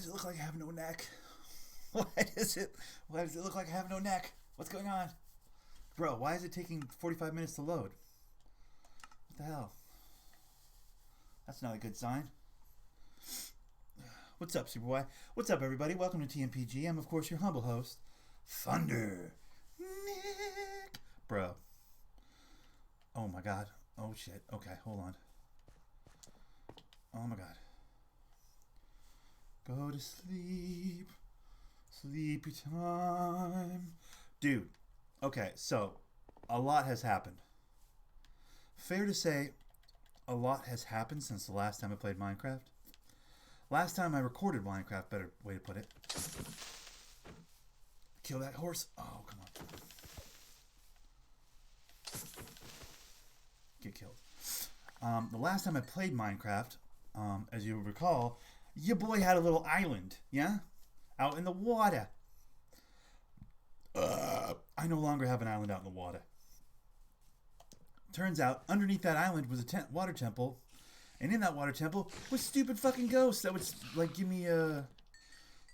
does it look like I have no neck? Why does it look like I have no neck? What's going on? Bro, why is it taking 45 minutes to load? What the hell? That's not a good sign. What's up, Superboy? What's up, everybody? Welcome to TMPG. I'm, of course, your humble host, Thundernick. Bro. Oh, my God. Oh, shit. Okay, hold on. Oh, my God. Go to sleep. Sleepy time. Dude. Okay, so a lot has happened. Fair to say, a lot has happened since the last time I played Minecraft. Last time I recorded Minecraft, better way to put it. Kill that horse. Oh, come on. Get killed. The last time I played Minecraft, as you recall, your boy had a little island, yeah? Out in the water. I no longer have an island out in the water. Turns out, underneath that island was a water temple. And in that water temple was stupid fucking ghosts that would like give me that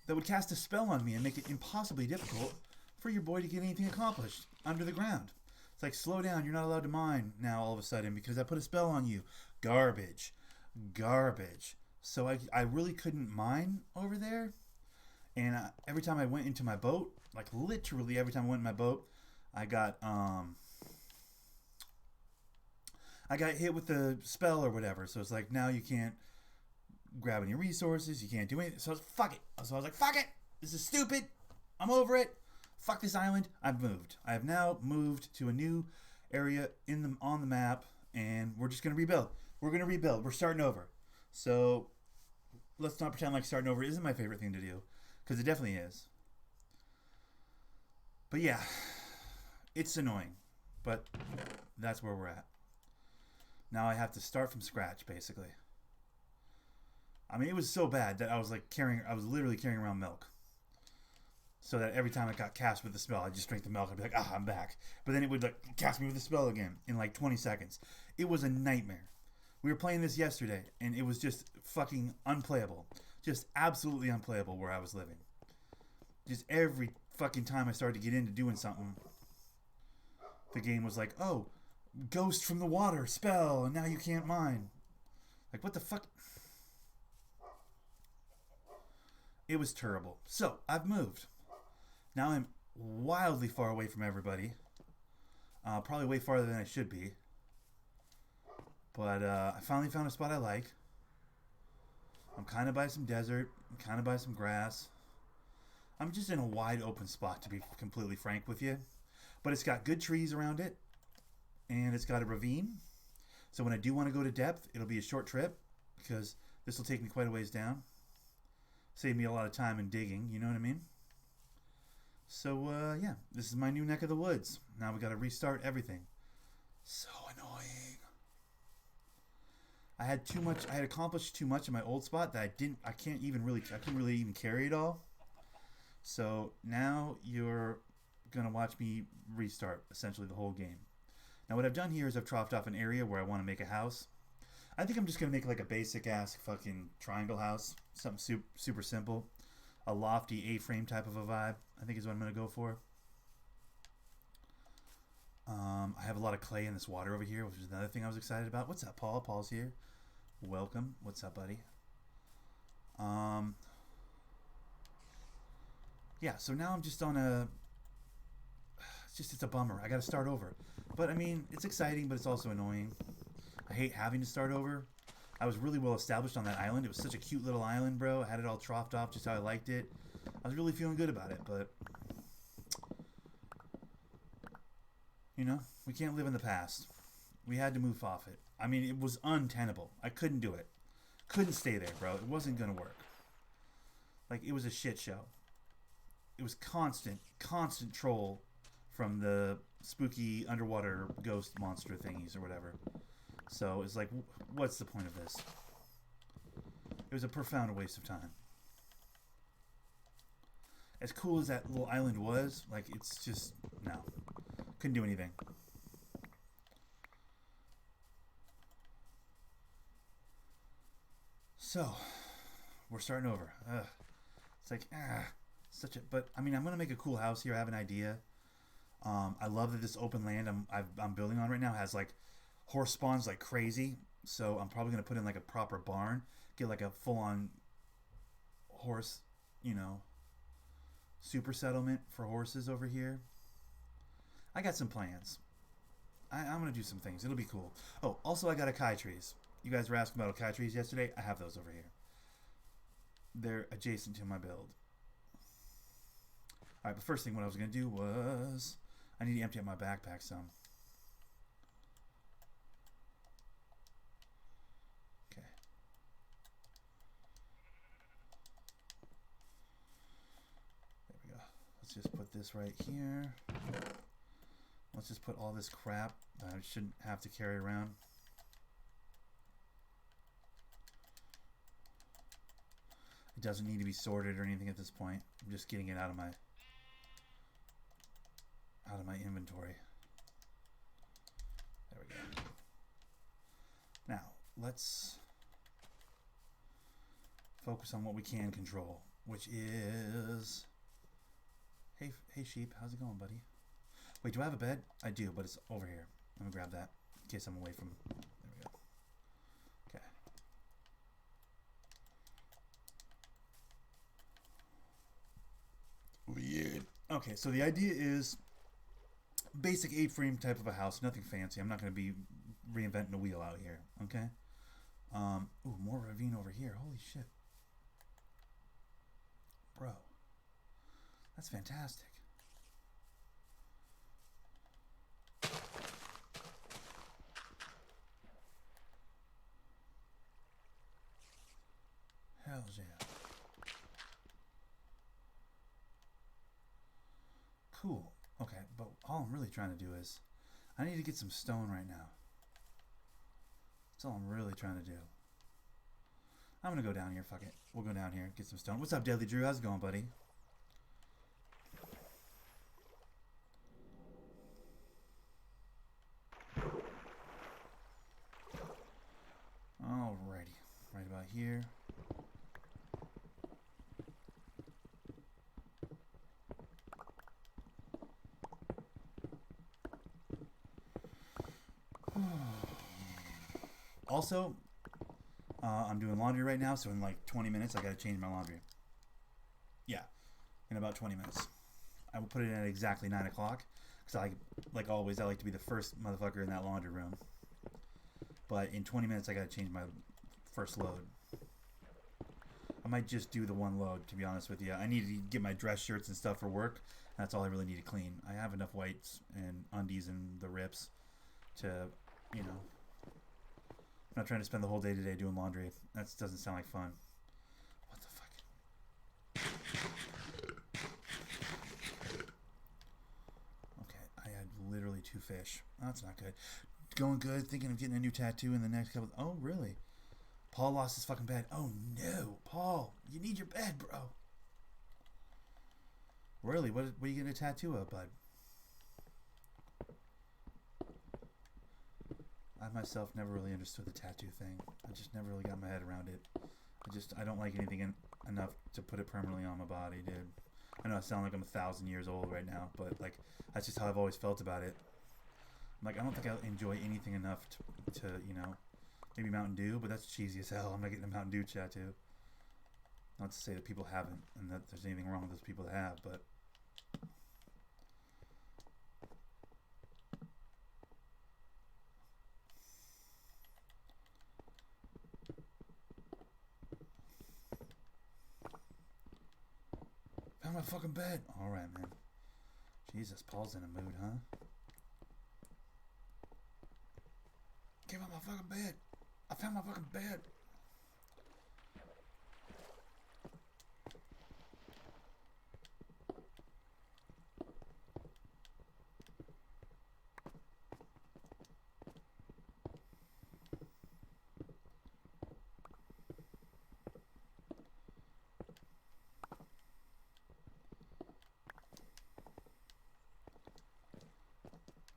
would cast a spell on me and make it impossibly difficult for your boy to get anything accomplished under the ground. It's like, slow down, you're not allowed to mine now all of a sudden because I put a spell on you. Garbage. So I really couldn't mine over there. And every time I went into my boat, like literally every time I went in my boat, I got hit with the spell or whatever. So it's like, now you can't grab any resources. You can't do anything. So fuck it. So I was like, fuck it. This is stupid. I'm over it. Fuck this island. I've moved. I have now moved to a new area on the map. And we're just going to rebuild. We're starting over. So let's not pretend like starting over isn't my favorite thing to do. Because it definitely is. But yeah. It's annoying. But that's where we're at. Now I have to start from scratch, basically. I mean, it was so bad that I was literally carrying around milk. So that every time I got cast with the spell, I'd just drink the milk. I'd be like, I'm back. But then it would like cast me with the spell again in like 20 seconds. It was a nightmare. We were playing this yesterday, and it was just fucking unplayable. Just absolutely unplayable where I was living. Just every fucking time I started to get into doing something, the game was like, oh, ghost from the water spell, and now you can't mine. Like, what the fuck? It was terrible. So I've moved. Now I'm wildly far away from everybody. Probably way farther than I should be. But I finally found a spot I like. I'm kind of by some desert. I'm kind of by some grass. I'm just in a wide open spot, to be completely frank with you. But it's got good trees around it. And it's got a ravine. So when I do want to go to depth, it'll be a short trip. Because this will take me quite a ways down. Save me a lot of time in digging, you know what I mean? So, yeah. This is my new neck of the woods. Now we got to restart everything. So annoying. I had accomplished too much in my old spot that I couldn't really even carry it all. So now you're going to watch me restart essentially the whole game. Now what I've done here is I've chopped off an area where I want to make a house. I think I'm just going to make like a basic ass fucking triangle house. Something super simple. A lofty A-frame type of a vibe, I think is what I'm going to go for. I have a lot of clay in this water over here, which is another thing I was excited about. What's up, Paul? Paul's here. Welcome. What's up, buddy? Yeah, so now I'm just on a... It's a bummer. I got to start over. But, I mean, it's exciting, but it's also annoying. I hate having to start over. I was really well established on that island. It was such a cute little island, bro. I had it all troughed off just how I liked it. I was really feeling good about it, but... You know, we can't live in the past. We had to move off it. I mean, it was untenable. I couldn't do it. Couldn't stay there, bro. It wasn't going to work. Like, it was a shit show. It was constant troll from the spooky underwater ghost monster thingies or whatever. So it's like, what's the point of this? It was a profound waste of time. As cool as that little island was, like, it's just, no. Couldn't do anything. So, we're starting over. It's like, such a. But I mean, I'm gonna make a cool house here. I have an idea. I love that this open land I'm building on right now has like horse spawns like crazy. So I'm probably gonna put in like a proper barn, get like a full on horse, you know, super settlement for horses over here. I got some plans. I'm gonna do some things. It'll be cool. Oh, also I got acai trees. You guys were asking about acai trees yesterday. I have those over here. They're adjacent to my build. All right, but first thing what I was gonna do was I need to empty out my backpack some. Okay. There we go. Let's just put this right here. Let's just put all this crap that I shouldn't have to carry around. It doesn't need to be sorted or anything at this point. I'm just getting it out of my inventory. There we go. Now, let's focus on what we can control, which is hey sheep, how's it going, buddy? Wait, do I have a bed? I do, but it's over here. Let me grab that in case I'm away from. There we go. Okay. Weird. Okay, so the idea is basic 8-frame type of a house, nothing fancy. I'm not going to be reinventing a wheel out here. Okay. Ooh, more ravine over here. Holy shit, bro. That's fantastic. Hell yeah. Cool. Okay, but all I'm really trying to do is I need to get some stone right now. That's all I'm really trying to do. I'm gonna go down here, fuck it. We'll go down here, get some stone. What's up, Deadly Drew? How's it going, buddy? Alrighty. Right about here. Also, I'm doing laundry right now, so in like 20 minutes, I gotta change my laundry. Yeah, in about 20 minutes. I will put it in at exactly 9 o'clock, because like always, I like to be the first motherfucker in that laundry room. But in 20 minutes, I gotta change my first load. I might just do the one load, to be honest with you. I need to get my dress shirts and stuff for work. That's all I really need to clean. I have enough whites and undies and the rips to, you know. I'm not trying to spend the whole day today doing laundry. That doesn't sound like fun. What the fuck? Okay, I had literally 2 fish. Oh, that's not good. Going good, thinking of getting a new tattoo in the next couple. Oh, really? Paul lost his fucking bed. Oh, no. Paul, you need your bed, bro. Really? What are you getting a tattoo of, bud? I myself never really understood the tattoo thing. I just never really got my head around it. I don't like anything enough to put it permanently on my body, dude. I know I sound like I'm 1,000 years old right now, but like that's just how I've always felt about it. I'm like, I don't think I enjoy anything enough to you know, maybe Mountain Dew, but that's cheesy as hell. I'm not getting a Mountain Dew tattoo. Not to say that people haven't, and that there's anything wrong with those people that have, but found my fucking bed. All right, man. Jesus, Paul's in a mood, huh? Give up my fucking bed. I found my fucking bed.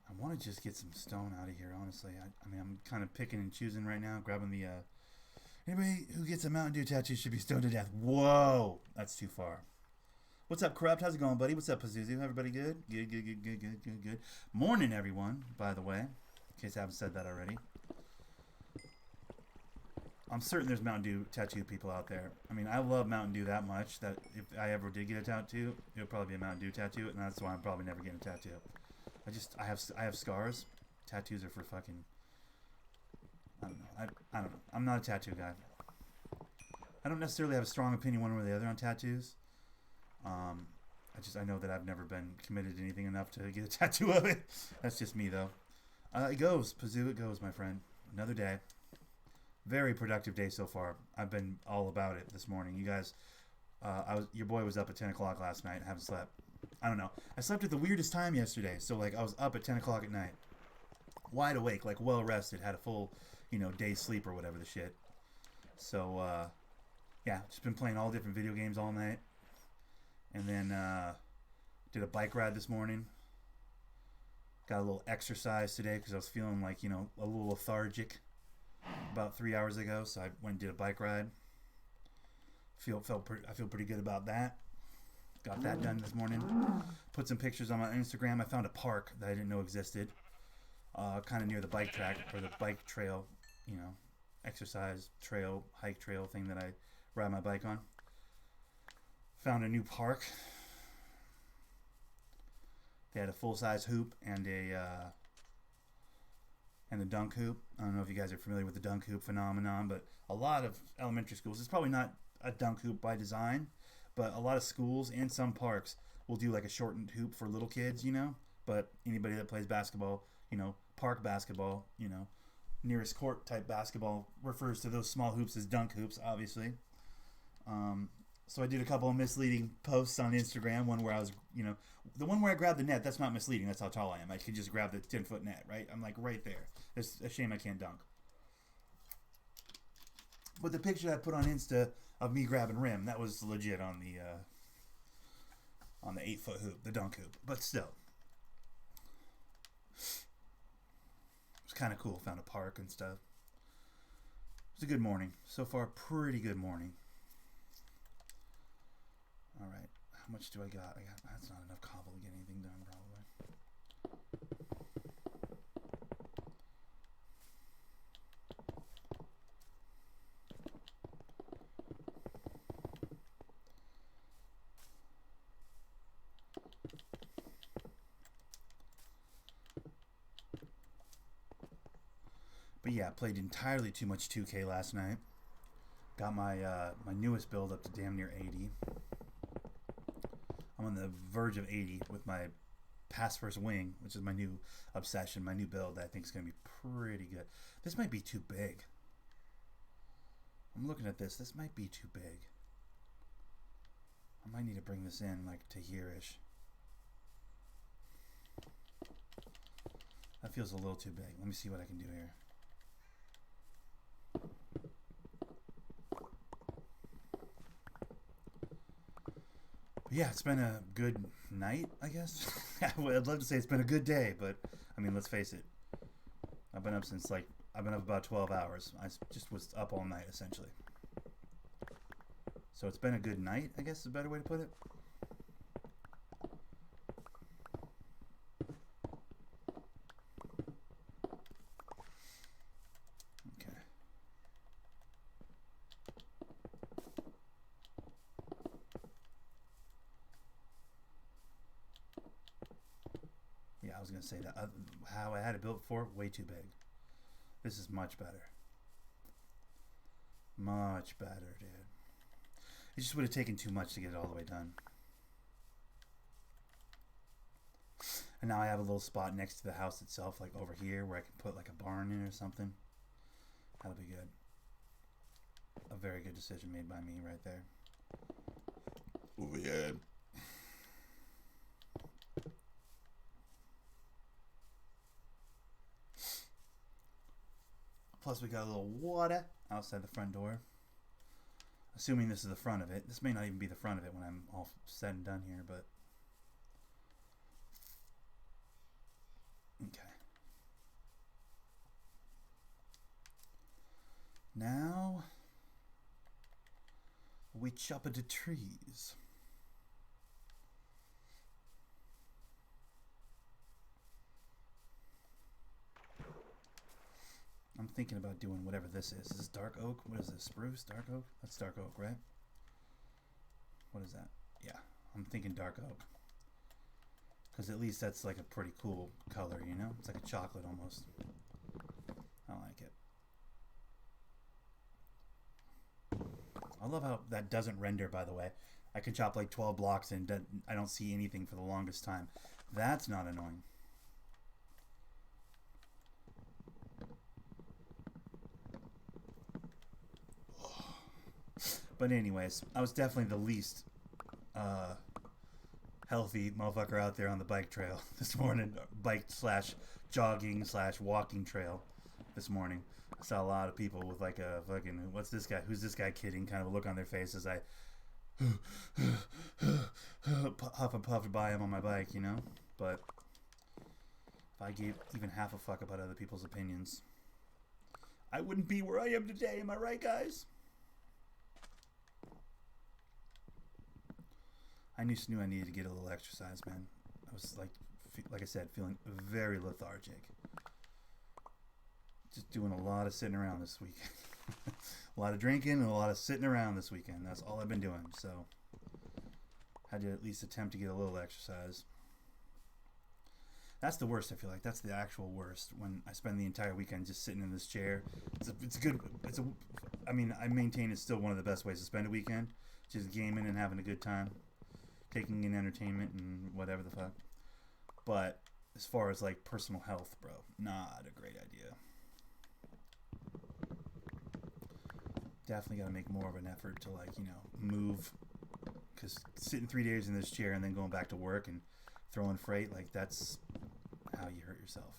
I want to just get some stone out of here, honestly. I mean, I'm kind of picking and choosing right now, grabbing the Anybody who gets a Mountain Dew tattoo should be stoned to death. Whoa, that's too far. What's up, Corrupt? How's it going, buddy? What's up, Pazuzu? Everybody good? Good. Morning, everyone, by the way, in case I haven't said that already. I'm certain there's Mountain Dew tattoo people out there. I mean, I love Mountain Dew that much that if I ever did get a tattoo, it would probably be a Mountain Dew tattoo, and that's why I'm probably never getting a tattoo. I have scars. Tattoos are for fucking... I don't know. I don't know. I'm not a tattoo guy. I don't necessarily have a strong opinion one way or the other on tattoos. I know that I've never been committed to anything enough to get a tattoo of it. That's just me, though. It goes. Pazoo, it goes, my friend. Another day. Very productive day so far. I've been all about it this morning. You guys, your boy was up at 10 o'clock last night. I haven't slept. I don't know. I slept at the weirdest time yesterday. So, like, I was up at 10 o'clock at night. Wide awake, like, well rested. Had a full, day's sleep or whatever the shit. So, yeah, just been playing all different video games all night. And then did a bike ride this morning. Got a little exercise today because I was feeling like, a little lethargic about 3 hours ago. So I went and did a bike ride. I feel pretty good about that. Got that done this morning. Put some pictures on my Instagram. I found a park that I didn't know existed. Kind of near the bike track or the bike trail, exercise trail, hike trail thing that I ride my bike on. Found a new park. They had a full-size hoop and a dunk hoop. I don't know if you guys are familiar with the dunk hoop phenomenon, but a lot of elementary schools, it's probably not a dunk hoop by design, but a lot of schools and some parks will do like a shortened hoop for little kids, but anybody that plays basketball, park basketball, nearest court type basketball refers to those small hoops as dunk hoops, obviously. So I did a couple of misleading posts on Instagram. One where I was, the one where I grabbed the net, that's not misleading. That's how tall I am. I could just grab the 10-foot net, right? I'm like right there. It's a shame I can't dunk. But the picture I put on Insta of me grabbing rim, that was legit on the 8-foot hoop, the dunk hoop. But still, it was kind of cool. Found a park and stuff. It was a good morning. So far, pretty good morning. All right, how much do I got? That's not enough cobble to get anything done, probably. But yeah, played entirely too much 2K last night. Got my my newest build up to damn near 80. I'm on the verge of 80 with my pass first wing, which is my new obsession, my new build that I think is going to be pretty good. This might be too big. I'm looking at this. This might be too big. I might need to bring this in like to here-ish. That feels a little too big. Let me see what I can do here. Yeah, it's been a good night, I guess. I'd love to say it's been a good day, but I mean, let's face it. I've been up about 12 hours. I just was up all night, essentially. So it's been a good night, I guess is a better way to put it. Okay. Yeah, I was going to say that. How I had it built before, way too big. This is much better. Much better, dude. It just would have taken too much to get it all the way done. And now I have a little spot next to the house itself, like over here, where I can put like a barn in or something. That'll be good. A very good decision made by me right there. Oh, yeah. Plus, we got a little water outside the front door. Assuming this is the front of it. This may not even be the front of it when I'm all said and done here, but... Okay. Now, we chop the trees. I'm thinking about doing whatever this is. Is this dark oak? What is this? Spruce? Dark oak? That's dark oak, right? What is that? Yeah, I'm thinking dark oak. Because at least that's like a pretty cool color, you know? It's like a chocolate almost. I like it. I love how that doesn't render, by the way. I can chop like 12 blocks and I don't see anything for the longest time. That's not annoying. But anyways, I was definitely the least healthy motherfucker out there on the bike trail this morning. Bike slash jogging slash walking trail this morning. I saw a lot of people with like a fucking, what's this guy? Who's this guy kidding? Kind of a look on their face as I huff and puff by him on my bike, you know? But if I gave even half a fuck about other people's opinions, I wouldn't be where I am today. Am I right, guys? I just knew I needed to get a little exercise, man. I was like I said, feeling very lethargic. Just doing a lot of sitting around this weekend. A lot of drinking and a lot of sitting around this weekend. That's all I've been doing. So, had to at least attempt to get a little exercise. That's the worst, I feel like. That's the actual worst, when I spend the entire weekend just sitting in this chair. I mean, I maintain it's still one of the best ways to spend a weekend. Just gaming and having a good time. Taking in entertainment and whatever the fuck. But as far as like personal health, bro, not a great idea. Definitely got to make more of an effort to, like, you know, move. Because sitting 3 days in this chair and then going back to work and throwing freight, like, that's how you hurt yourself.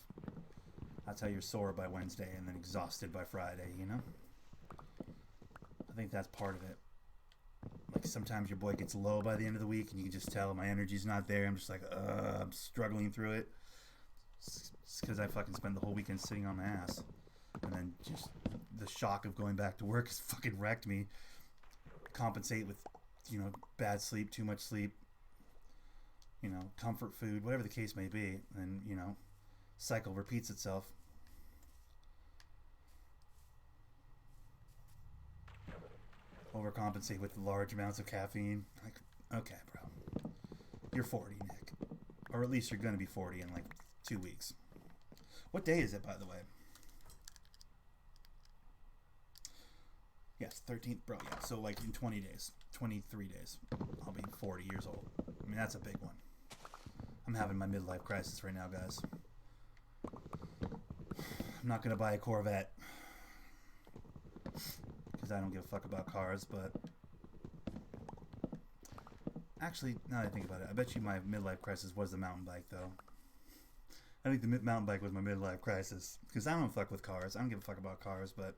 That's how you're sore by Wednesday and then exhausted by Friday, you know? I think that's part of it. Like, sometimes your boy gets low by the end of the week and you can just tell my energy's not there. I'm just like, I'm struggling through it. It's because I fucking spent the whole weekend sitting on my ass. And then just the shock of going back to work has fucking wrecked me. Compensate with, you know, bad sleep, too much sleep, you know, comfort food, whatever the case may be. And, you know, cycle repeats itself. Overcompensate with large amounts of caffeine. Like, okay, bro. You're 40, Nick. Or at least you're going to be 40 in like 2 weeks. What day is it, by the way? Yes, 13th, bro. Yeah, so like in 20 days, 23 days, I'll be 40 years old. I mean, that's a big one. I'm having my midlife crisis right now, guys. I'm not going to buy a Corvette because I don't give a fuck about cars, but actually, now that I think about it, I bet you my midlife crisis was the mountain bike, though. I think the mountain bike was my midlife crisis because I don't fuck with cars. I don't give a fuck about cars, but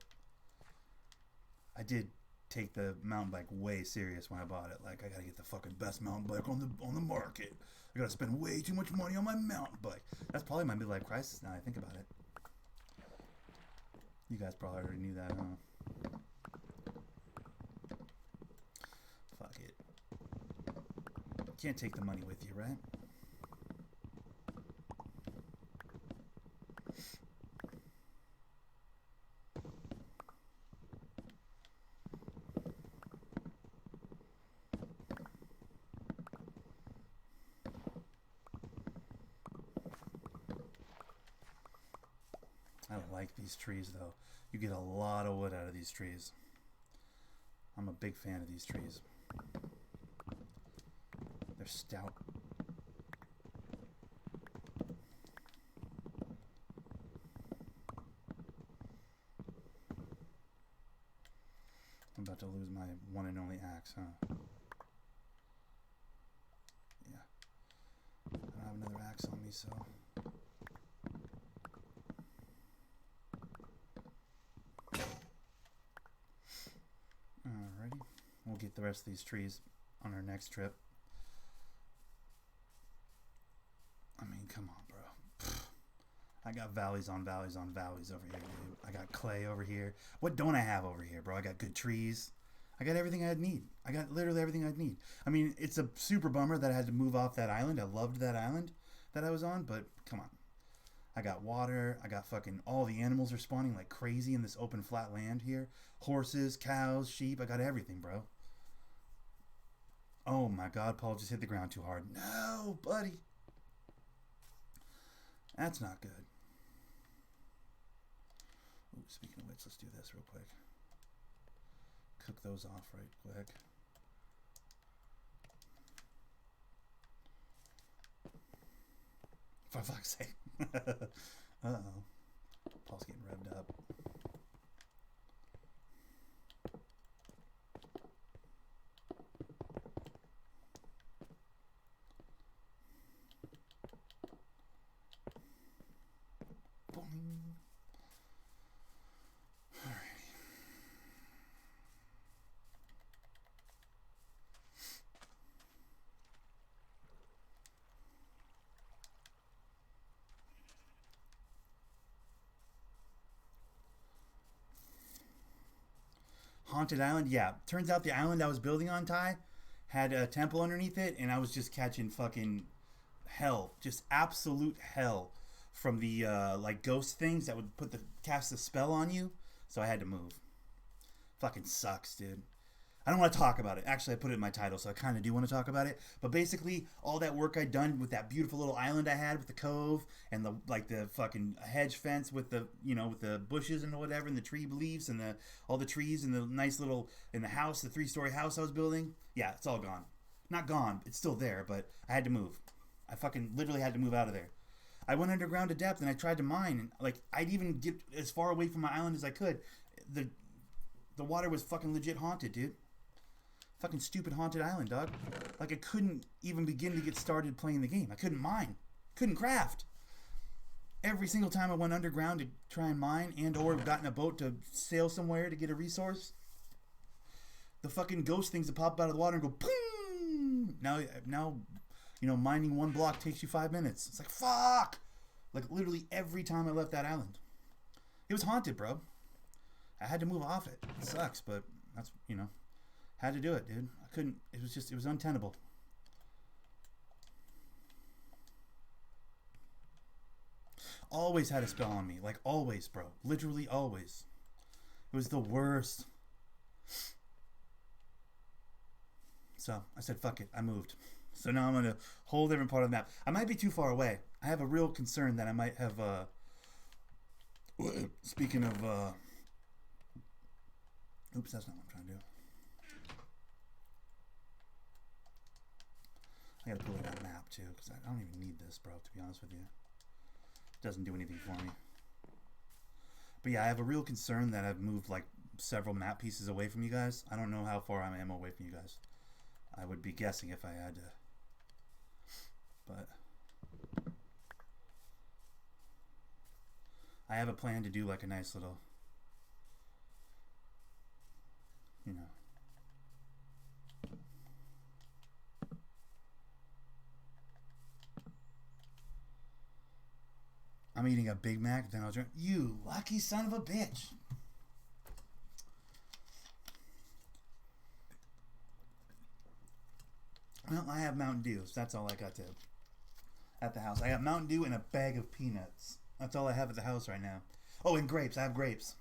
I did take the mountain bike way serious when I bought it. Like, I gotta get the fucking best mountain bike on the market. I gotta spend way too much money on my mountain bike. That's probably my midlife crisis now I think about it. You guys probably already knew that, huh? Fuck it. Can't take the money with you, right? I don't like these trees, though. You get a lot of wood out of these trees. I'm a big fan of these trees. They're stout. I'm about to lose my one and only axe, huh? Yeah. I don't have another axe on me, so... Alrighty. We'll get the rest of these trees on our next trip. I mean, come on, bro. I got valleys on valleys on valleys over here, dude. I got clay over here. What don't I have over here, bro? I got good trees. I got everything I'd need. I got literally everything I'd need. I mean, it's a super bummer that I had to move off that island. I loved that island that I was on, but come on. I got water. I got fucking all the animals are spawning like crazy in this open flat land here. Horses, cows, sheep. I got everything, bro. Oh my god, Paul just hit the ground too hard. No, buddy. That's not good. Ooh, speaking of which, let's do this real quick. Cook those off right quick. For fuck's sake. Uh-oh. Paul's getting revved up. Boing. Haunted Island, yeah. Turns out the island I was building on, Ty, had a temple underneath it, and I was just catching fucking hell, just absolute hell from the like ghost things that would cast a spell on you. So I had to move. Fucking sucks, dude. I don't want to talk about it. Actually, I put it in my title, so I kind of do want to talk about it. But basically, all that work I'd done with that beautiful little island I had with the cove and the fucking hedge fence with the with the bushes and whatever and the tree leaves and all the trees and the nice little in the house, the 3-story house I was building. Yeah, it's all gone. Not gone. It's still there, but I had to move. I fucking literally had to move out of there. I went underground to depth and I tried to mine and like I'd even get as far away from my island as I could. The water was fucking legit haunted, dude. Fucking stupid haunted island, dog. Like I couldn't even begin to get started playing the game. I couldn't mine. Couldn't craft. Every single time I went underground to try and mine and or got in a boat to sail somewhere to get a resource, the fucking ghost things that pop out of the water and go boom. Now mining one block takes you 5 minutes. It's like fuck. Like literally every time I left that island. It was haunted, bro. I had to move off it. It sucks, but that's had to do it, dude. I couldn't. It was untenable. Always had a spell on me. Like, always, bro. Literally always. It was the worst. So, I said, fuck it. I moved. So now I'm on a whole different part of the map. I might be too far away. I have a real concern that I might have, speaking of, oops, that's not what I'm trying to do. I gotta pull it on a map too, because I don't even need this, bro, to be honest with you. It doesn't do anything for me. But yeah, I have a real concern that I've moved like several map pieces away from you guys. I don't know how far I am away from you guys. I would be guessing if I had to. But I have a plan to do like a nice little, I'm eating a Big Mac, then I'll drink. You lucky son of a bitch. Well, I have Mountain Dew, so that's all I got at the house. I got Mountain Dew and a bag of peanuts. That's all I have at the house right now. Oh, and grapes. I have grapes.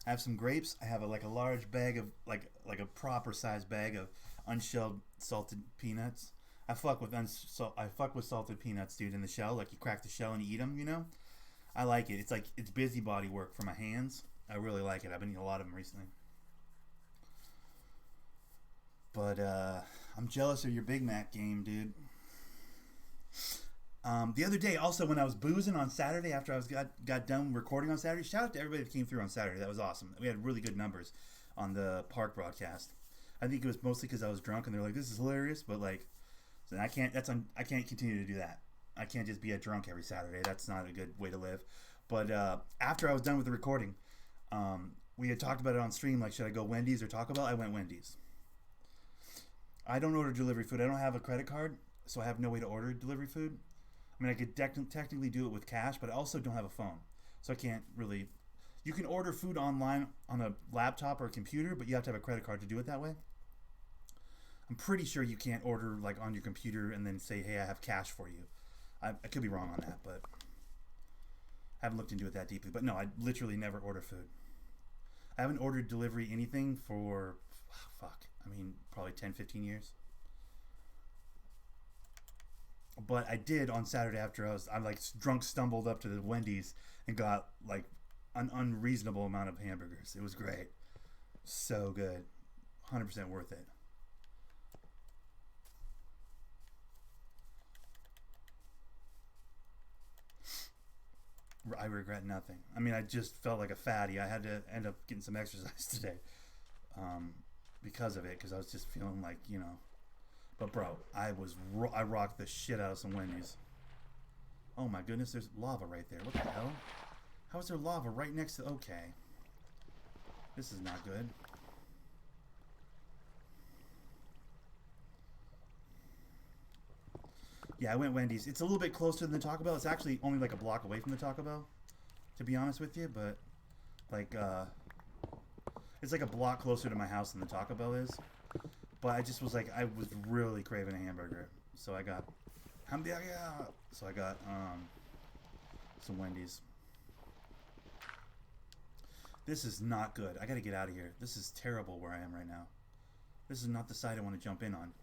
I have some grapes. I have a large bag of like a proper sized bag of unshelled salted peanuts. I fuck with salted peanuts, dude, in the shell. Like you crack the shell and you eat them, I like it. It's busybody work for my hands. I really like it. I've been eating a lot of them recently. But I'm jealous of your Big Mac game, dude. The other day, also, when I was boozing on Saturday after I got done recording on Saturday, shout out to everybody that came through on Saturday. That was awesome. We had really good numbers on the park broadcast. I think it was mostly because I was drunk and they're like, "This is hilarious," but like, so I can't continue to do that. I can't just be a drunk every Saturday. That's not a good way to live. But after I was done with the recording, we had talked about it on stream. Like, should I go Wendy's or Taco Bell? I went Wendy's. I don't order delivery food. I don't have a credit card, so I have no way to order delivery food. I mean, I could technically do it with cash, but I also don't have a phone, so I can't really. You can order food online on a laptop or a computer, but you have to have a credit card to do it that way. I'm pretty sure you can't order like on your computer and then say, "Hey, I have cash for you." I could be wrong on that, but I haven't looked into it that deeply. But no, I literally never order food. I haven't ordered delivery anything for probably 10, 15 years. But I did on Saturday after I like drunk stumbled up to the Wendy's and got like an unreasonable amount of hamburgers. It was great. So good. 100% worth it. I regret nothing. I mean, I just felt like a fatty. I had to end up getting some exercise today because of it, because I was just feeling like, you know. But bro, I rocked the shit out of some Wendy's. Oh my goodness, there's lava right there. What the hell? How is there lava right next to... Okay. This is not good. Yeah, I went Wendy's. It's a little bit closer than the Taco Bell. It's actually only like a block away from the Taco Bell, to be honest with you. But like, it's like a block closer to my house than the Taco Bell is. But I just was like, I was really craving a hamburger, so I got hamburger. So I got some Wendy's. This is not good. I gotta get out of here. This is terrible where I am right now. This is not the side I want to jump in on.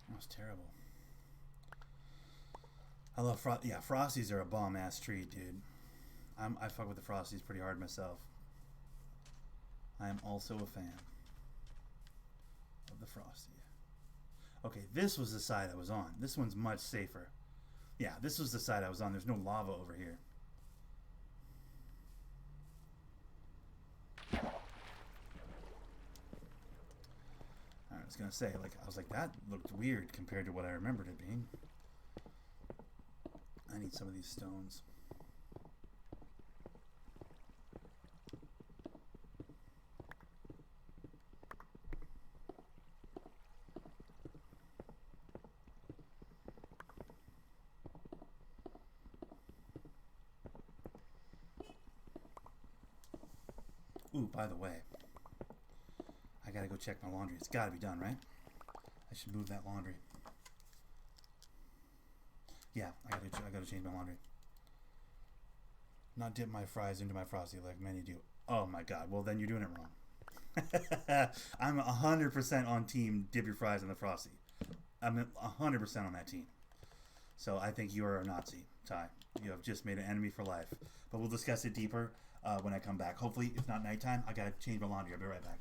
That was terrible. I love Frosties are a bomb ass treat, dude. I fuck with the Frosties pretty hard myself. I am also a fan of the Frosty. Okay, this was the side I was on. This one's much safer. Yeah, this was the side I was on. There's no lava over here. I was gonna say, like, I was like, that looked weird compared to what I remembered it being. I need some of these stones. Ooh, by the way, I gotta go check my laundry. It's gotta be done, right? I should move that laundry. Yeah, I gotta change my laundry. Not dip my fries into my Frosty like many do. Oh my god, well then you're doing it wrong. I'm 100% on team dip your fries in the Frosty. I'm 100% on that team. So I think you are a Nazi, Ty. You have just made an enemy for life. But we'll discuss it deeper when I come back. Hopefully, it's not nighttime. I gotta change my laundry. I'll be right back.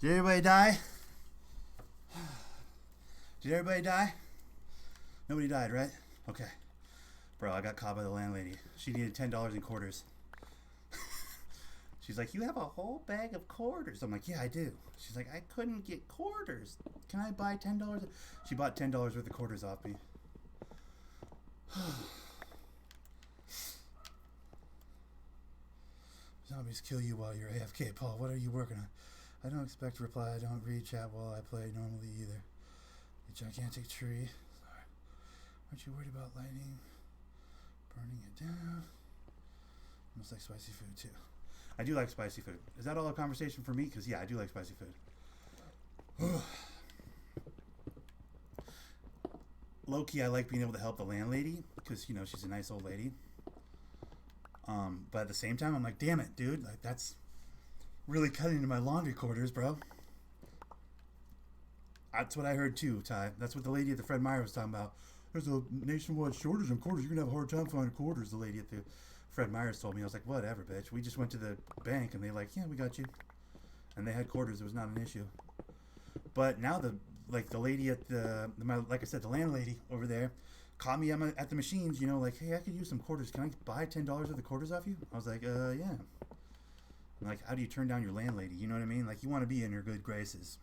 Did everybody die? Did everybody die? Nobody died, right? Okay. Bro, I got caught by the landlady. She needed $10 in quarters. She's like, you have a whole bag of quarters. I'm like, yeah, I do. She's like, I couldn't get quarters. Can I buy $10? She bought $10 worth of quarters off me. Zombies kill you while you're AFK. Paul, what are you working on? I don't expect to reply. I don't read chat while I play normally either. A gigantic tree. Sorry. Aren't you worried about lightning? Burning it down. Almost like spicy food too. I do like spicy food. Is that all a conversation for me? Because yeah, I do like spicy food. Low key, I like being able to help the landlady because, you know, she's a nice old lady. But at the same time, I'm like, damn it, dude. Like, that's really cutting into my laundry quarters, bro. That's what I heard too, Ty. That's what the lady at the Fred Meyer was talking about. There's a nationwide shortage on quarters. You're going to have a hard time finding quarters, the lady at the Fred Meyer's told me. I was like, whatever, bitch. We just went to the bank, and they like, yeah, we got you. And they had quarters. It was not an issue. But now the lady at like I said, the landlady over there caught me at the machines, you know, like, hey, I could use some quarters. Can I buy $10 worth of quarters off you? I was like, yeah. I'm like, how do you turn down your landlady? You know what I mean? Like, you want to be in her good graces.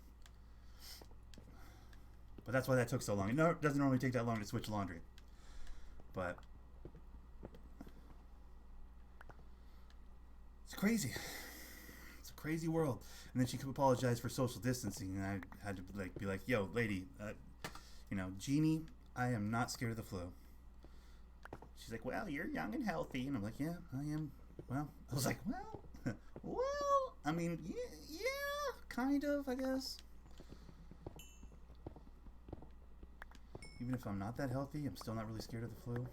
But that's why that took so long. It doesn't normally take that long to switch laundry. But it's crazy. It's a crazy world. And then she could apologize for social distancing, and I had to be like, yo, lady, you know, Jeannie, I am not scared of the flu. She's like, well, you're young and healthy. And I'm like, yeah, I am. Well, I was like, well, I mean, yeah, kind of, I guess. Even if I'm not that healthy, I'm still not really scared of the flu.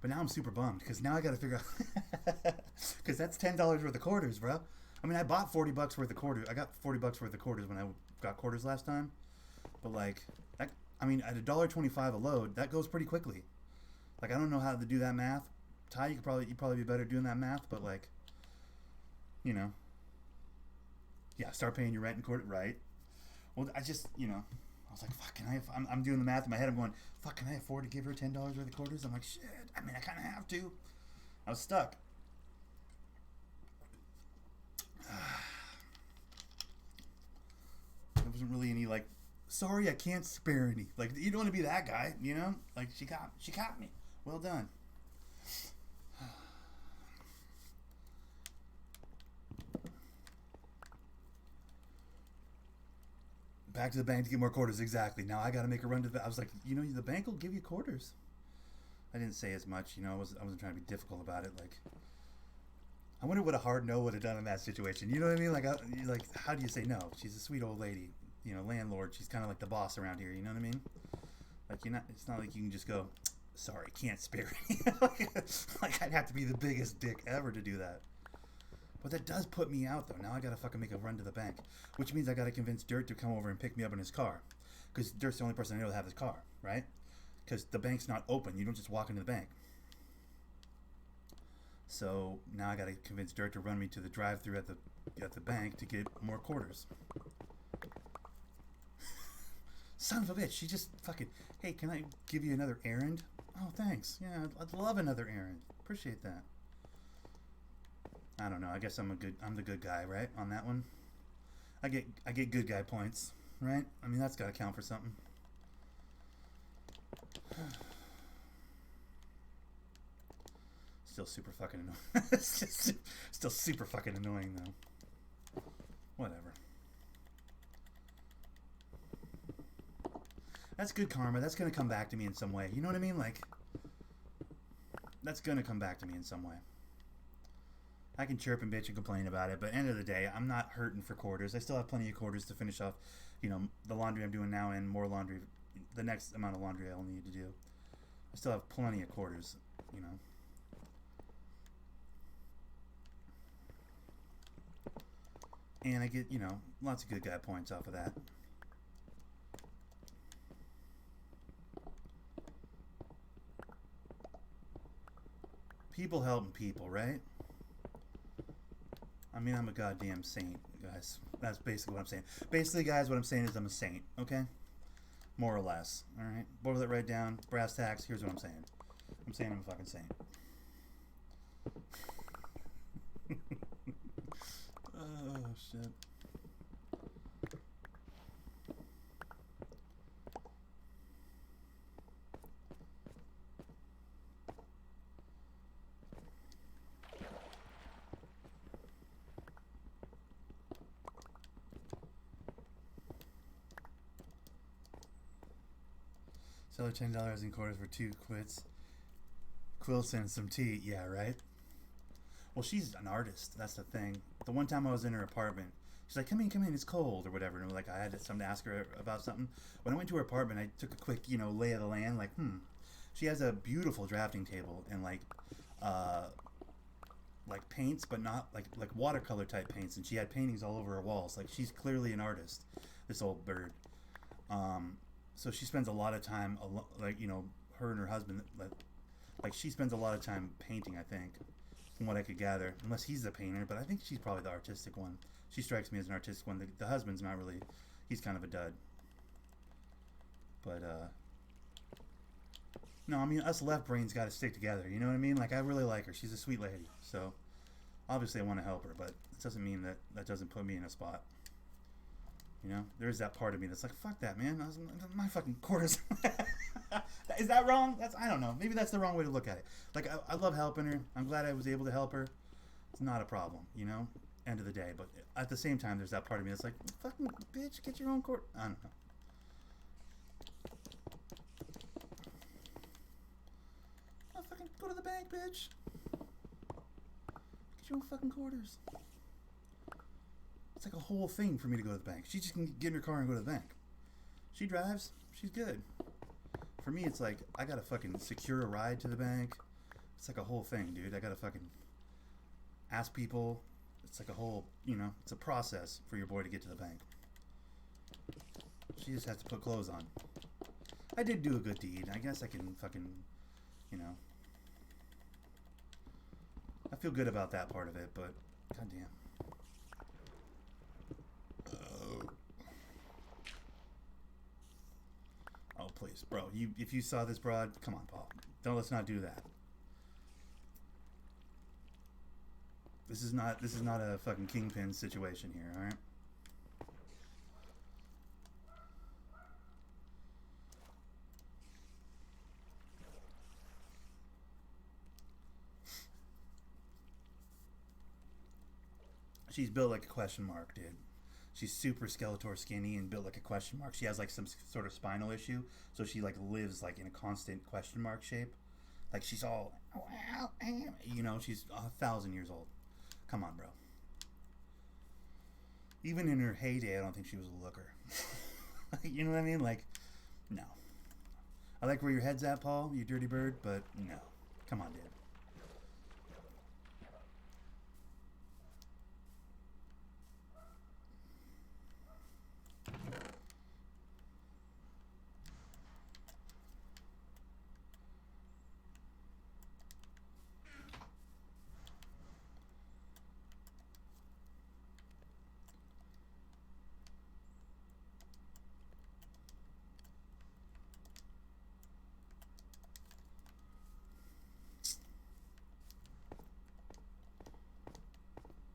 But now I'm super bummed because now I got to figure out because that's $10 worth of quarters, bro. I mean, I bought $40 worth of quarters. I got $40 worth of quarters when I got quarters last time. But like, that, I mean, at $1.25 a load, that goes pretty quickly. Like, I don't know how to do that math. Ty, you'd probably be better doing that math. But like, you know, yeah, start paying your rent and quarter, right? Well, I just, you know, I was like, fuck, can I? I'm doing the math in my head. I'm going, fuck, can I afford to give her $10 worth of quarters? I'm like, shit. I mean, I kind of have to. I was stuck. There wasn't really any like, sorry, I can't spare any. Like, you don't want to be that guy, you know? Like, she caught me. Well done. Back to the bank to get more quarters. Exactly. Now I got to make a run to the. I was like, you know, the bank will give you quarters. I didn't say as much, you know. I wasn't trying to be difficult about it. Like, I wonder what a hard no would have done in that situation. You know what I mean? Like, how do you say no? She's a sweet old lady, you know, landlord. She's kind of like the boss around here. You know what I mean? Like, you're not. It's not like you can just go, sorry, can't spare any. Like, I'd have to be the biggest dick ever to do that. But that does put me out, though. Now I gotta fucking make a run to the bank, which means I gotta convince Dirt to come over and pick me up in his car, because Dirt's the only person I know that have his car, right? Because the bank's not open. You don't just walk into the bank. So now I gotta convince Dirt to run me to the drive-thru at the bank to get more quarters. Son of a bitch! She just fucking. Hey, can I give you another errand? Oh, thanks. Yeah, I'd love another errand. Appreciate that. I don't know. I guess I'm the good guy, right? On that one, I get good guy points, right? I mean, that's got to count for something. Still super fucking annoying. Still super fucking annoying though. Whatever. That's good karma. That's gonna come back to me in some way. You know what I mean? Like, that's gonna come back to me in some way. I can chirp and bitch and complain about it, but at the end of the day, I'm not hurting for quarters. I still have plenty of quarters to finish off, you know, the laundry I'm doing now and more laundry, the next amount of laundry I'll need to do. I still have plenty of quarters, you know. And I get, you know, lots of good guy points off of that. People helping people, right? I mean, I'm a goddamn saint, guys. That's basically what I'm saying. Basically, guys, what I'm saying is I'm a saint, okay? More or less, all right? Boil it right down. Brass tacks, here's what I'm saying. I'm saying I'm a fucking saint. Oh, shit. Sell her $10 in quarters for 2 quits. Quilts and some tea. Yeah, right? Well, she's an artist. That's the thing. The one time I was in her apartment, she's like, come in, it's cold, or whatever. And like, I had something to ask her about something. When I went to her apartment, I took a quick, lay of the land. Like, She has a beautiful drafting table and like paints, but not like watercolor type paints. And she had paintings all over her walls. Like, she's clearly an artist, this old bird. So she spends a lot of time, her and her husband, like she spends a lot of time painting, I think, from what I could gather, unless he's the painter, but I think she's probably the artistic one. She strikes me as an artistic one. The husband's not really, he's kind of a dud. But, no, I mean, us left brains got to stick together, you know what I mean? Like, I really like her. She's a sweet lady, so obviously I want to help her, but it doesn't mean that doesn't put me in a spot. There's that part of me that's like, fuck that, man. My fucking quarters. Is that wrong? I don't know. Maybe that's the wrong way to look at it. Like, I love helping her. I'm glad I was able to help her. It's not a problem, end of the day. But at the same time, there's that part of me that's like, fucking bitch, get your own quarter. I don't know. I'll fucking go to the bank, bitch. Get your own fucking quarters. It's like a whole thing for me to go to the bank. She just can get in her car and go to the bank. She drives. She's good. For me, it's like, I gotta fucking secure a ride to the bank. It's like a whole thing, dude. I gotta fucking ask people. It's like a whole, it's a process for your boy to get to the bank. She just has to put clothes on. I did do a good deed. I guess I can fucking, I feel good about that part of it, but goddamn. Oh, please, bro. If you saw this broad, come on, Paul. Let's not do that. This is not a fucking kingpin situation here, all right? She's built like a question mark, dude. She's super Skeletor skinny and built like a question mark. She has like some sort of spinal issue, so she like lives like in a constant question mark shape. Like she's all, she's 1,000 years old. Come on, bro. Even in her heyday, I don't think she was a looker. You know what I mean? Like, no. I like where your head's at, Paul, you dirty bird, but no. Come on, dude.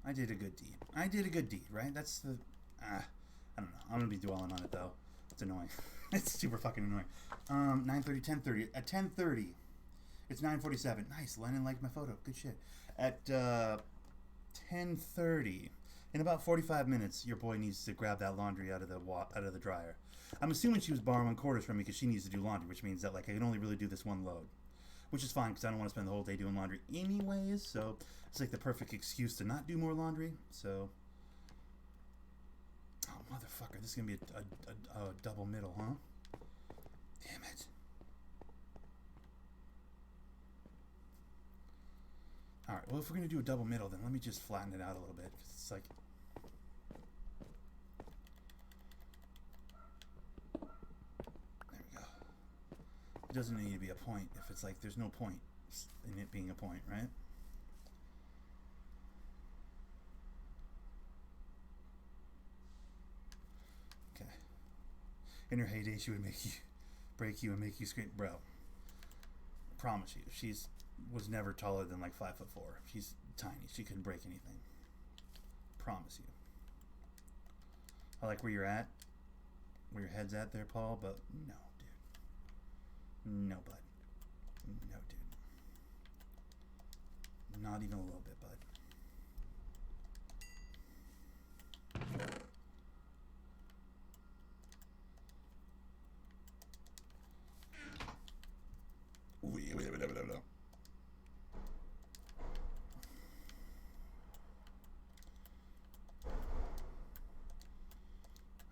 I did a good deed. I did a good deed, right? That's the... I don't know. I'm going to be dwelling on it, though. It's annoying. It's super fucking annoying. 9:30, 10:30. At 10:30, it's 9:47. Nice. Lennon liked my photo. Good shit. At 10:30, in about 45 minutes, your boy needs to grab that laundry out of the dryer. I'm assuming she was borrowing quarters from me because she needs to do laundry, which means that like I can only really do this one load. Which is fine because I don't want to spend the whole day doing laundry anyways, so it's like the perfect excuse to not do more laundry. So, oh motherfucker, this is gonna be a double middle, huh? Damn it! All right, well if we're gonna do a double middle, then let me just flatten it out a little bit because it's like. There we go. It doesn't need to be a point if it's like there's no point. in it being a point, right? Okay. In her heyday, she would make you break you and make you scream, bro. I promise you, she's was never taller than like 5'4". She's tiny. She couldn't break anything. Promise you. I like where you're at, where your head's at there, Paul. But no, dude. No, bud. No, dude. Not even a little bit, bud.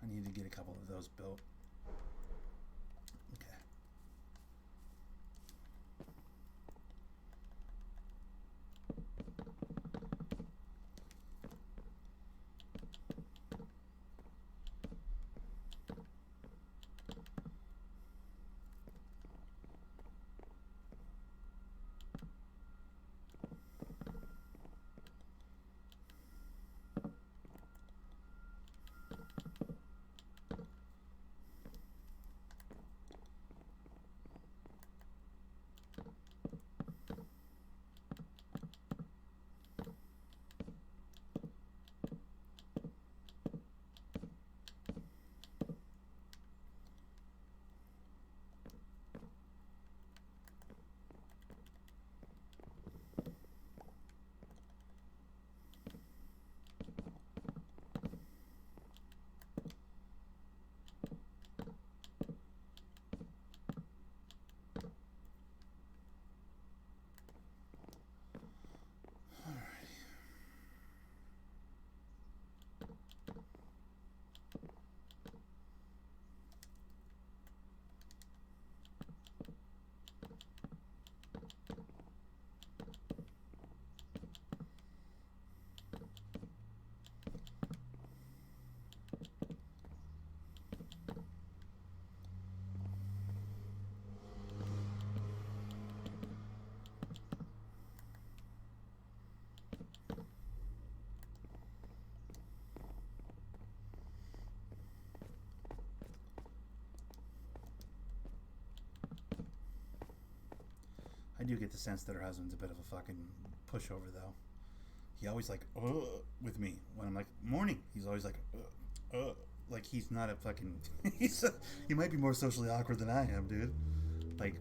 I need to get a couple of those built. Okay. I do get the sense that her husband's a bit of a fucking pushover, though. He always like, with me when I'm like, morning. He's always like, like he's not a fucking. He might be more socially awkward than I am, dude. Like,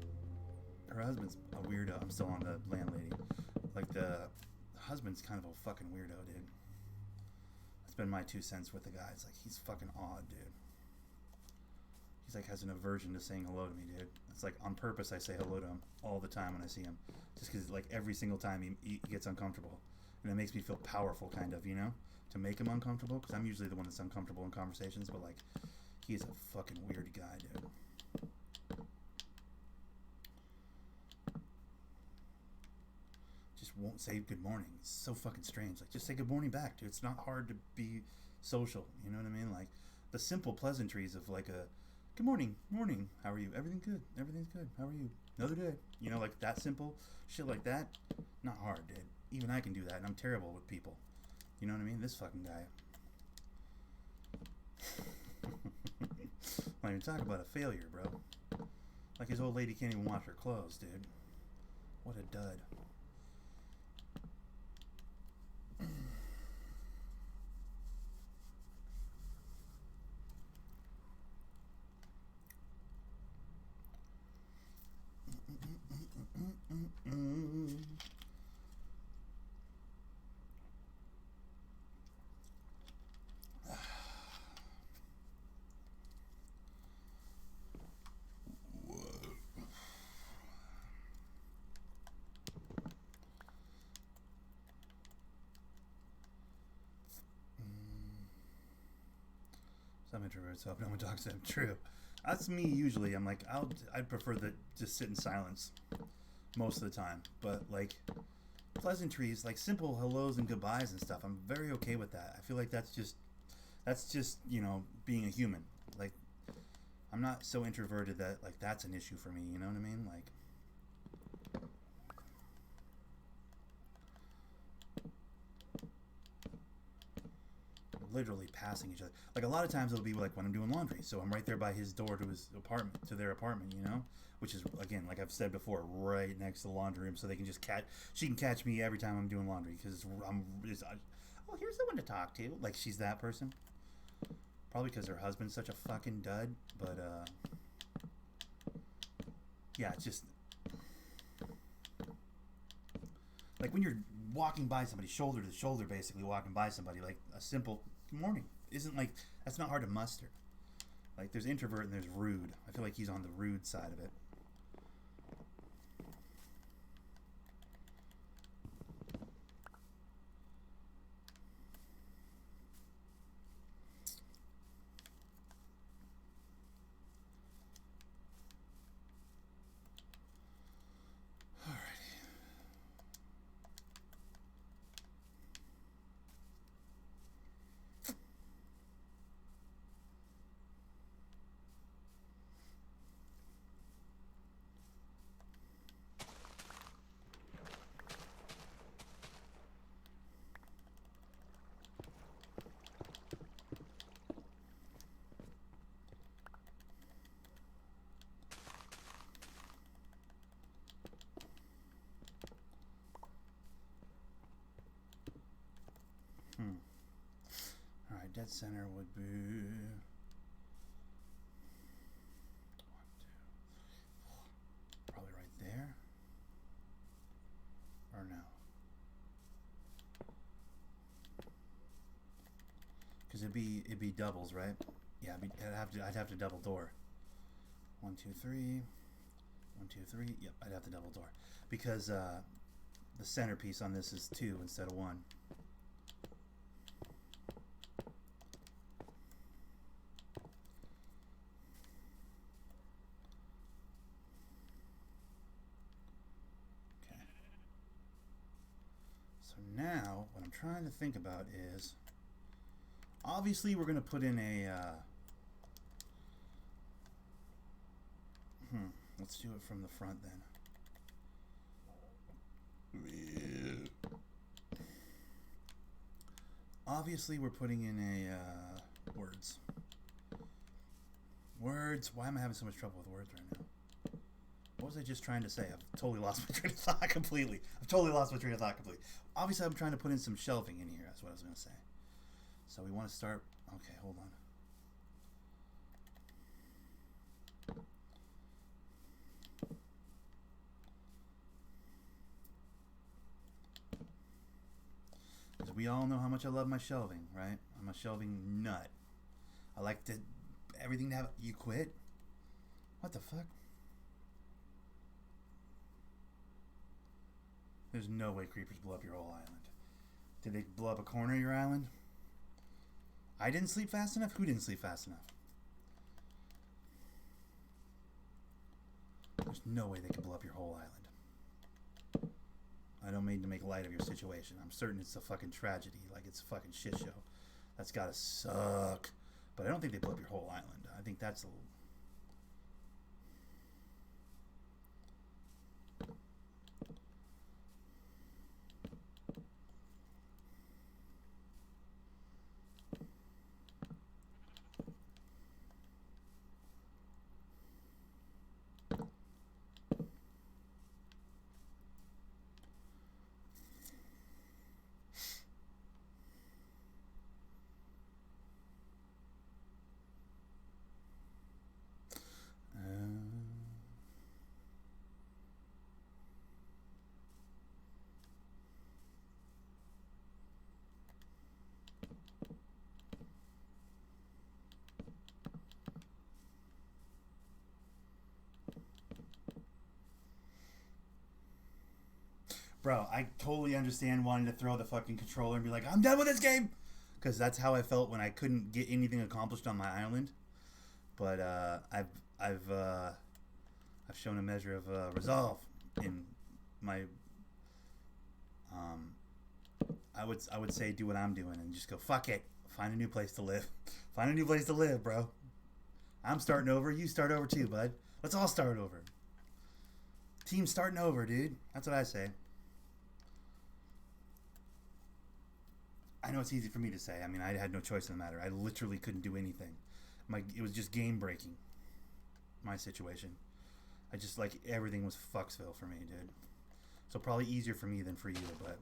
her husband's a weirdo. I'm still on the landlady. Like the husband's kind of a fucking weirdo, dude. That's been my 2 cents with the guy. It's like he's fucking odd, dude. He's like has an aversion to saying hello to me, dude. It's like on purpose I say hello to him all the time when I see him, just because like every single time he gets uncomfortable, and it makes me feel powerful, kind of, you know, to make him uncomfortable, because I'm usually the one that's uncomfortable in conversations, but like he's a fucking weird guy, dude. Just won't say good morning. It's so fucking strange. Like just say good morning back, dude. It's not hard to be social, you know what I mean? Like the simple pleasantries of like a good morning, morning, how are you? Everything good, everything's good, how are you? Another day. You know, like that simple shit like that, not hard, dude. Even I can do that, and I'm terrible with people. You know what I mean? This fucking guy. When you talk about a failure, bro. Like his old lady can't even wash her clothes, dude. What a dud. Some introverts hope no one talks to them. True. That's me usually. I'm like, I'd prefer to just sit in silence most of the time. But like pleasantries, like simple hellos and goodbyes and stuff, I'm very okay with that. I feel like that's just, you know, being a human. Like I'm not so introverted that like that's an issue for me, you know what I mean? Like literally passing each other. Like a lot of times it'll be like when I'm doing laundry, so I'm right there by his door to his apartment, to their apartment, you know, which is again, like I've said before, right next to the laundry room, so they can just catch. She can catch me every time I'm doing laundry because oh, here's the one to talk to. Like she's that person. Probably because her husband's such a fucking dud, but yeah, it's just like when you're walking by somebody, shoulder to shoulder, basically walking by somebody, like a simple good morning isn't like, that's not hard to muster. Like there's introvert and there's rude. I feel like he's on the rude side of it. Alright, dead center would be one, two, probably right there. Or no? Because it'd be doubles, right? Yeah, I'd have to double door. 1, 2, 3. 1, 2, 3. Yep, I'd have to double door because the centerpiece on this is 2 instead of 1. Okay. So now what I'm trying to think about is, obviously we're going to put in a let's do it from the front then. Obviously we're putting in a words. Why am I having so much trouble with words right now? What was I just trying to say? I've totally lost my train of thought completely. Obviously I'm trying to put in some shelving in here. That's what I was going to say. So we want to start. Okay, hold on. Because we all know how much I love my shelving, right? I'm a shelving nut. I like to everything to have. You quit? What the fuck? There's no way creepers blow up your whole island. Did they blow up a corner of your island? I didn't sleep fast enough? Who didn't sleep fast enough? There's no way they could blow up your whole island. I don't mean to make light of your situation. I'm certain it's a fucking tragedy. Like it's a fucking shit show. That's gotta suck. But I don't think they blew up your whole island. I think that's a little... Bro, I totally understand wanting to throw the fucking controller and be like, I'm done with this game! Because that's how I felt when I couldn't get anything accomplished on my island. But I've shown a measure of resolve in my... I would say do what I'm doing and just go, fuck it. Find a new place to live. Find a new place to live, bro. I'm starting over. You start over too, bud. Let's all start over. Team starting over, dude. That's what I say. I know it's easy for me to say. I mean, I had no choice in the matter. I literally couldn't do anything. It was just game breaking. My situation. I just like everything was fucksville for me, dude. So probably easier for me than for you, but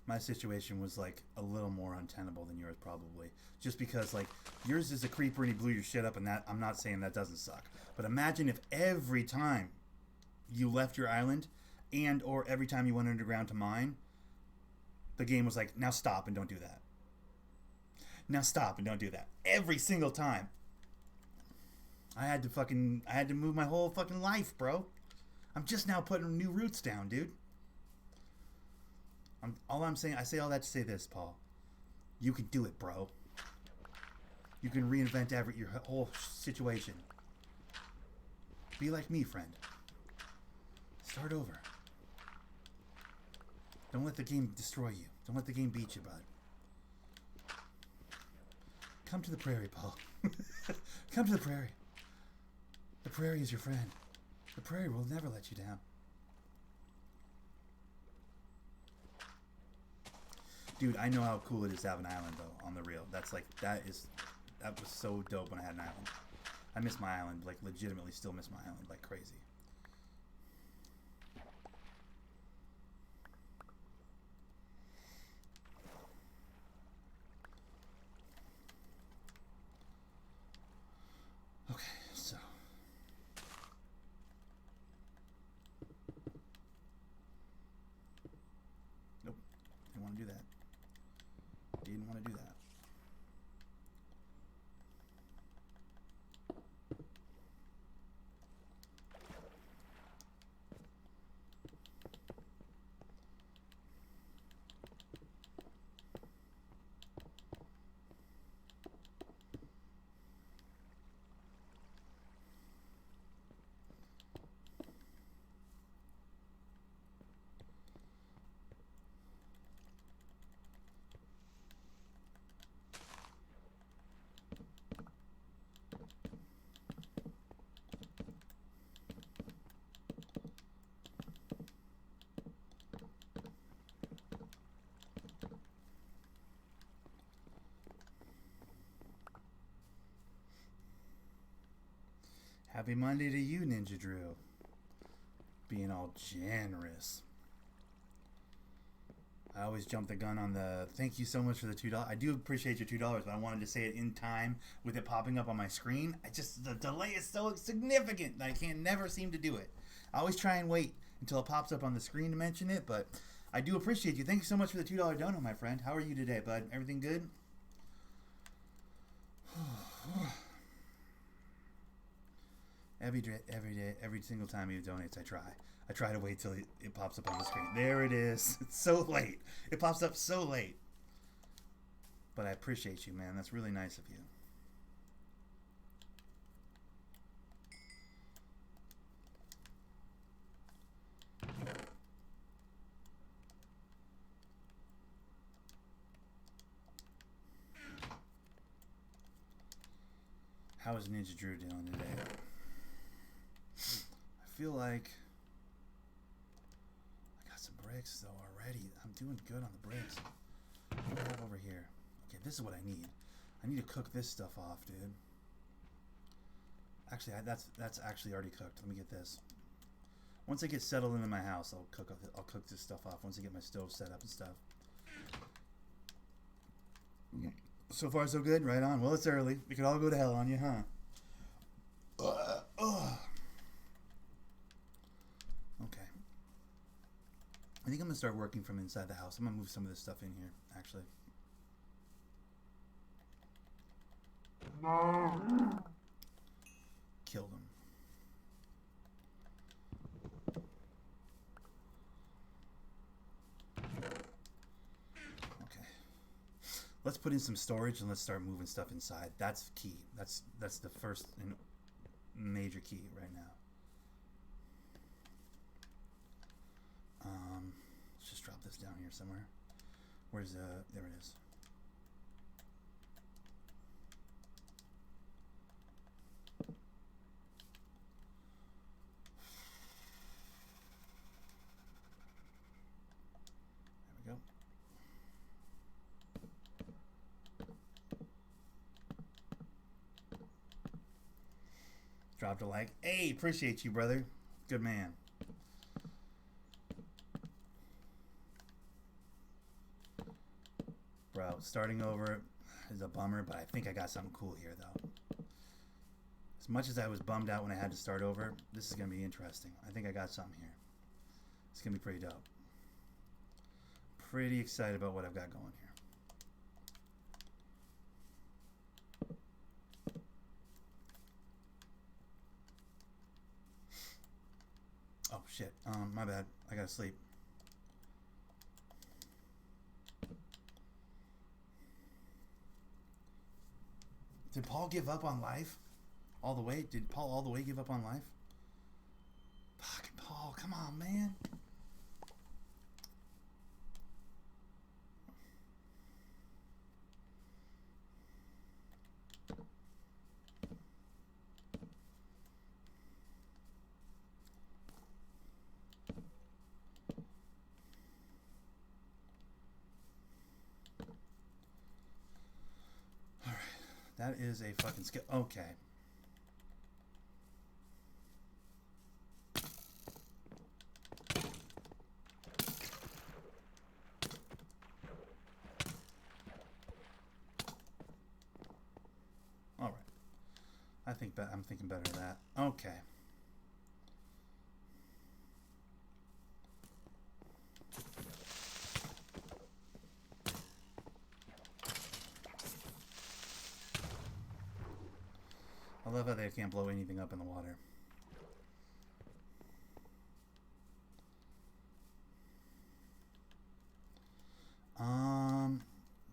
my situation was like a little more untenable than yours probably. Just because like yours is a creeper and he blew your shit up, and that I'm not saying that doesn't suck. But imagine if every time you left your island and or every time you went underground to mine, the game was like, now stop and don't do that. Now stop and don't do that. Every single time. I had to move my whole fucking life, bro. I'm just now putting new roots down, dude. I say all that to say this, Paul. You can do it, bro. You can reinvent your whole situation. Be like me, friend. Start over. Don't let the game destroy you. Don't let the game beat you, bud. Come to the prairie, Paul. Come to the prairie. The prairie is your friend. The prairie will never let you down. Dude, I know how cool it is to have an island, though, on the real. That was so dope when I had an island. I miss my island, like, legitimately still miss my island, like crazy. Okay, so. Nope, didn't want to do that. Didn't want to do that. Happy Monday to you, Ninja Drew. Being all generous. I always jump the gun on the thank you so much for the $2. I do appreciate your $2, but I wanted to say it in time with it popping up on my screen. The delay is so significant that I can never seem to do it. I always try and wait until it pops up on the screen to mention it, but I do appreciate you. Thank you so much for the $2 dono, my friend. How are you today, bud? Everything good? Every day, every single time he donates, I try to wait till it pops up on the screen. There it is. It's so late. It pops up so late. But I appreciate you, man. That's really nice of you. How is Ninja Drew doing today? I feel like I got some bricks though already. I'm doing good on the bricks. What do I have over here? Okay, this is what I need. I need to cook this stuff off, dude. Actually, that's actually already cooked. Let me get this. Once I get settled into my house, I'll cook this stuff off. Once I get my stove set up and stuff. So far, so good. Right on. Well, it's early. We could all go to hell on you, huh? Okay. I think I'm going to start working from inside the house. I'm going to move some of this stuff in here, actually. Kill them. Okay. Let's put in some storage and let's start moving stuff inside. That's key. That's the first and major key right now. Let's just drop this down here somewhere. There it is. Dropped a like. Hey, appreciate you, brother. Good man. Bro, starting over is a bummer, but I think I got something cool here, though. As much as I was bummed out when I had to start over, this is going to be interesting. I think I got something here. It's going to be pretty dope. Pretty excited about what I've got going here. Oh, shit. My bad. I gotta sleep. Did Paul give up on life? All the way? Did Paul all the way give up on life? Fucking Paul, come on, man. Alright. That is a fucking skill. Okay. I'm thinking better of that. Okay. I love how they can't blow anything up in the water.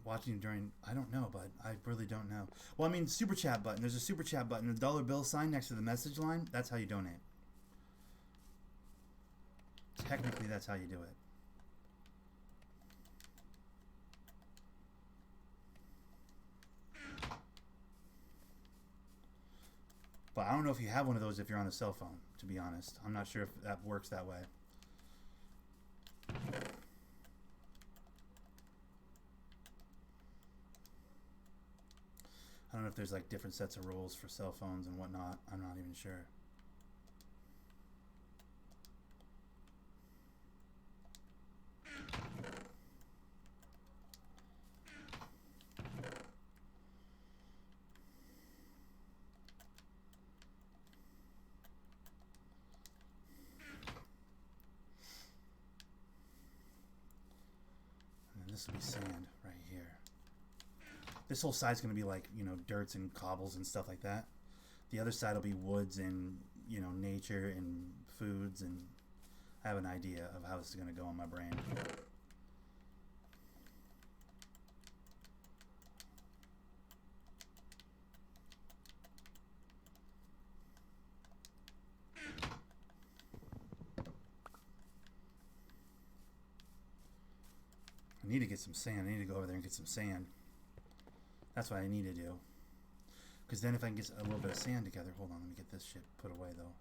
Watching during, I don't know, but I really don't know. Well, I mean, super chat button. There's a super chat button, the dollar bill sign next to the message line. That's how you donate. Technically, that's how you do it. But I don't know if you have one of those if you're on a cell phone, to be honest. I'm not sure if that works that way. I don't know if there's like different sets of rules for cell phones and whatnot. I'm not even sure. And then this will be sand right here. This whole side's going to be like, you know, dirts and cobbles and stuff like that. The other side will be woods and, you know, nature and foods, and I have an idea of how this is going to go in my brain. I need to get some sand. I need to go over there and get some sand. That's what I need to do. Because then if I can get a little bit of sand together... Hold on, let me get this shit put away, though.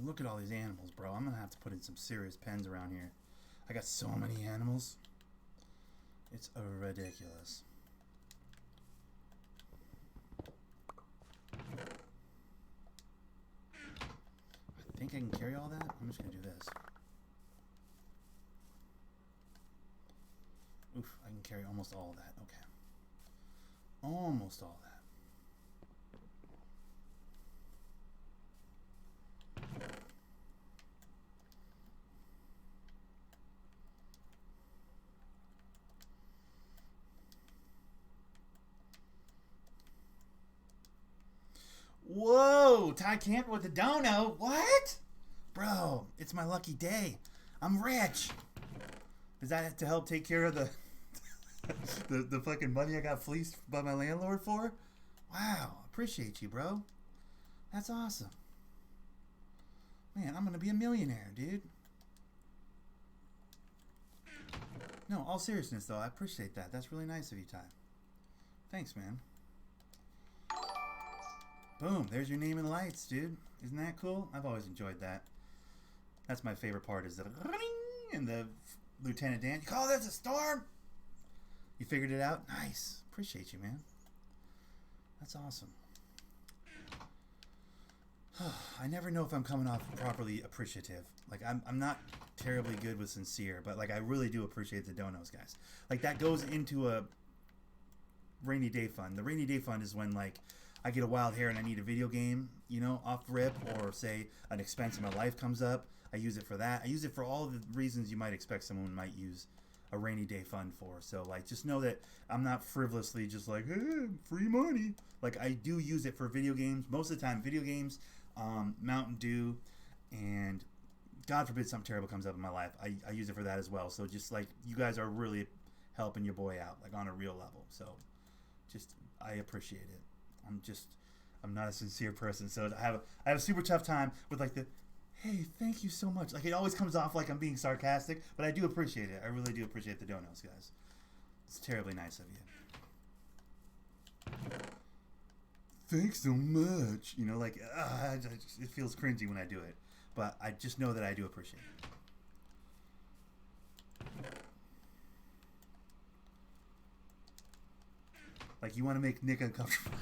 Look at all these animals, bro. I'm gonna have to put in some serious pens around here. I got so many animals. It's ridiculous. I think I can carry all that. I'm just gonna do this. Oof, I can carry almost all of that. Okay. Almost all that. Ty Camp with the dono. What? Bro, it's my lucky day. I'm rich. Is that to help take care of the the fucking money I got fleeced by my landlord for? Wow, appreciate you, bro. That's awesome. Man, I'm gonna be a millionaire, dude. No, all seriousness though, I appreciate that. That's really nice of you, Ty. Thanks, man. Boom, there's your name in lights, dude. Isn't that cool? I've always enjoyed that. That's my favorite part, is the and the Lieutenant Dan. You call this a storm? You figured it out? Nice. Appreciate you, man. That's awesome. I never know if I'm coming off properly appreciative. Like, I'm not terribly good with sincere, but, like, I really do appreciate the donos, guys. Like, that goes into a rainy day fund. The rainy day fund is when, like, I get a wild hair and I need a video game, you know, off rip, or, say, an expense in my life comes up. I use it for that. I use it for all the reasons you might expect someone might use a rainy day fund for. So, like, just know that I'm not frivolously just like, hey, free money. Like, I do use it for video games. Most of the time, video games, Mountain Dew, and God forbid something terrible comes up in my life, I use it for that as well. So just, like, you guys are really helping your boy out, like, on a real level. So just, I appreciate it. I'm not a sincere person. So I have a super tough time with, like, the, hey, thank you so much. Like, it always comes off like I'm being sarcastic, but I do appreciate it. I really do appreciate the donos, guys. It's terribly nice of you. Thanks so much. You know, like, it feels cringy when I do it. But I just know that I do appreciate it. Like, you want to make Nick uncomfortable.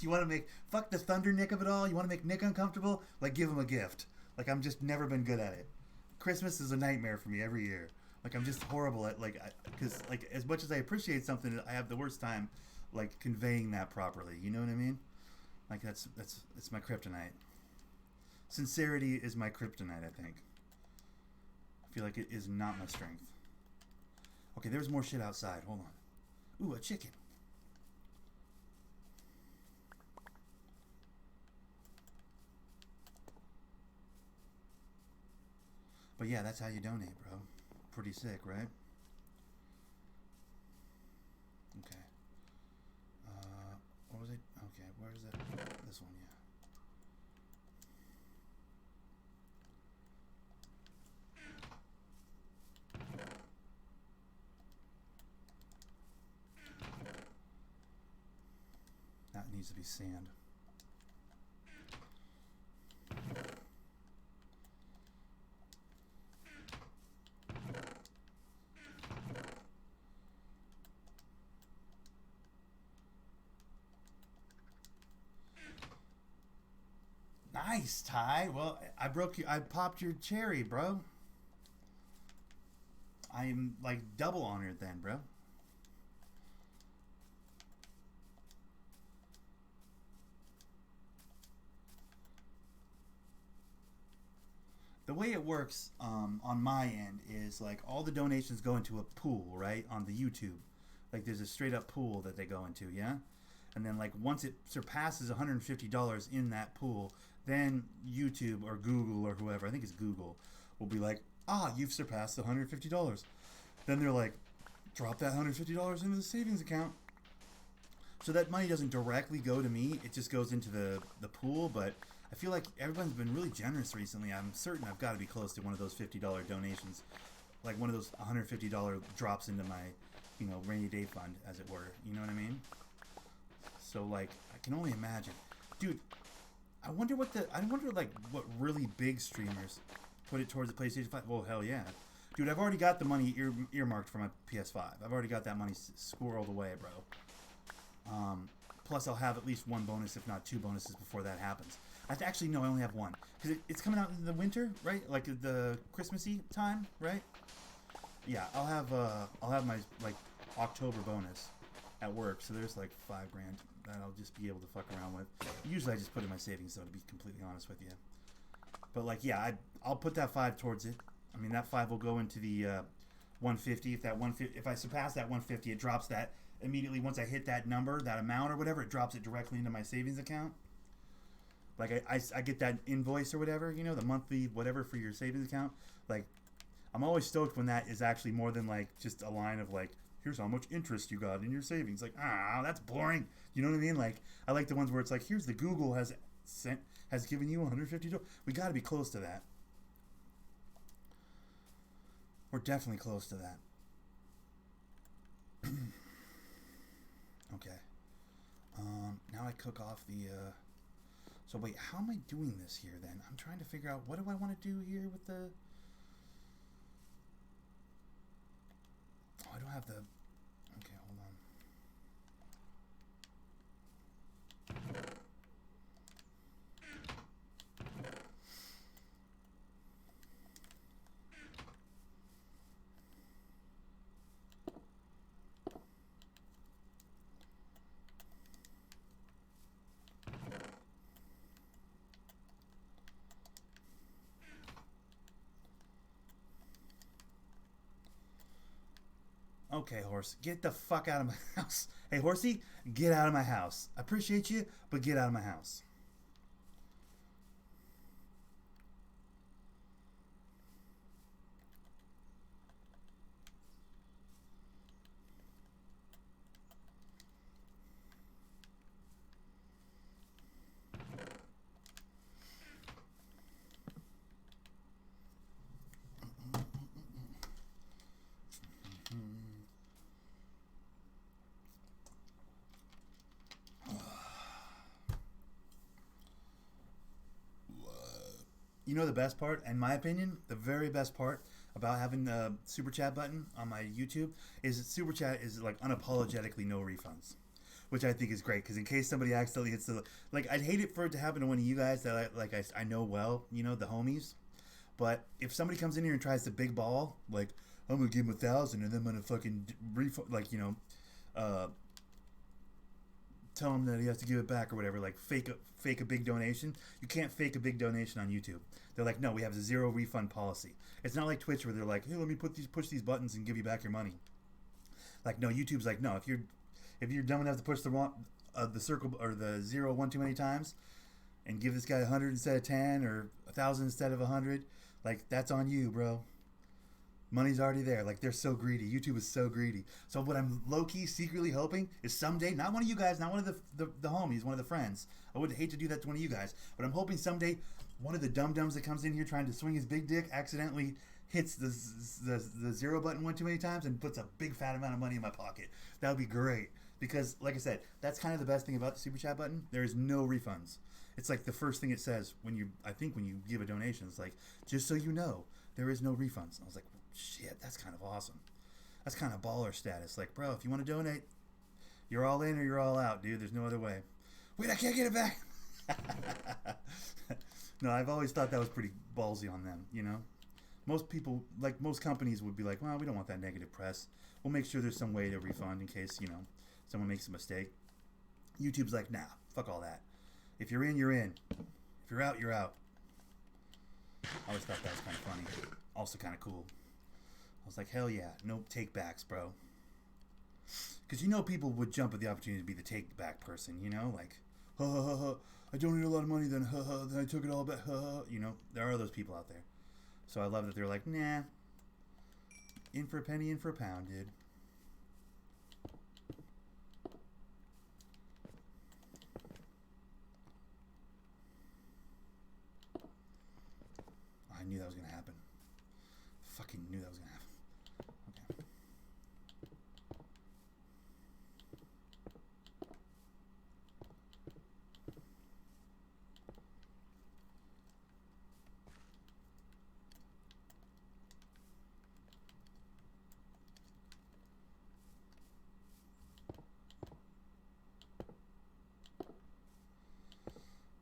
You want to make, fuck the Thundernick of it all. You want to make Nick uncomfortable? Like, give him a gift. Like, I'm just never been good at it. Christmas is a nightmare for me every year. Like, I'm just horrible at, like, because, like, as much as I appreciate something, I have the worst time, like, conveying that properly. You know what I mean? Like, it's my kryptonite. Sincerity is my kryptonite, I think. I feel like it is not my strength. Okay, there's more shit outside. Hold on. Ooh, a chicken. But yeah, that's how you donate, bro. Pretty sick, right? Okay. What was it? Okay, where's that? This one, yeah. That needs to be sand. Nice, Ty. Well, I popped your cherry, bro. I'm, like, double honored then, bro. The way it works on my end is, like, all the donations go into a pool, right, on the YouTube. Like, there's a straight up pool that they go into, yeah? And then, like, once it surpasses $150 in that pool, then YouTube or Google or whoever, I think it's Google, will be like, you've surpassed the $150. Then they're like, drop that $150 into the savings account. So that money doesn't directly go to me. It just goes into the pool. But I feel like everyone's been really generous recently. I'm certain I've got to be close to one of those $50 donations. Like one of those $150 drops into my, you know, rainy day fund, as it were. You know what I mean? So, like, I can only imagine. Dude, I wonder what really big streamers put it towards the PlayStation 5. Well, hell yeah. Dude, I've already got the money earmarked for my PS5. I've already got that money squirreled away, bro. Plus, I'll have at least one bonus, if not two bonuses, before that happens. Actually, no, I only have one. Because it's coming out in the winter, right? Like the Christmassy time, right? Yeah, I'll have my, like, October bonus at work. So there's, like, $5,000 that I'll just be able to fuck around with. Usually I just put in my savings, though, to be completely honest with you. But, like, yeah, I'll put that 5 towards it. I mean, that 5 will go into the 150. If I surpass that 150, it drops that immediately. Once I hit that number, that amount or whatever, it drops it directly into my savings account. Like I get that invoice or whatever, you know, the monthly whatever for your savings account. Like I'm always stoked when that is actually more than like just a line of like, here's how much interest you got in your savings. Like, that's boring. You know what I mean? Like I like the ones where it's like, here's the Google has given you $150. We got to be close to that. We're definitely close to that. Okay. Now I cook off the. So wait, how am I doing this here then? I'm trying to figure out what do I want to do here with the. Oh, I don't have the. Okay, hold on. Okay, horse, get the fuck out of my house. Hey, horsey, get out of my house. I appreciate you, but get out of my house. You know the best part, in my opinion, the very best part about having the super chat button on my YouTube is that super chat is like unapologetically no refunds, which I think is great because in case somebody accidentally hits the like, I'd hate it for it to happen to one of you guys that I know well, you know, the homies. But if somebody comes in here and tries to big ball, like I'm gonna give him 1,000 and then I'm gonna fucking refund, like uh, tell him that he has to give it back or whatever, like fake a big donation. You can't fake a big donation on YouTube. They're like, no, we have a zero refund policy. It's not like Twitch where they're like, hey, let me push these buttons and give you back your money. Like, no, YouTube's like, no, if you're dumb enough to push the circle or the 0 one too many times and give this guy 100 instead of 10 or 1,000 instead of 100, like that's on you, bro. Money's already there. Like they're so greedy. YouTube is so greedy. So what I'm low key secretly hoping is someday, not one of you guys, not one of the homies, one of the friends. I would hate to do that to one of you guys, but I'm hoping someday one of the dum dums that comes in here trying to swing his big dick accidentally hits the zero button one too many times and puts a big fat amount of money in my pocket. That would be great because, like I said, that's kind of the best thing about the super chat button. There is no refunds. It's like the first thing it says when you give a donation. It's like, just so you know, there is no refunds. And I was like, shit, that's kind of awesome. That's kind of baller status. Like, bro, if you want to donate, you're all in or you're all out, dude. There's no other way. Wait, I can't get it back. No, I've always thought that was pretty ballsy on them, you know? Most people, like most companies would be like, well, we don't want that negative press. We'll make sure there's some way to refund in case, you know, someone makes a mistake. YouTube's like, nah, fuck all that. If you're in, you're in. If you're out, you're out. I always thought that was kind of funny. Also kind of cool. I was like, hell yeah, no take backs, bro. Because you know people would jump at the opportunity to be the take back person, you know? Like, ha ha ha ha, I donated a lot of money, then ha ha, then I took it all back, ha ha. You know, there are those people out there. So I love that they're like, nah, in for a penny, in for a pound, dude. I knew that was going to happen. Fucking knew that was going to happen. Okay.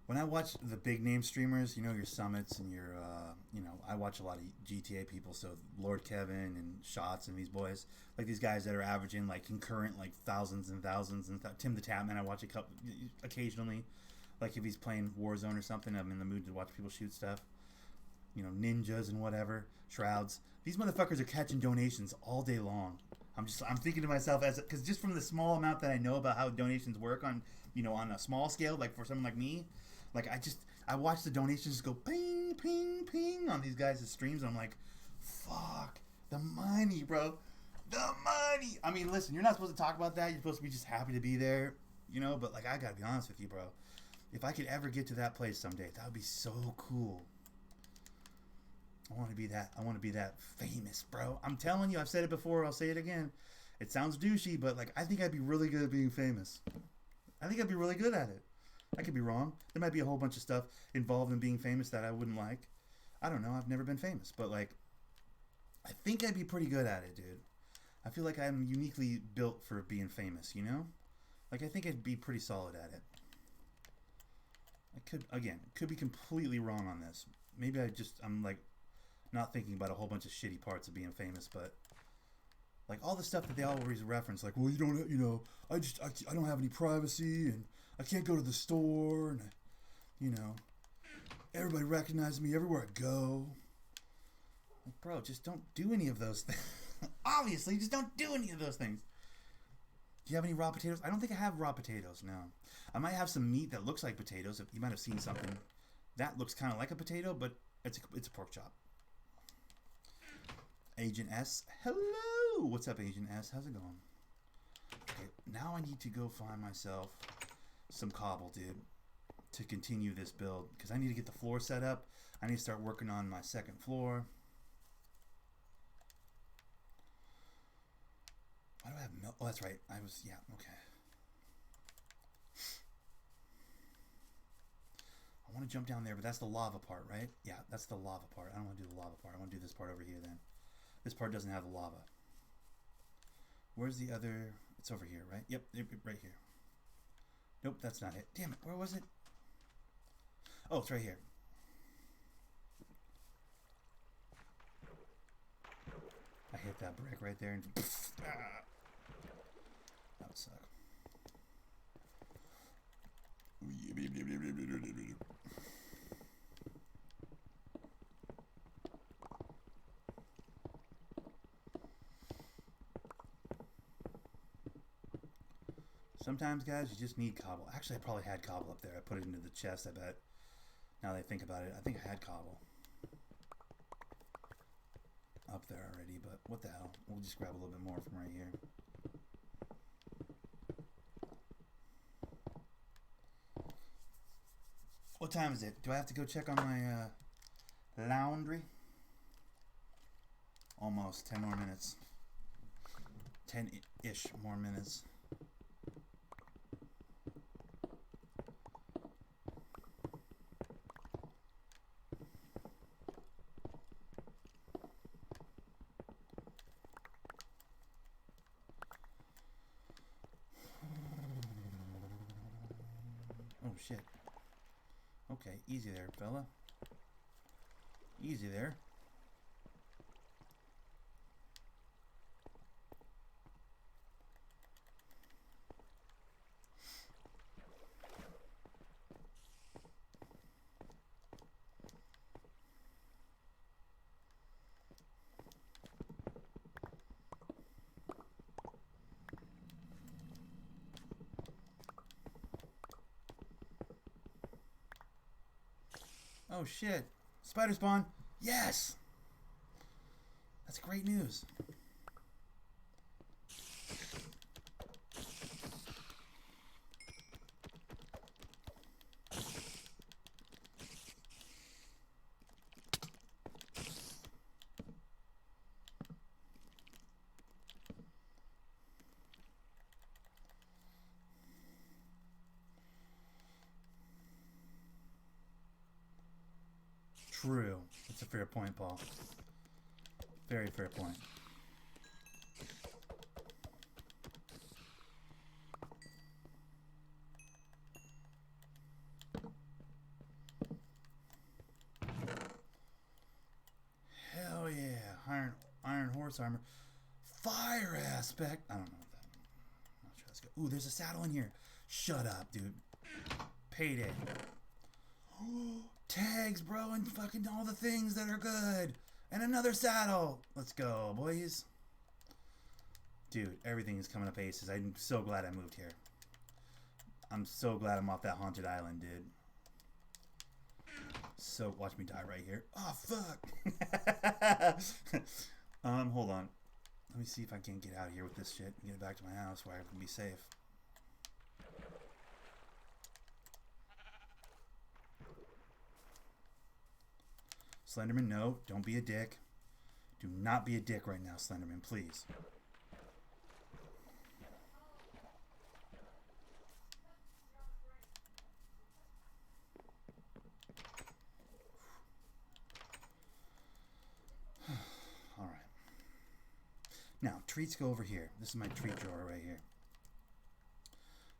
When I watch the big name streamers, you know, your Summits and your, you know, I watch a lot of GTA people, so Lord Kevin and Shots and these boys, like these guys that are averaging like concurrent like thousands and thousands, and Tim the Tapman I watch a couple occasionally, like if he's playing Warzone or something, I'm in the mood to watch people shoot stuff, you know, ninjas and whatever, shrouds. These motherfuckers are catching donations all day long. I'm thinking to myself because just from the small amount that I know about how donations work on, you know, on a small scale, like for someone like me, Like I watch the donations go ping, ping, ping on these guys' streams. And I'm like, fuck the money, bro. The money. I mean, listen, you're not supposed to talk about that. You're supposed to be just happy to be there, you know. But like, I gotta be honest with you, bro. If I could ever get to that place someday, that would be so cool. I want to be that. I want to be that famous, bro. I'm telling you, I've said it before. I'll say it again. It sounds douchey, but like, I think I'd be really good at being famous. I think I'd be really good at it. I could be wrong. There might be a whole bunch of stuff involved in being famous that I wouldn't like. I don't know. I've never been famous, but like, I think I'd be pretty good at it, dude. I feel like I'm uniquely built for being famous, you know? Like, I think I'd be pretty solid at it. I could be completely wrong on this. Maybe I'm like not thinking about a whole bunch of shitty parts of being famous, but like all the stuff that they always reference, like, well, you don't, you know, I don't have any privacy and I can't go to the store and, you know, everybody recognizes me everywhere I go. Like, bro, just don't do any of those things. Obviously, just don't do any of those things. Do you have any raw potatoes? I don't think I have raw potatoes, no. I might have some meat that looks like potatoes. You might have seen something that looks kind of like a potato, but it's a pork chop. Agent S. Hello! What's up, Agent S? How's it going? Okay, now I need to go find myself some cobble, dude, to continue this build. Because I need to get the floor set up. I need to start working on my second floor. Why do I have milk? Oh, that's right. Yeah, okay. I want to jump down there, but that's the lava part, right? Yeah, that's the lava part. I don't want to do the lava part. I want to do this part over here then. This part doesn't have the lava. Where's the other? It's over here, right? Yep, right here. Nope, that's not it. Damn it, where was it? Oh, it's right here. I hit that brick right there and that would suck. Sometimes, guys, you just need cobble. Actually, I probably had cobble up there. I put it into the chest, I bet. Now that I think about it, I think I had cobble up there already, but what the hell? We'll just grab a little bit more from right here. What time is it? Do I have to go check on my laundry? Almost 10 more minutes. 10-ish more minutes. Oh shit. Okay, easy there, fella. Easy there. Oh shit. Spider spawn. Yes! That's great news. True. That's a fair point, Paul. Very fair point. Hell yeah. Iron horse armor. Fire aspect. I don't know what that is. I'm not sure that's good. Ooh, there's a saddle in here. Shut up, dude. Payday. Tags, bro, and fucking all the things that are good. And another saddle. Let's go, boys. Dude, everything is coming up aces. I'm so glad I moved here. I'm so glad I'm off that haunted island, dude. So watch me die right here. Oh fuck. Hold on. Let me see if I can get out of here with this shit and get it back to my house where I can be safe. Slenderman, no. Don't be a dick. Do not be a dick right now, Slenderman, please. Alright. Now, treats go over here. This is my treat drawer right here.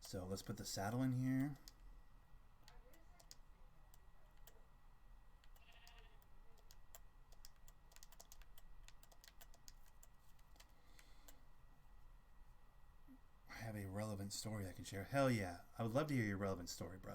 So let's put the saddle in here. I have a relevant story I can share. Hell yeah. I would love to hear your relevant story, bro.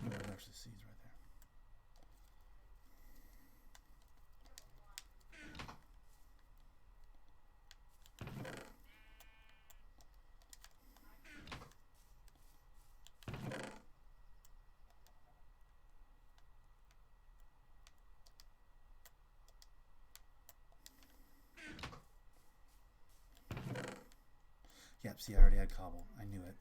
Oh, there's actually seeds right there. Yep, see, I already had cobble. I knew it.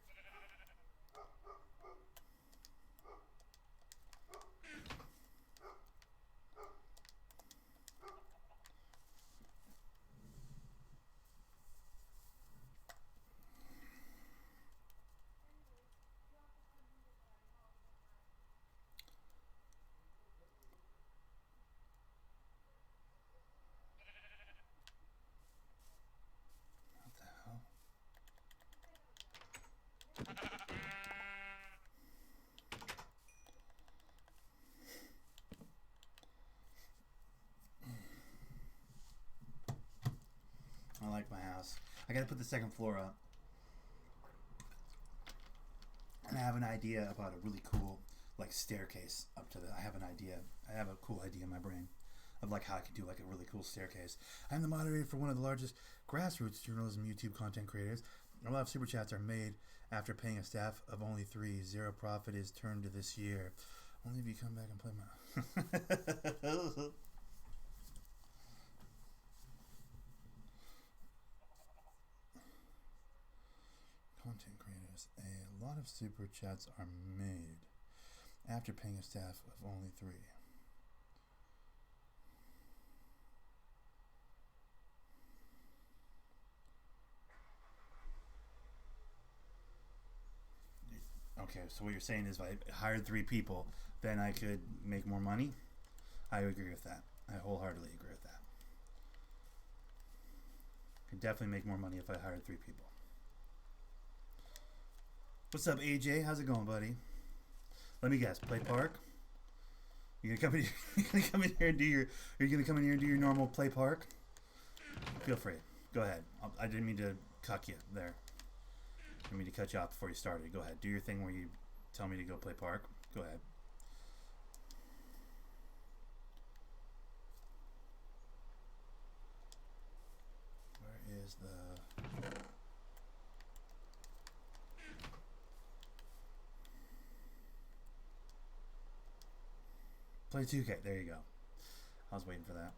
What the hell? I like my house. I gotta put the second floor up. And I have an idea about a really cool, like, staircase up to the... I have an idea. I have a cool idea in my brain of, like, how I could do, like, a really cool staircase. I'm the moderator for one of the largest grassroots journalism YouTube content creators. A lot of super chats are made after paying a staff of only 3. Zero profit is turned to this year. Only if you come back and play my... Content creators. A lot of super chats are made after paying a staff of only 3. Okay, so what you're saying is if I hired 3 people, then I could make more money? I agree with that. I wholeheartedly agree with that. Could definitely make more money if I hired 3 people. What's up, AJ? How's it going, buddy? Let me guess. Play park? You gonna come in? You gonna come in here and do your? Are you gonna come in here and do your normal play park? Feel free. Go ahead. I didn't mean to cuck you there. I didn't mean to cut you off before you started. Go ahead. Do your thing where you tell me to go play park. Go ahead. Where is the? Play 2K. There you go. I was waiting for that.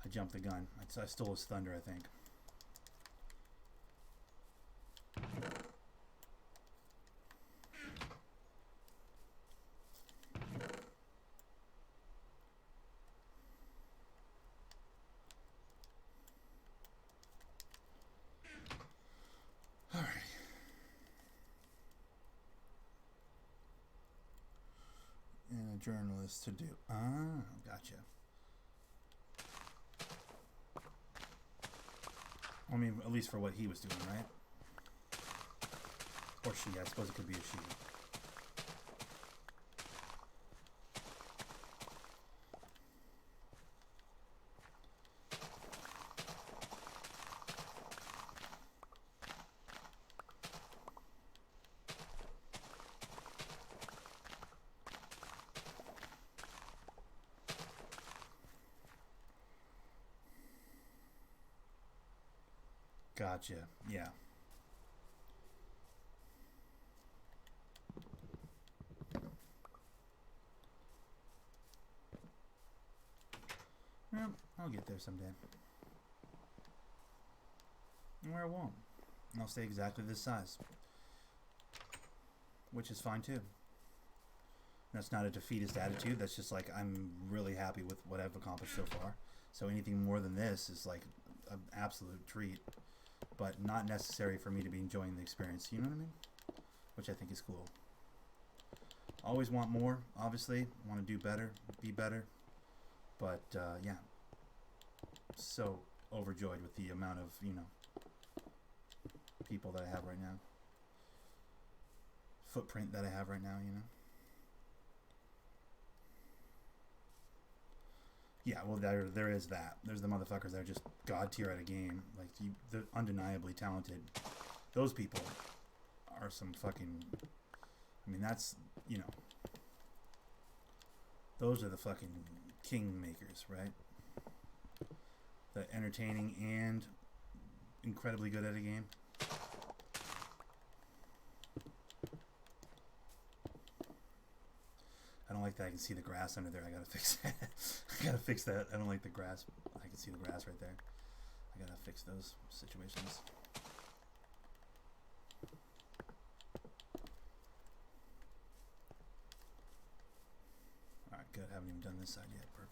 I jumped the gun. I stole his thunder, I think. Journalist to do. Ah, gotcha. I mean, at least for what he was doing, right? Or she, I suppose it could be a she. Gotcha. Yeah. Well, I'll get there someday. Or I won't. And I'll stay exactly this size. Which is fine too. That's not a defeatist attitude. That's just like, I'm really happy with what I've accomplished so far. So anything more than this is like an absolute treat. But not necessary for me to be enjoying the experience. You know what I mean? Which I think is cool. Always want more, obviously. Want to do better, be better. But, yeah. So overjoyed with the amount of, people that I have right now. Footprint that I have right now, Yeah, well, there is that. There's the motherfuckers that are just god tier at a game. Like, they're undeniably talented. Those people are some fucking... I mean, that's, those are the fucking king makers, right? The entertaining and incredibly good at a game. I don't like that. I can see the grass under there. I gotta fix that. I gotta fix that. I don't like the grass. I can see the grass right there. I gotta fix those situations. Alright, good. I haven't even done this side yet. Perfect.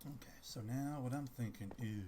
Okay, so now what I'm thinking is...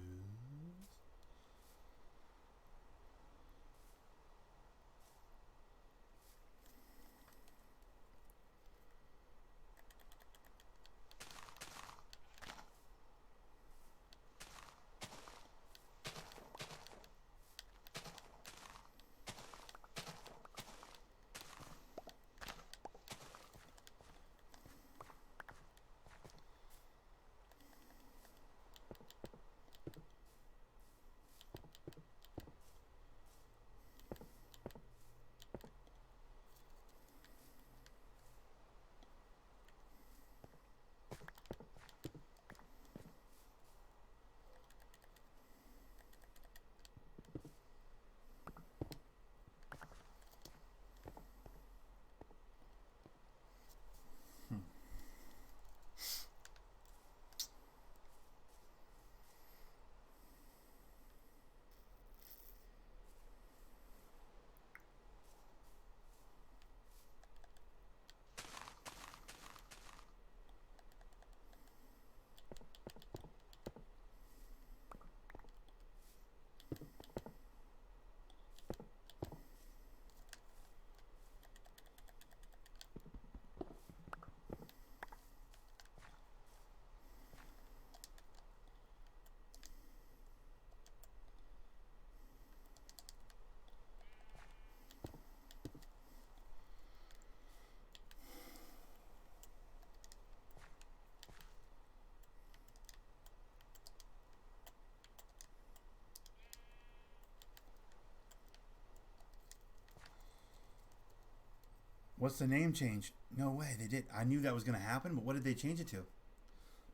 What's the name change? No way, they did. I knew that was going to happen, but what did they change it to?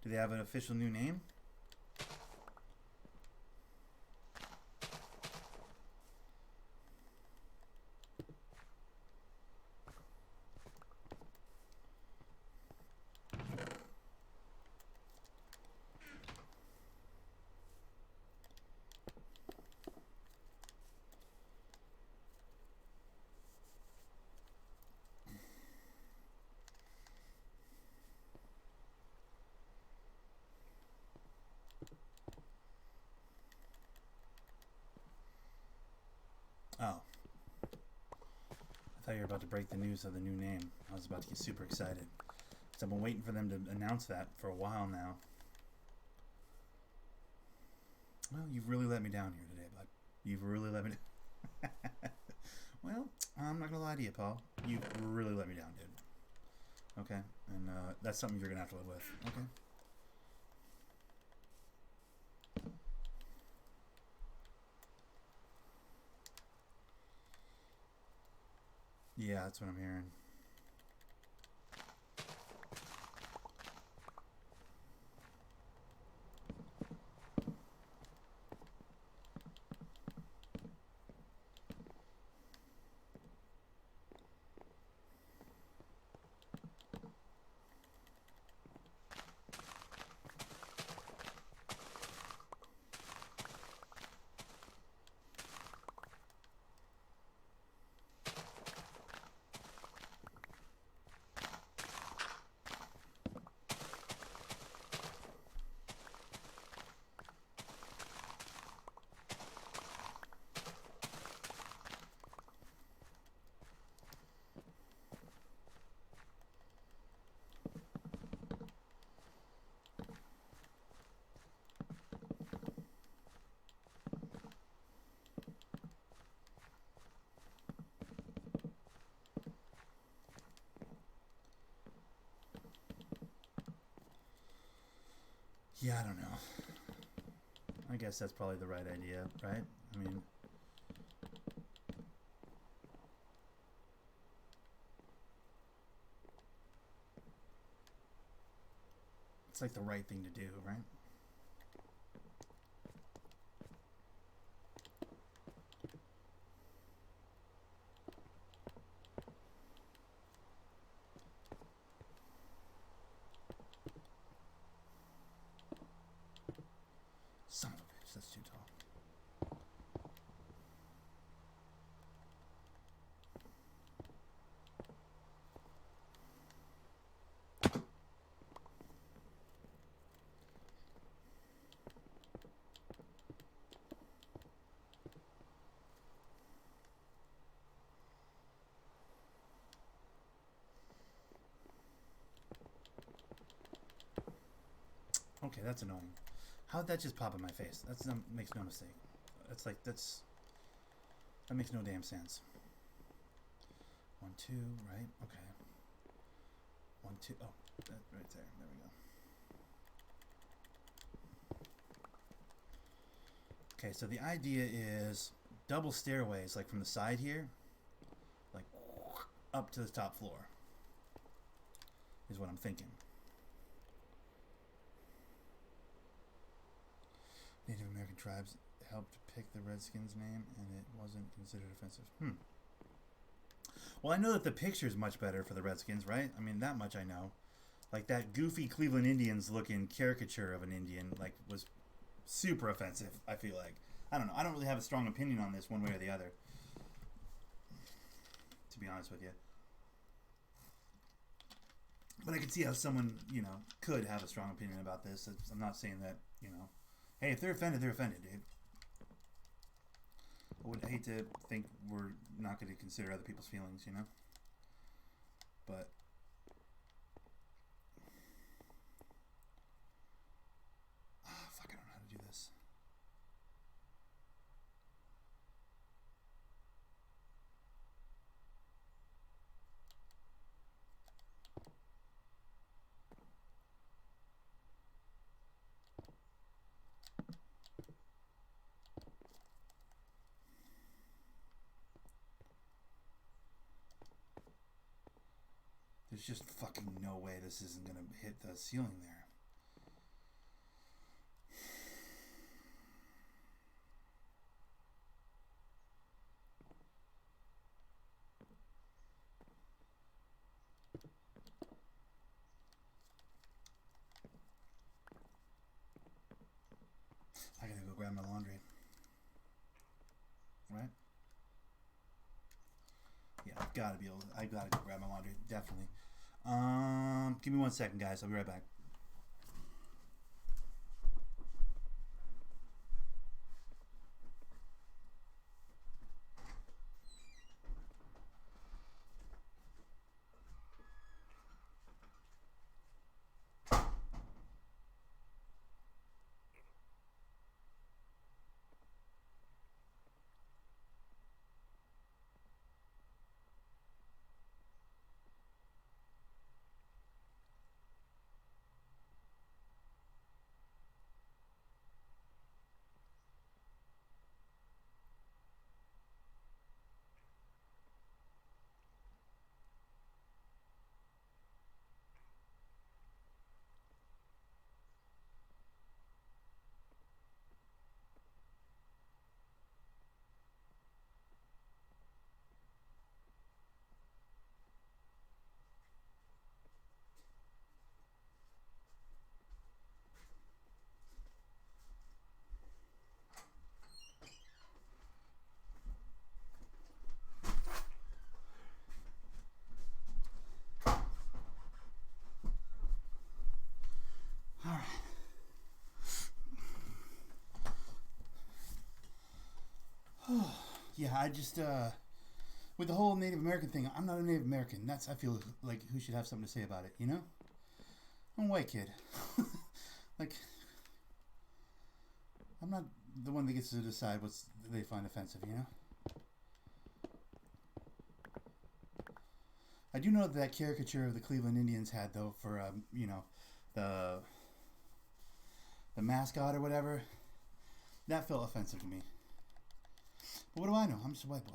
Do they have an official new name? thought you were about to break the news of the new name. I was about to get super excited. So I've been waiting for them to announce that for a while now. Well, you've really let me down here today, bud. You've really let me down. Well, I'm not going to lie to you, Paul. You've really let me down, dude. Okay? And that's something you're going to have to live with. Okay? Yeah, that's what I'm hearing. Yeah, I don't know. I guess that's probably the right idea, right? I mean, it's like the right thing to do, right? Son of a bitch, that's too tall. Okay, that's annoying. How'd that just pop in my face? That makes no mistake. That's like, that makes no damn sense. 1, 2, right? Okay. 1, 2, oh, that right there. There we go. Okay, so the idea is double stairways, like from the side here, like up to the top floor, is what I'm thinking. Native American tribes helped pick the Redskins' name, and it wasn't considered offensive. Well, I know that the picture is much better for the Redskins, right? I mean, that much I know. Like, that goofy Cleveland Indians looking caricature of an Indian, like, was super offensive, I feel like. I don't know. I don't really have a strong opinion on this one way or the other, to be honest with you. But I can see how someone, you know, could have a strong opinion about this. I'm not saying that, you know, hey, if they're offended, dude. I would hate to think we're not going to consider other people's feelings, you know? But fuck, I don't know how to do this. There's just fucking no way this isn't going to hit the ceiling there. I gotta go grab my laundry. Right? Yeah, I've gotta go grab my laundry, definitely. Give me 1 second, guys. I'll be right back. I just with the whole Native American thing, I'm not a Native American. I feel like who should have something to say about it, you know? I'm a white kid. Like, I'm not the one that gets to decide what they find offensive, you know? I do know that caricature of the Cleveland Indians had, though, for, you know, the mascot or whatever. That felt offensive to me. But what do I know? I'm just a white boy.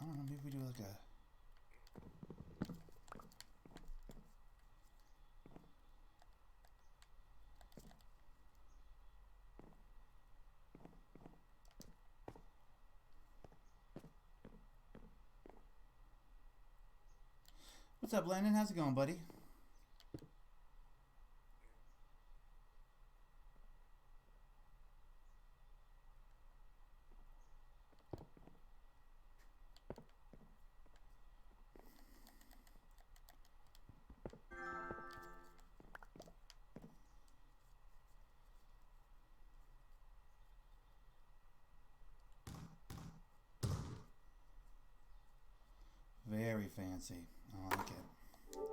I don't know, maybe we do like a... What's up, Landon? How's it going, buddy? Very fancy. I like it. Oh,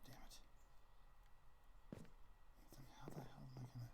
damn it. How the hell am I gonna...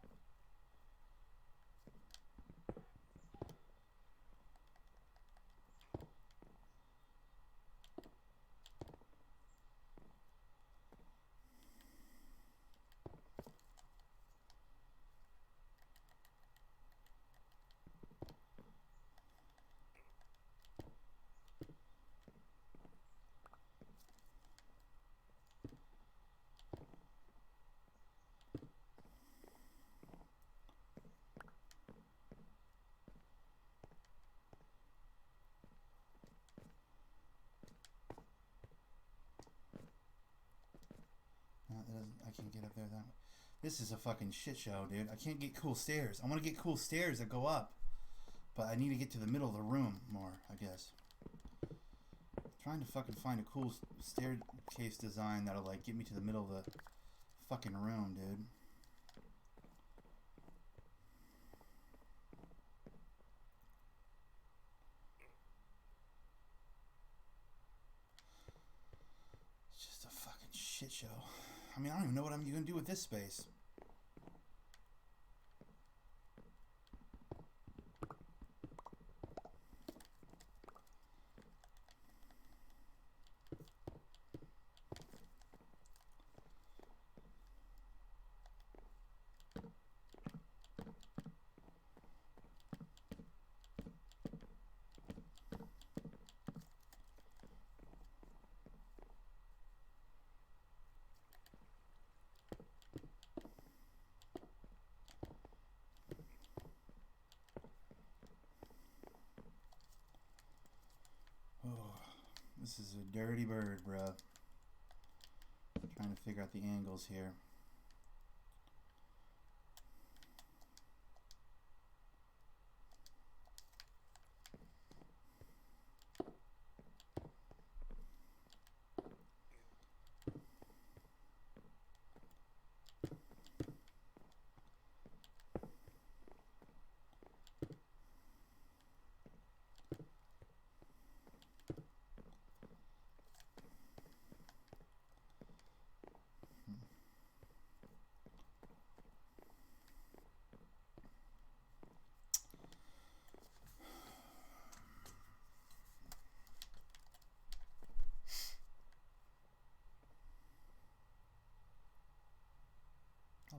I can't get up there that way. This is a fucking shit show, dude. I can't get cool stairs. I want to get cool stairs that go up. But I need to get to the middle of the room more, I guess. I'm trying to fucking find a cool staircase design that'll, like, get me to the middle of the fucking room, dude. It's just a fucking shit show. I mean, I don't even know what I'm going to do with this space. This is a dirty bird, bruh. Trying to figure out the angles here.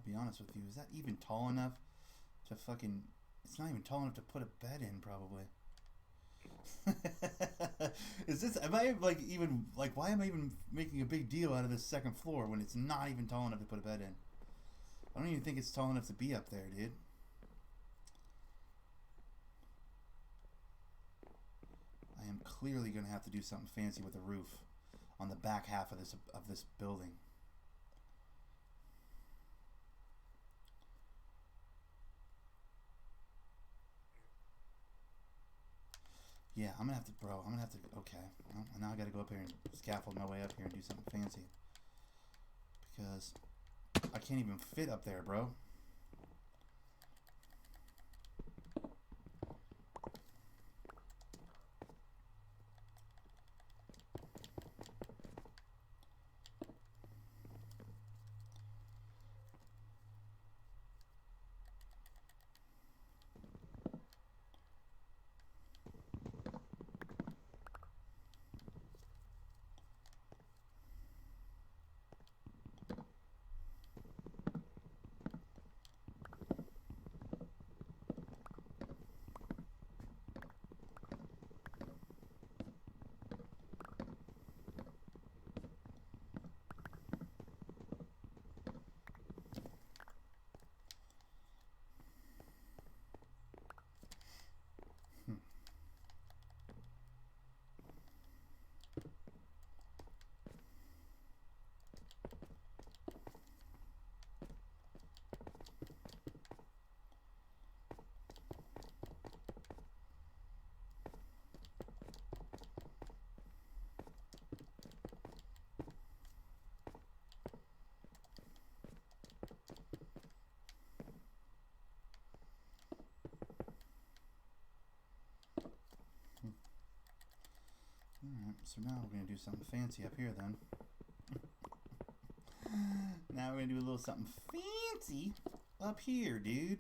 be honest with you. Is that even tall enough to fucking... It's not even tall enough to put a bed in, probably. Is this... Am I, like, even... Like, why am I even making a big deal out of this second floor when it's not even tall enough to put a bed in? I don't even think it's tall enough to be up there, dude. I am clearly going to have to do something fancy with the roof on the back half of this building. Yeah, I'm gonna have to, bro. I'm gonna have to. Okay, well, now I gotta go up here and scaffold my way up here and do something fancy because I can't even fit up there, bro. Alright, so now we're going to do something fancy up here then. Now we're going to do a little something fancy up here, dude.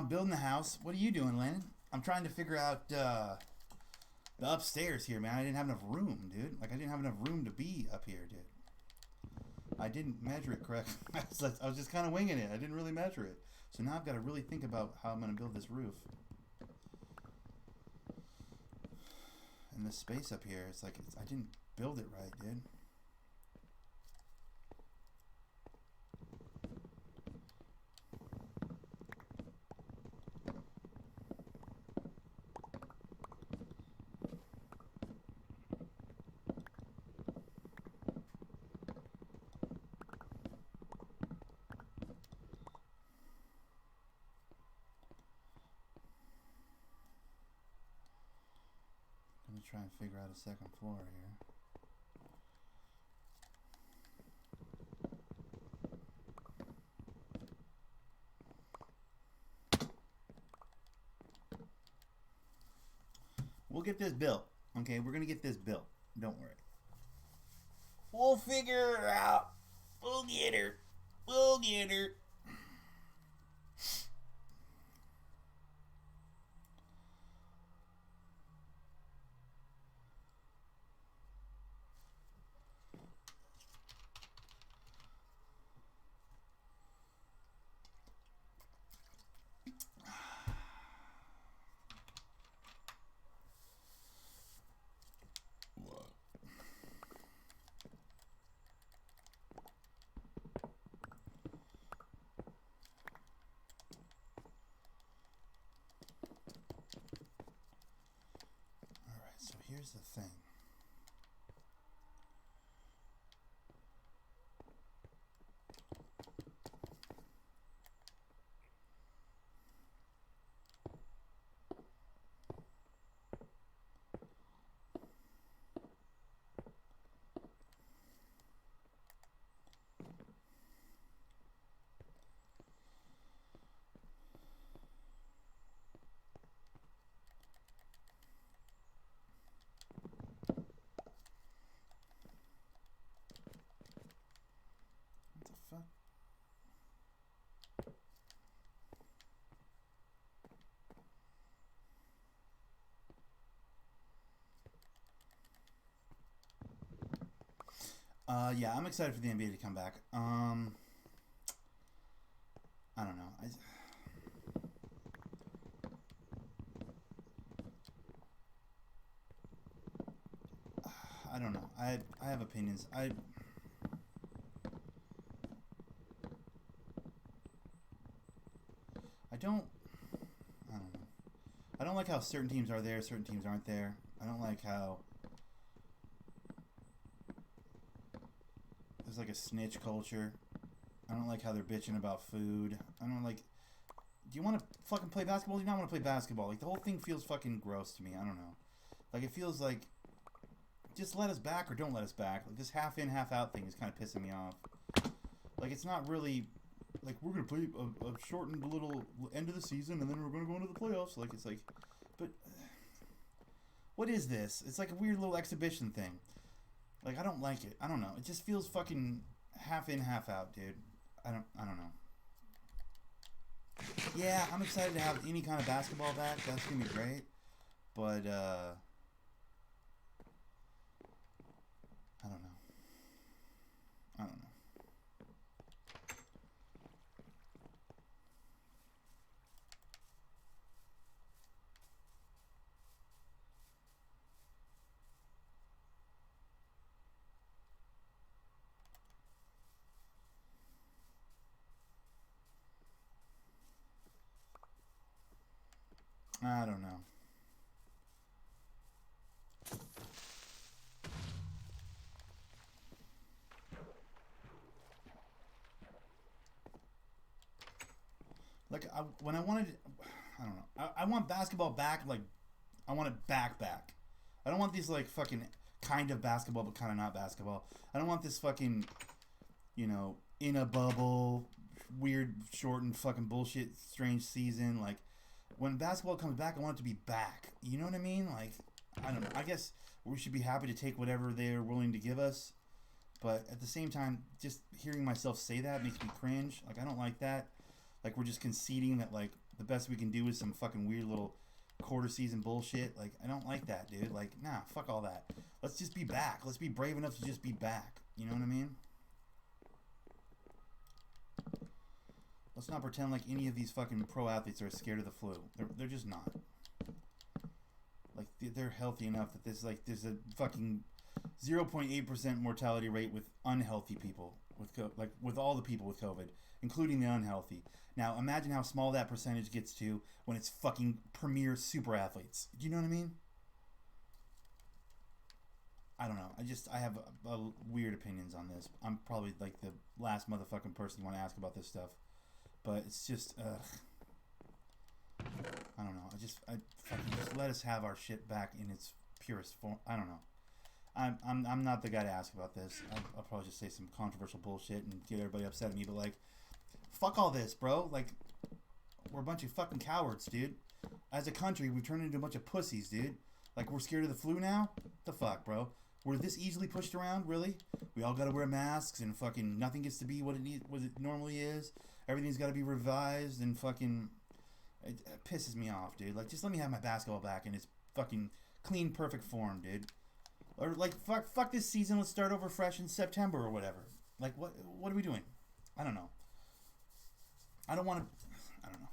Building the house. What are you doing, Landon? I'm trying to figure out the upstairs here, man. I didn't have enough room, dude. Like, I didn't have enough room to be up here, dude. I didn't measure it correctly. I was just kind of winging it. I didn't really measure it. So now I've got to really think about how I'm going to build this roof. And this space up here, it's like I didn't build it right, dude. Try and figure out a second floor here. We'll get this built. Okay, we're gonna get this built. Don't worry. We'll figure her out. We'll get her. We'll get her. Here's the thing. Yeah, I'm excited for the NBA to come back. I don't know. I don't know. I have opinions. I don't I don't know. I don't like how certain teams are there, certain teams aren't there. I don't like how there's like a snitch culture. I don't like how they're bitching about food. I don't like. Do you want to fucking play basketball? Do you not want to play basketball? Like the whole thing feels fucking gross to me. I don't know. Like it feels like just let us back or don't let us back. Like this half in, half out thing is kind of pissing me off. Like it's not really like we're gonna play a shortened little end of the season and then we're gonna go into the playoffs. Like it's like, but what is this? It's like a weird little exhibition thing. Like I don't like it. I don't know. It just feels fucking half in, half out, dude. I don't know. Yeah, I'm excited to have any kind of basketball back. That's gonna be great. But I don't know. I don't know. I don't know. Like when I wanted, I don't know. I want basketball back. Like I want it back. I don't want these like fucking kind of basketball but kind of not basketball. I don't want this fucking in a bubble, weird, shortened fucking bullshit, strange season. Like when basketball comes back, I want it to be back. You know what I mean? Like I don't know. I guess we should be happy to take whatever they're willing to give us. But at the same time, just hearing myself say that makes me cringe. Like I don't like that. Like we're just conceding that like the best we can do is some fucking weird little quarter season bullshit. Like I don't like that, dude. Like nah, fuck all that. Let's just be back. Let's be brave enough to just be back. You know what I mean? Let's not pretend like any of these fucking pro athletes are scared of the flu. They're just not. Like they're healthy enough that there's a fucking 0.8% mortality rate with unhealthy people with all the people with COVID, including the unhealthy. Now imagine how small that percentage gets to when it's fucking premier super athletes. Do you know what I mean? I don't know. I have weird opinions on this. I'm probably like the last motherfucking person you want to ask about this stuff, but it's just I don't know. I fucking just let us have our shit back in its purest form. I don't know. I'm not the guy to ask about this. I'll probably just say some controversial bullshit and get everybody upset at me. But like, fuck all this, bro. Like, we're a bunch of fucking cowards, dude. As a country, we've turned into a bunch of pussies, dude. Like, we're scared of the flu now? What the fuck, bro? We're this easily pushed around, really? We all gotta wear masks and fucking nothing gets to be what it normally is. Everything's gotta be revised and fucking it pisses me off, dude. Like, just let me have my basketball back in its fucking clean, perfect form, dude. Or like fuck this season. Let's start over fresh in September or whatever. Like what are we doing? I don't know. I don't want to. I don't know.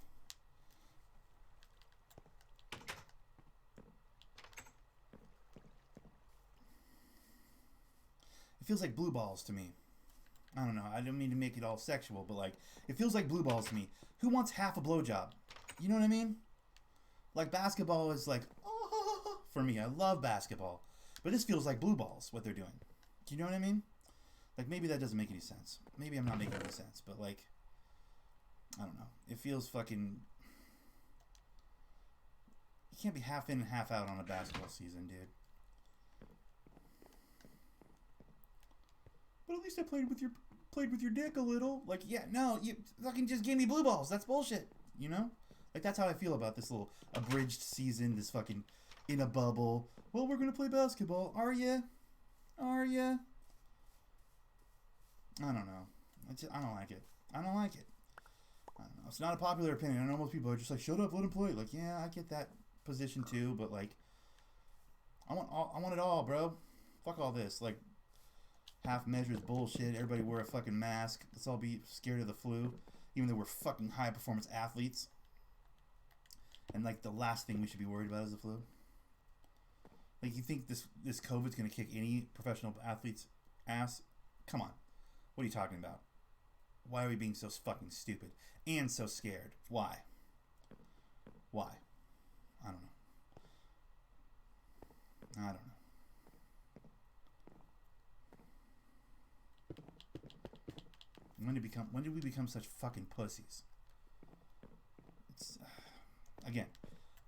It feels like blue balls to me. I don't know. I don't mean to make it all sexual, but like it feels like blue balls to me. Who wants half a blowjob? You know what I mean? Like basketball is like for me. I love basketball, but this feels like blue balls. What they're doing. Do you know what I mean? Like maybe that doesn't make any sense. Maybe I'm not making any sense, but like I don't know. It feels fucking. You can't be half in and half out on a basketball season, dude. But at least I played with your dick a little. Like, yeah, no, you fucking just gave me blue balls. That's bullshit. You know? Like that's how I feel about this little abridged season, this fucking in a bubble. Well, we're gonna play basketball. Are ya? Are ya? I don't know. I don't like it. I don't like it. I don't know. It's not a popular opinion. I know most people are just like, shut up, let him play. Like, yeah, I get that position too, but like, I want it all, bro. Fuck all this. Like, half measures bullshit. Everybody wear a fucking mask. Let's all be scared of the flu, even though we're fucking high performance athletes. And like the last thing we should be worried about is the flu. Like, you think this COVID's gonna kick any professional athlete's ass? Come on, what are you talking about? Why are we being so fucking stupid and so scared? Why? I don't know. When did we become such fucking pussies? It's again,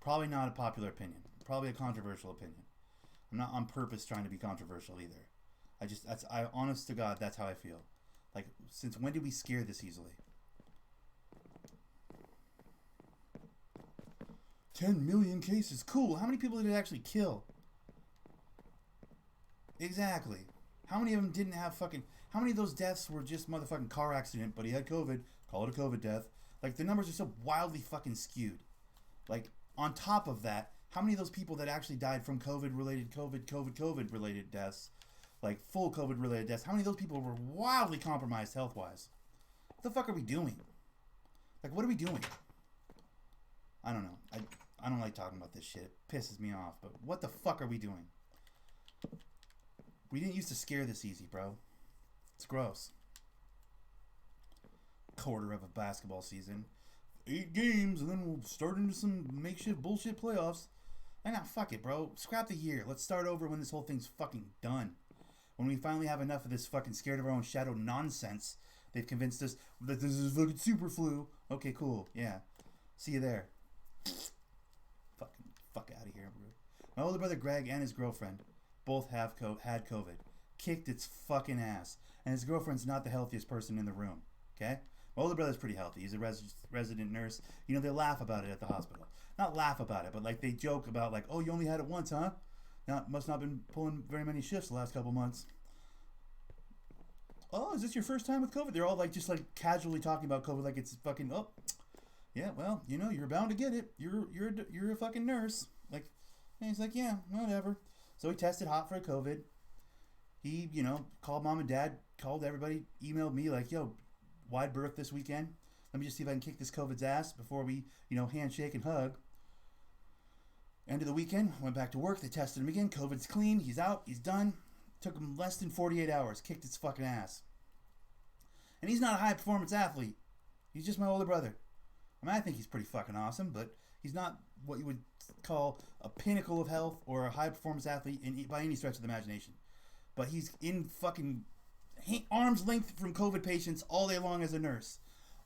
probably not a popular opinion. Probably a controversial opinion. I'm not on purpose trying to be controversial either. Honest to God, that's how I feel. Like, since when did we scare this easily? 10 million cases. Cool. How many people did it actually kill? Exactly. How many of them didn't have fucking... How many of those deaths were just motherfucking car accident, but he had COVID, call it a COVID death? Like, the numbers are so wildly fucking skewed. Like, on top of that, how many of those people that actually died from COVID-related COVID-related deaths, like full COVID-related deaths, how many of those people were wildly compromised health-wise? What the fuck are we doing? Like, what are we doing? I don't know. I don't like talking about this shit. It pisses me off. But what the fuck are we doing? We didn't used to scare this easy, bro. It's gross. Quarter of a basketball season. 8 games, and then we'll start into some makeshift bullshit playoffs. And now, fuck it, bro. Scrap the year. Let's start over when this whole thing's fucking done. When we finally have enough of this fucking scared of our own shadow nonsense. They've convinced us that this is fucking super flu. Okay, cool. Yeah. See you there. Fucking fuck out of here, bro. My older brother Greg and his girlfriend both had COVID. Kicked its fucking ass. And his girlfriend's not the healthiest person in the room. Okay? My older brother's pretty healthy. He's a resident nurse. You know, they laugh about it at the hospital. Not laugh about it, but like they joke about like, oh, you only had it once, huh? Must not been pulling very many shifts the last couple months. Oh, is this your first time with COVID? They're all like just like casually talking about COVID like it's fucking, oh, yeah, well, you know, you're bound to get it. You're a fucking nurse. Like, and he's like, yeah, whatever. So he tested hot for COVID. He, you know, called mom and dad, called everybody, emailed me like, yo, wide berth this weekend. Let me just see if I can kick this COVID's ass before we, you know, handshake and hug. End of the weekend, went back to work. They tested him again. COVID's clean. He's out. He's done. Took him less than 48 hours. Kicked its fucking ass. And he's not a high-performance athlete. He's just my older brother. I mean, I think he's pretty fucking awesome, but he's not what you would call a pinnacle of health or a high-performance athlete by any stretch of the imagination. But he's in fucking arm's length from COVID patients all day long as a nurse.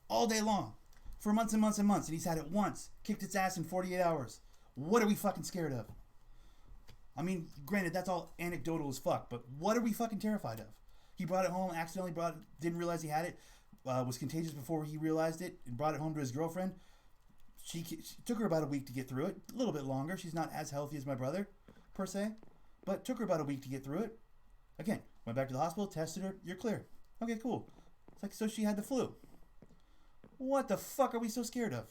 All day long. For months and months and months. And he's had it once. Kicked its ass in 48 hours. What are we fucking scared of? I mean, granted, that's all anecdotal as fuck, but what are we fucking terrified of? He brought it home, accidentally didn't realize he had it, was contagious before he realized it, and brought it home to his girlfriend. She took her about a week to get through it. A little bit longer. She's not as healthy as my brother, per se, but took her about a week to get through it. Again, went back to the hospital, tested her, you're clear. Okay, cool. It's like, so she had the flu. What the fuck are we so scared of?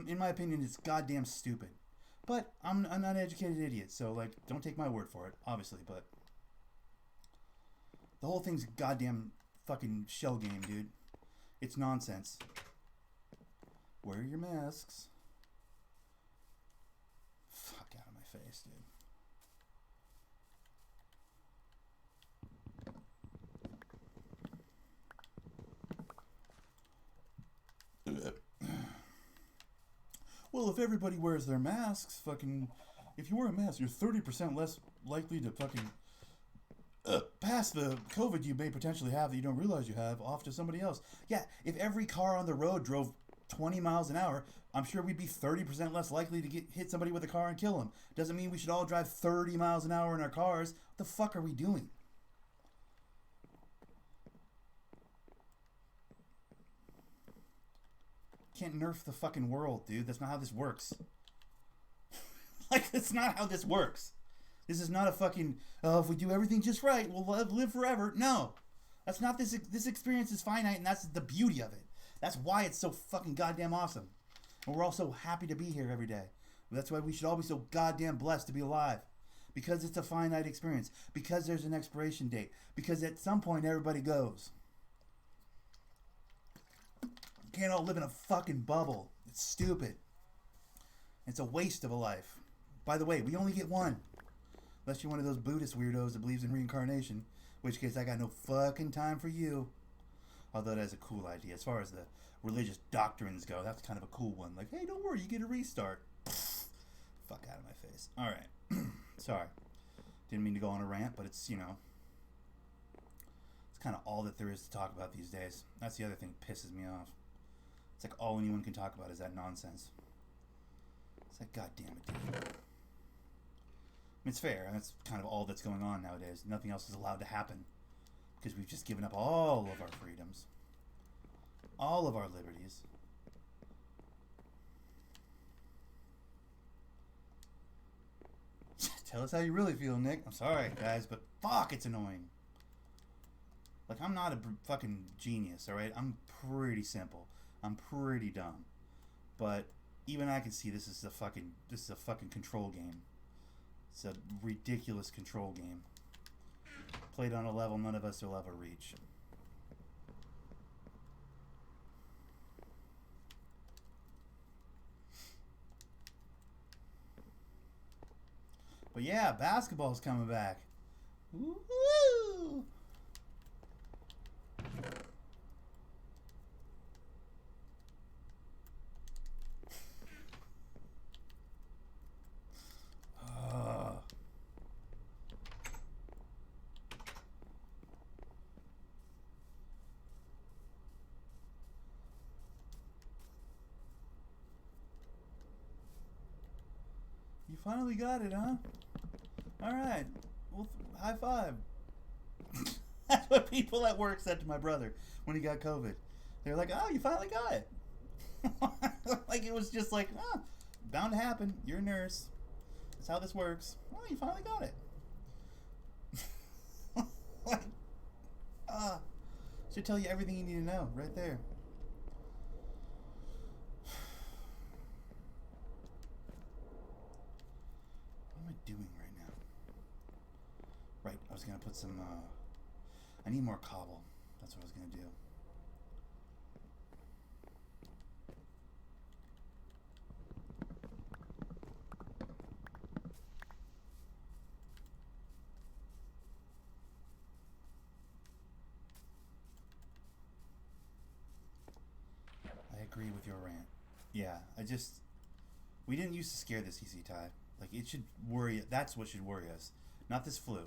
In my opinion, it's goddamn stupid. But I'm an uneducated idiot, so like, don't take my word for it, obviously, but the whole thing's a goddamn fucking shell game, dude. It's nonsense. Wear your masks. Fuck out of my face, dude. Well, if everybody wears their masks, fucking, if you wear a mask, you're 30% less likely to fucking pass the COVID you may potentially have that you don't realize you have off to somebody else. Yeah, if every car on the road drove 20 miles an hour, I'm sure we'd be 30% less likely to hit somebody with a car and kill them. Doesn't mean we should all drive 30 miles an hour in our cars. What the fuck are we doing? Can't nerf the fucking world, dude. That's not how this works. Like, that's not how this works. This is not a fucking, oh, if we do everything just right, we'll live forever. No. That's not this. This experience is finite, and that's the beauty of it. That's why it's so fucking goddamn awesome. And we're all so happy to be here every day. That's why we should all be so goddamn blessed to be alive. Because it's a finite experience. Because there's an expiration date. Because at some point everybody goes. You can't all live in a fucking bubble. It's stupid. It's a waste of a life. By the way, we only get one. Unless you're one of those Buddhist weirdos that believes in reincarnation. In which case, I got no fucking time for you. Although that's a cool idea. As far as the religious doctrines go, that's kind of a cool one. Like, hey, don't worry, you get a restart. Fuck out of my face. Alright. Sorry. Didn't mean to go on a rant, but it's, you know, it's kind of all that there is to talk about these days. That's the other thing that pisses me off. It's like all anyone can talk about is that nonsense. It's like, God damn it, dude. I mean, it's fair. That's kind of all that's going on nowadays. Nothing else is allowed to happen. Because we've just given up all of our freedoms. All of our liberties. Tell us how you really feel, Nick. I'm sorry, guys, but fuck, it's annoying. Like, I'm not a fucking genius, alright? I'm pretty simple. I'm pretty dumb. But even I can see this is a fucking control game. It's a ridiculous control game. Played on a level none of us will ever reach. But yeah, basketball's coming back. Woo-hoo! You finally got it, huh? Alright. Well, high five. That's what people at work said to my brother when he got COVID. They were like, oh, you finally got it. Like, it was just like, oh, bound to happen. You're a nurse. That's how this works. Oh, you finally got it. Like, should tell you everything you need to know right there. Doing right now. Right, I was gonna put some I need more cobble. That's what I was gonna do. I agree with your rant. Yeah, we didn't used to scare this easy, Ty. Like, it should worry. That's what should worry us, not this flu.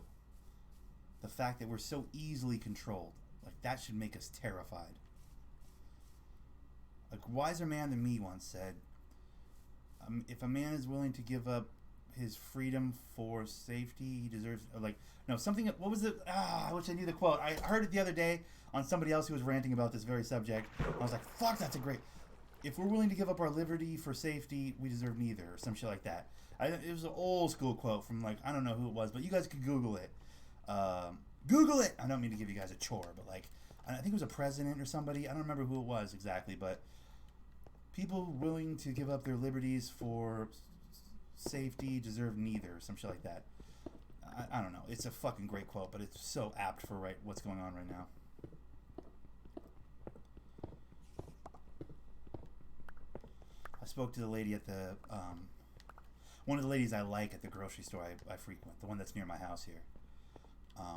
The fact that we're so easily controlled, like, that should make us terrified. A wiser man than me once said, if a man is willing to give up his freedom for safety, he deserves, or like, no, something, what was it? I wish I knew the quote. I heard it the other day on somebody else who was ranting about this very subject. I was like, fuck, that's a great, if we're willing to give up our liberty for safety, we deserve neither, or some shit like that. It was an old school quote from, like, I don't know who it was, but you guys could Google it. Google it! I don't mean to give you guys a chore, but, like, I think it was a president or somebody. I don't remember who it was exactly, but people willing to give up their liberties for safety deserve neither, or some shit like that. I don't know. It's a fucking great quote, but it's so apt for what's going on right now. I spoke to the lady at the... one of the ladies I like at the grocery store I frequent, the one that's near my house here.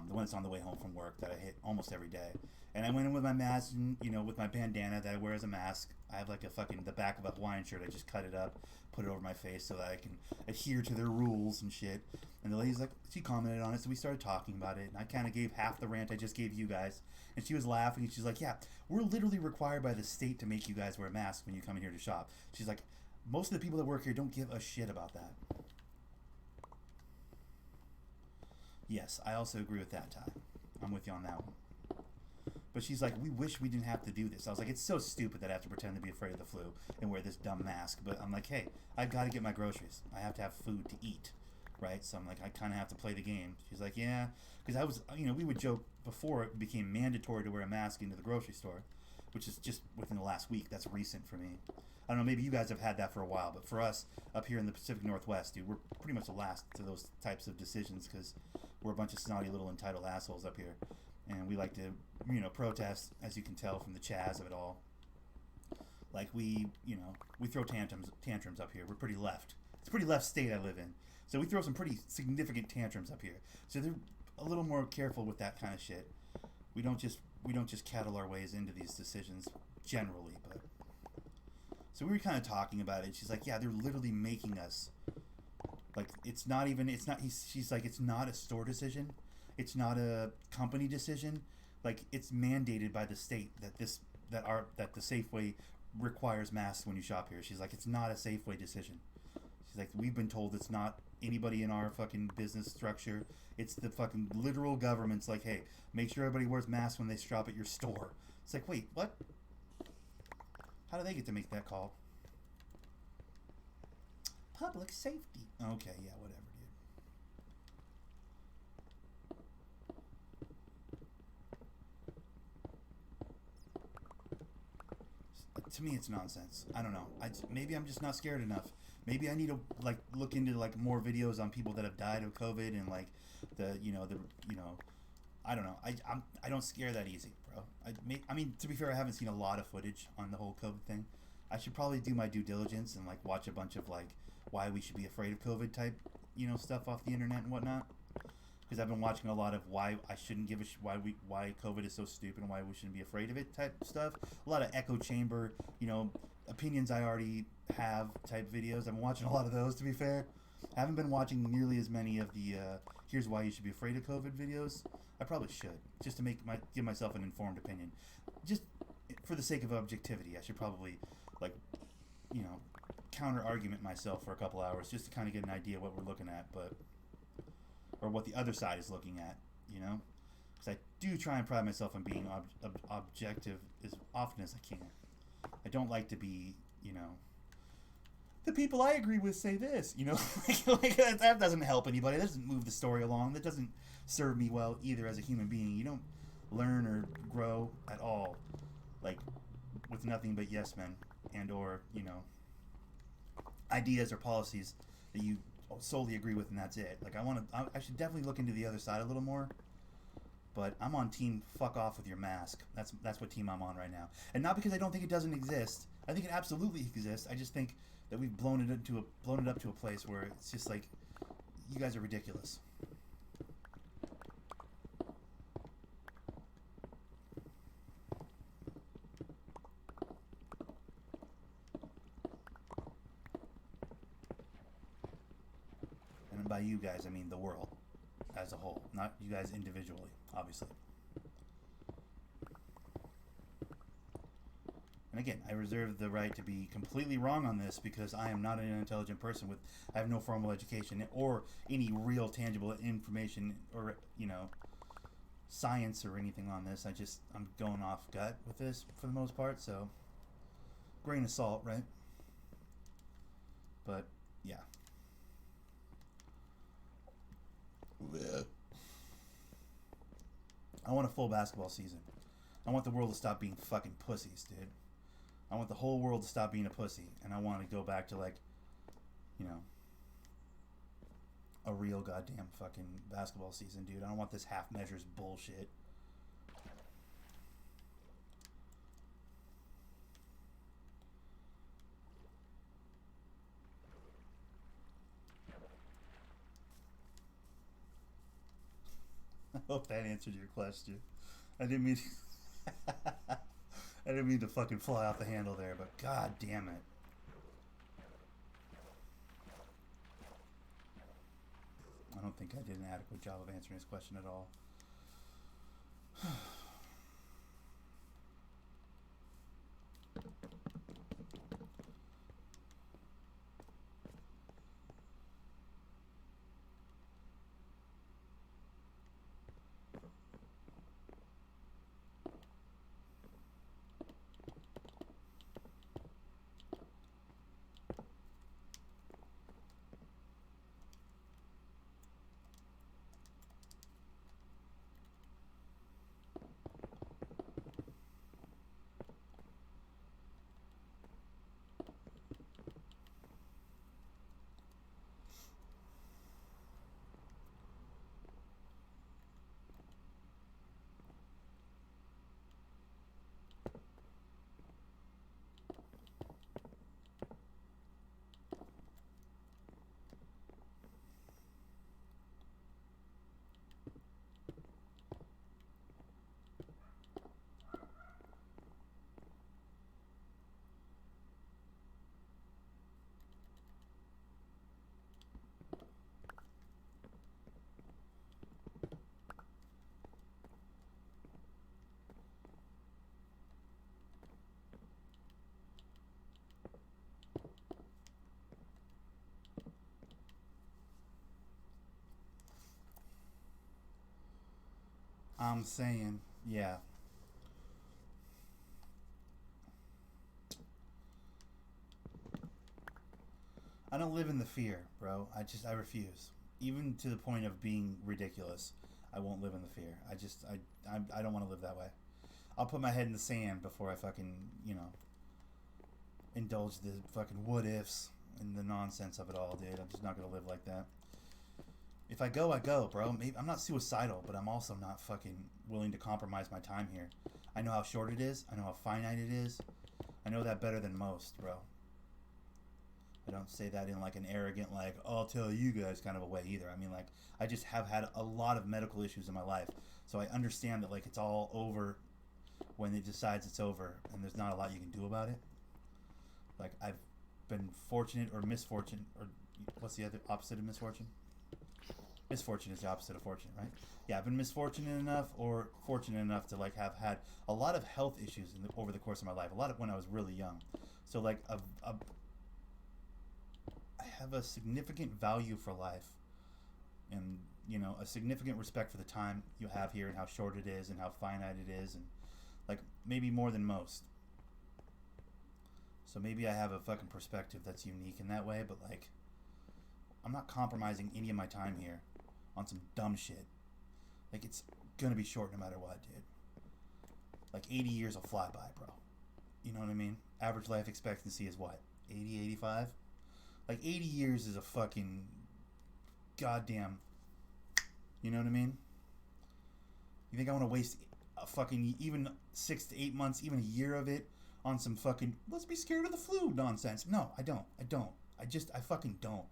The one that's on the way home from work that I hit almost every day. And I went in with my mask, and, you know, with my bandana that I wear as a mask. I have like the back of a Hawaiian shirt. I just cut it up, put it over my face so that I can adhere to their rules and shit. And the lady's like, she commented on it, so we started talking about it. And I kind of gave half the rant I just gave you guys. And she was laughing, and she's like, yeah, we're literally required by the state to make you guys wear a mask when you come in here to shop. She's like, most of the people that work here don't give a shit about that. Yes, I also agree with that, Ty. I'm with you on that one. But she's like, we wish we didn't have to do this. I was like, it's so stupid that I have to pretend to be afraid of the flu and wear this dumb mask. But I'm like, hey, I've got to get my groceries. I have to have food to eat, right? So I'm like, I kind of have to play the game. She's like, yeah. Because I was, you know, we would joke before it became mandatory to wear a mask into the grocery store, which is just within the last week. That's recent for me. I don't know, maybe you guys have had that for a while, but for us up here in the Pacific Northwest, dude, we're pretty much the last to those types of decisions because we're a bunch of snotty little entitled assholes up here, and we like to, protest, as you can tell from the chaz of it all. Like we throw tantrums up here. We're pretty left. It's a pretty left state I live in, so we throw some pretty significant tantrums up here. So they're a little more careful with that kind of shit. We don't just cattle our ways into these decisions generally, but so we were kind of talking about it. She's like, yeah, they're literally making us like she's like, it's not a store decision, it's not a company decision, like it's mandated by the state that the Safeway requires masks when you shop here. She's like, it's not a Safeway decision. She's like, we've been told it's not anybody in our fucking business structure. It's the fucking literal government's like, hey, make sure everybody wears masks when they shop at your store. It's like, wait, what? How do they get to make that call? Public safety. Okay, yeah, whatever, dude. To me, it's nonsense. I don't know. Maybe I'm just not scared enough. Maybe I need to look into more videos on people that have died of COVID and I don't know. I don't scare that easy, bro. I mean, to be fair, I haven't seen a lot of footage on the whole COVID thing. I should probably do my due diligence and watch a bunch of why we should be afraid of COVID type stuff off the internet and whatnot. Because I've been watching a lot of why I shouldn't give a why COVID is so stupid and why we shouldn't be afraid of it type stuff. A lot of echo chamber, opinions I already have type videos. I've been watching a lot of those, to be fair. I haven't been watching nearly as many of the here's why you should be afraid of COVID videos. I probably should, just to give myself an informed opinion. Just for the sake of objectivity, I should probably counter argument myself for a couple hours just to kind of get an idea what we're looking at, or what the other side is looking at, because I do try and pride myself on being objective as often as I can. I don't like to be, the people I agree with say this, that doesn't help anybody. That doesn't move the story along. That doesn't serve me well either as a human being. You don't learn or grow at all, with nothing but yes men or ideas or policies that you solely agree with, and that's it. I should definitely look into the other side a little more. But I'm on team fuck off with your mask. That's what team I'm on right now. And not because I don't think it doesn't exist. I think it absolutely exists. I just think that we've blown it up to a place where it's just like, you guys are ridiculous. And by you guys, I mean the world as a whole, not you guys individually, obviously. And again, I reserve the right to be completely wrong on this because I am not an intelligent person I have no formal education or any real tangible information or, science or anything on this. I'm going off gut with this for the most part, so grain of salt, right? But, yeah. I want a full basketball season. I want the world to stop being fucking pussies, dude. I want the whole world to stop being a pussy, and I want to go back to a real goddamn fucking basketball season, dude. I don't want this half measures bullshit. I hope that answered your question. I didn't mean I didn't mean to fucking fly off the handle there, but god damn it. I don't think I did an adequate job of answering his question at all. I'm saying, yeah. I don't live in the fear, bro. I refuse. Even to the point of being ridiculous, I won't live in the fear. I don't want to live that way. I'll put my head in the sand before I fucking, indulge the fucking what ifs and the nonsense of it all, dude. I'm just not gonna live like that. If I go, I go, bro. Maybe I'm not suicidal, but I'm also not fucking willing to compromise my time here. I know how short it is. I know how finite it is. I know that better than most, bro. I don't say that in like an arrogant, like, I'll tell you guys kind of a way either. I mean, like, I just have had a lot of medical issues in my life. So I understand that, like, it's all over when it decides it's over and there's not a lot you can do about it. Like, I've been fortunate or misfortune, or what's the other opposite of misfortune? Misfortune is the opposite of fortune, right? Yeah, I've been misfortunate enough or fortunate enough to, like, have had a lot of health issues over the course of my life. A lot of when I was really young. So, like, I have a significant value for life and, a significant respect for the time you have here and how short it is and how finite it is and, like, maybe more than most. So maybe I have a fucking perspective that's unique in that way, but, like, I'm not compromising any of my time here on some dumb shit. Like, it's gonna be short no matter what, dude. Like, 80 years will fly by, bro. You know what I mean? Average life expectancy is what? 80, 85? Like, 80 years is a fucking goddamn... You know what I mean? You think I want to waste a fucking even 6 to 8 months, even a year of it on some fucking let's be scared of the flu nonsense? No, I don't. I fucking don't.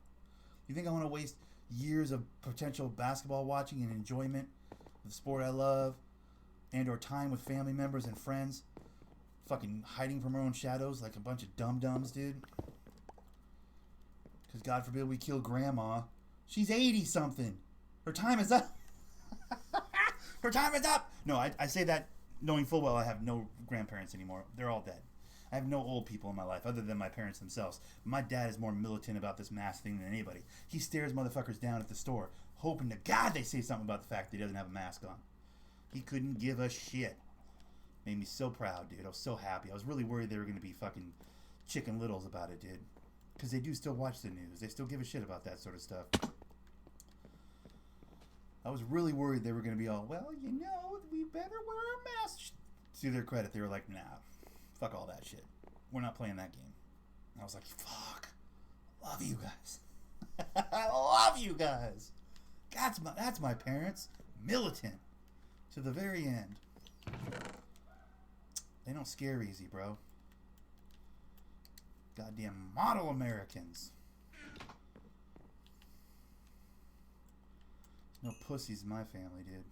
You think I want to waste years of potential basketball watching and enjoyment of the sport I love and or time with family members and friends fucking hiding from our own shadows like a bunch of dum-dums, dude? Because God forbid we kill grandma. She's 80-something. Her time is up. Her time is up. No, I say that knowing full well I have no grandparents anymore. They're all dead. I have no old people in my life other than my parents themselves. My dad is more militant about this mask thing than anybody. He stares motherfuckers down at the store, hoping to God they say something about the fact that he doesn't have a mask on. He couldn't give a shit. Made me so proud, dude. I was so happy. I was really worried they were going to be fucking chicken littles about it, dude. Because they do still watch the news. They still give a shit about that sort of stuff. I was really worried they were going to be all, well, we better wear a mask. To their credit, they were like, nah, fuck all that shit. We're not playing that game. And I was like, fuck. Love you guys. I love you guys. That's my parents. Militant. To the very end. They don't scare easy, bro. Goddamn model Americans. No pussies in my family, dude.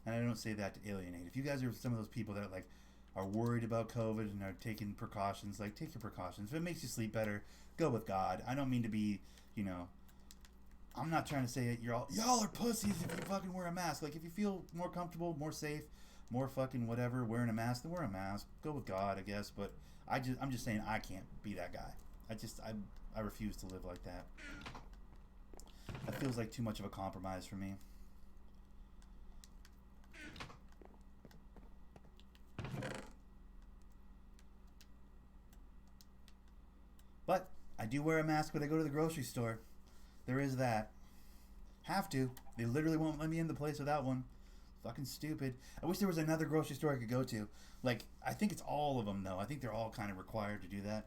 And I don't say that to alienate. If you guys are some of those people that are worried about COVID and are taking precautions, like, take your precautions. If it makes you sleep better, go with God. I don't mean to be, I'm not trying to say y'all are pussies if you fucking wear a mask. Like, if you feel more comfortable, more safe, more fucking whatever, wearing a mask, then wear a mask. Go with God, I guess. But I'm just saying I can't be that guy. I refuse to live like that. That feels like too much of a compromise for me. But I do wear a mask when I go to the grocery store. There is that. Have to. They literally won't let me in the place without one. Fucking stupid. I wish there was another grocery store I could go to. Like, I think it's all of them, though. I think they're all kind of required to do that.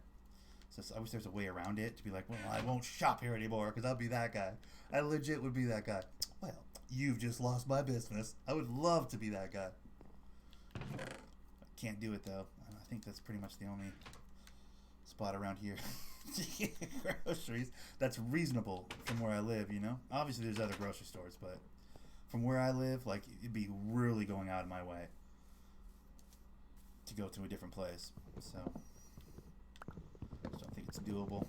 So I wish there's a way around it to be like, well, I won't shop here anymore because I'll be that guy. I legit would be that guy. Well, you've just lost my business. I would love to be that guy. I can't do it, though. I think that's pretty much the only spot around here to get groceries that's reasonable from where I live, Obviously, there's other grocery stores, but from where I live, like, it'd be really going out of my way to go to a different place. So I don't think it's doable.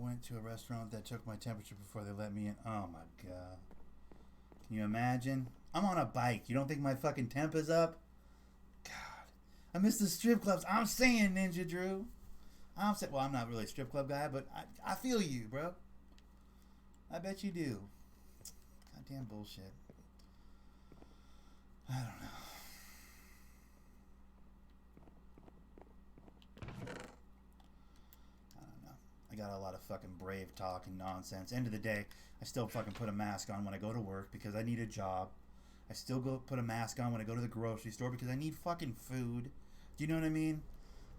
went to a restaurant that took my temperature before they let me in. Oh my god. Can you imagine? I'm on a bike. You don't think my fucking temp is up? God. I miss the strip clubs. I'm saying, Ninja Drew. Well, I'm not really a strip club guy, but I feel you, bro. I bet you do. Goddamn bullshit. I don't know. I got a lot of fucking brave talk and nonsense. End of the day, I still fucking put a mask on when I go to work because I need a job. I still go put a mask on when I go to the grocery store because I need fucking food. Do you know what I mean?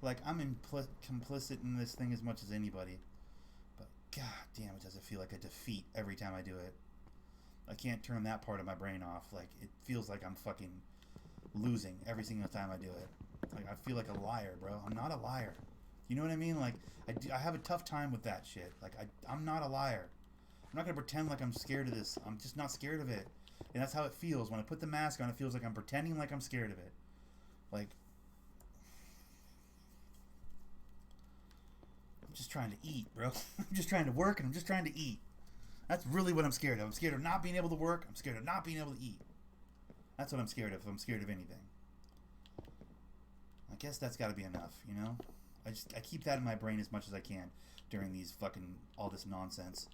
Like, I'm complicit in this thing as much as anybody. But god damn, it does it feel like a defeat every time I do it. I can't turn that part of my brain off. Like, it feels like I'm fucking losing every single time I do it. Like, I feel like a liar, bro. I'm not a liar. You know what I mean? Like, I have a tough time with that shit. Like, I'm not a liar. I'm not going to pretend like I'm scared of this. I'm just not scared of it. And that's how it feels. When I put the mask on, it feels like I'm pretending like I'm scared of it. Like, I'm just trying to eat, bro. I'm just trying to work and I'm just trying to eat. That's really what I'm scared of. I'm scared of not being able to work. I'm scared of not being able to eat. That's what I'm scared of if I'm scared of anything. I guess that's got to be enough, you know? I keep that in my brain as much as I can during these fucking, all this nonsense.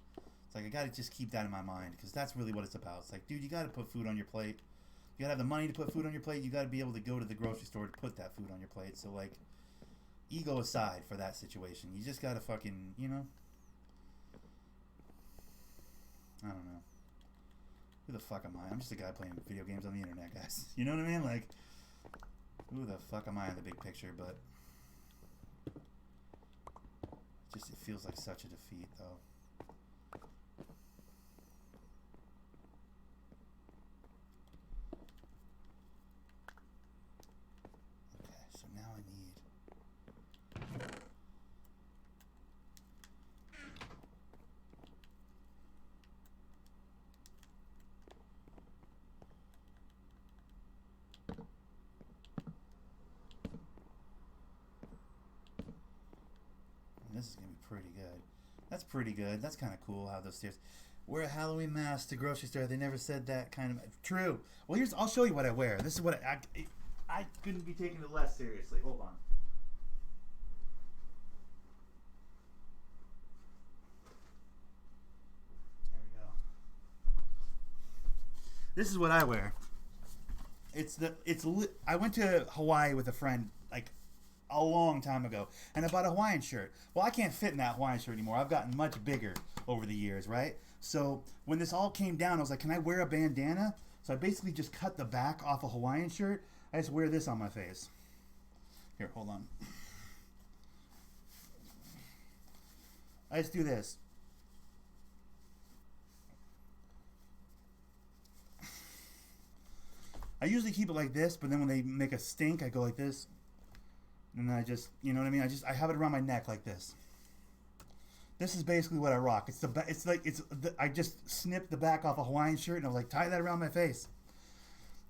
It's like, I gotta just keep that in my mind, because that's really what it's about. It's like, dude, you gotta put food on your plate. You gotta have the money to put food on your plate. You gotta be able to go to the grocery store to put that food on your plate. So, like, ego aside for that situation, you just gotta fucking, you know? I don't know. Who the fuck am I? I'm just a guy playing video games on the internet, guys. You know what I mean? Like, who the fuck am I in the big picture? But just, it feels like such a defeat, though. Okay, so now I need... This is going to be pretty good. That's pretty good. That's kind of cool how those stairs... Wear a Halloween mask to grocery store. They never said that kind of... True. Well, here's... I'll show you what I wear. This is what I couldn't be taking it less seriously. Hold on. There we go. This is what I wear. I went to Hawaii with a friend, like, a long time ago, and I bought a Hawaiian shirt. Well, I can't fit in that Hawaiian shirt anymore. I've gotten much bigger over the years, right? So when this all came down, I was like, can I wear a bandana? So I basically just cut the back off a Hawaiian shirt. I just wear this on my face. Here, hold on. I just do this. I usually keep it like this, but then when they make a stink, I go like this. And I just, you know what I mean? I have it around my neck like this. This is basically what I rock. I just snipped the back off a Hawaiian shirt and I was like, tie that around my face.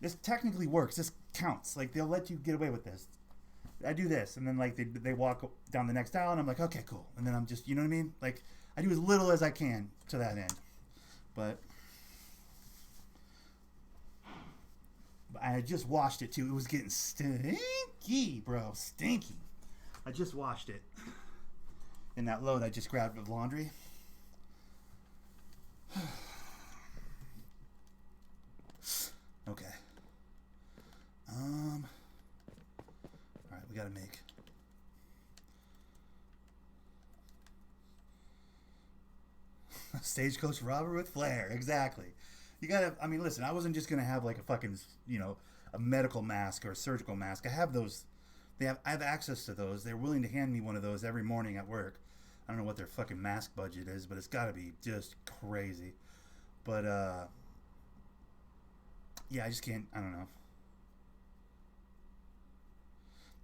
This technically works. This counts. Like, they'll let you get away with this. I do this, and then like they walk down the next aisle, and I'm like, okay, cool. And then I'm just, you know what I mean? Like, I do as little as I can to that end. But I just washed it too. It was getting stinky, bro. Stinky. I just washed it. In that load I just grabbed of laundry. Okay. Alright, we gotta make Stagecoach robber with flair. Exactly. You gotta, I mean, listen, I wasn't just gonna have like a fucking, you know, a medical mask or a surgical mask. I have those. I have access to those. They're willing to hand me one of those every morning at work. I don't know what their fucking mask budget is, but it's gotta be just crazy. But yeah, I just can't. I don't know.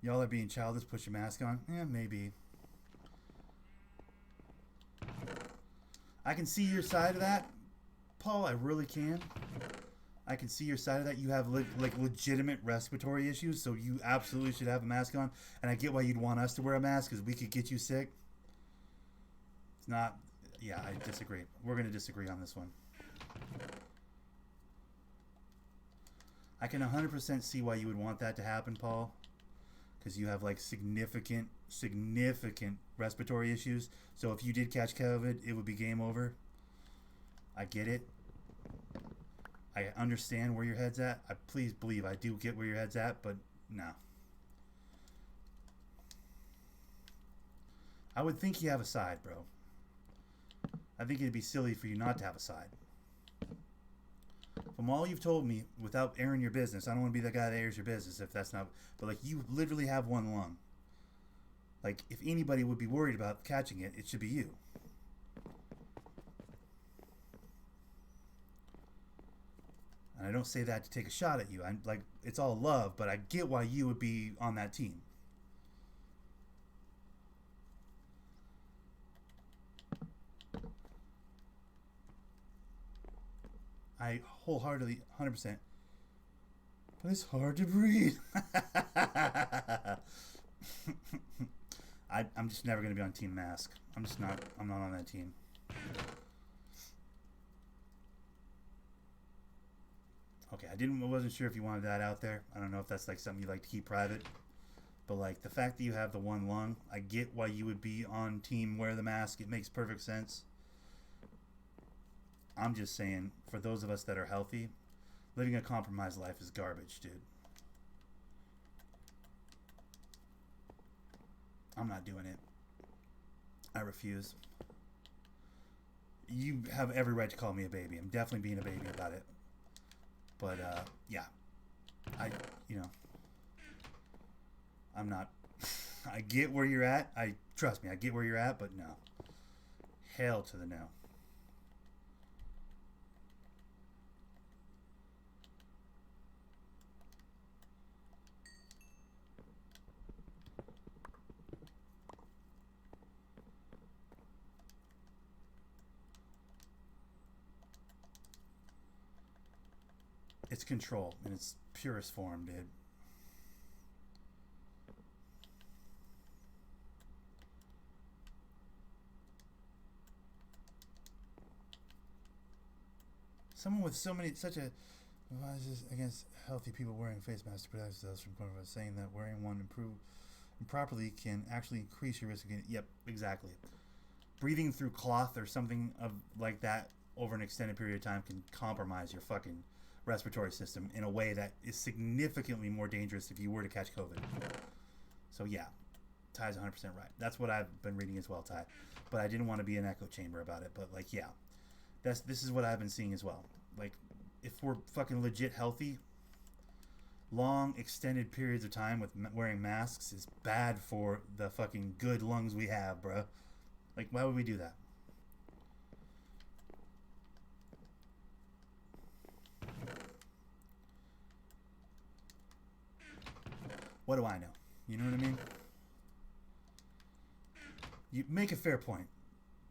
Y'all are being childish. Put your mask on. Yeah, maybe. I can see your side of that, Paul. I really can. I can see your side of that. You have like legitimate respiratory issues, so you absolutely should have a mask on. And I get why you'd want us to wear a mask, because we could get you sick. It's not. Yeah, I disagree. We're going to disagree on this one. I can 100% see why you would want that to happen, Paul. Because you have like significant respiratory issues. So if you did catch COVID, it would be game over. I get it. I understand where your head's at. Please believe I do get where your head's at, but no. I would think you have a side, bro. I think it'd be silly for you not to have a side. From all you've told me, without airing your business, I don't want to be the guy that airs your business if that's not... But, like, you literally have one lung. Like, if anybody would be worried about catching it, it should be you. And I don't say that to take a shot at you. I'm like, it's all love, but I get why you would be on that team. I wholeheartedly, 100%. But it's hard to breathe. I'm just never going to be on Team Mask. I'm not on that team. Okay, I wasn't sure if you wanted that out there. I don't know if that's like something you like to keep private. But like the fact that you have the one lung, I get why you would be on Team Wear the Mask. It makes perfect sense. I'm just saying, for those of us that are healthy, living a compromised life is garbage, dude. I'm not doing it. I refuse. You have every right to call me a baby. I'm definitely being a baby about it. But, yeah. I'm not... I get where you're at. Trust me, I get where you're at, but no. Hell to the no. It's control in its purest form, dude. Someone with such a advises against healthy people wearing face masks to protect themselves from coronavirus, saying that wearing one improperly can actually increase your risk of getting. Yep, exactly. Breathing through cloth or something of like that over an extended period of time can compromise your fucking respiratory system in a way that is significantly more dangerous if you were to catch COVID. So yeah, Ty's 100% right. That's what I've been reading as well, Ty. But I didn't want to be an echo chamber about it. But like, yeah, this is what I've been seeing as well. Like, if we're fucking legit healthy, long extended periods of time with wearing masks is bad for the fucking good lungs we have, bruh. Like, why would we do that? What do I know? You know what I mean? You make a fair point.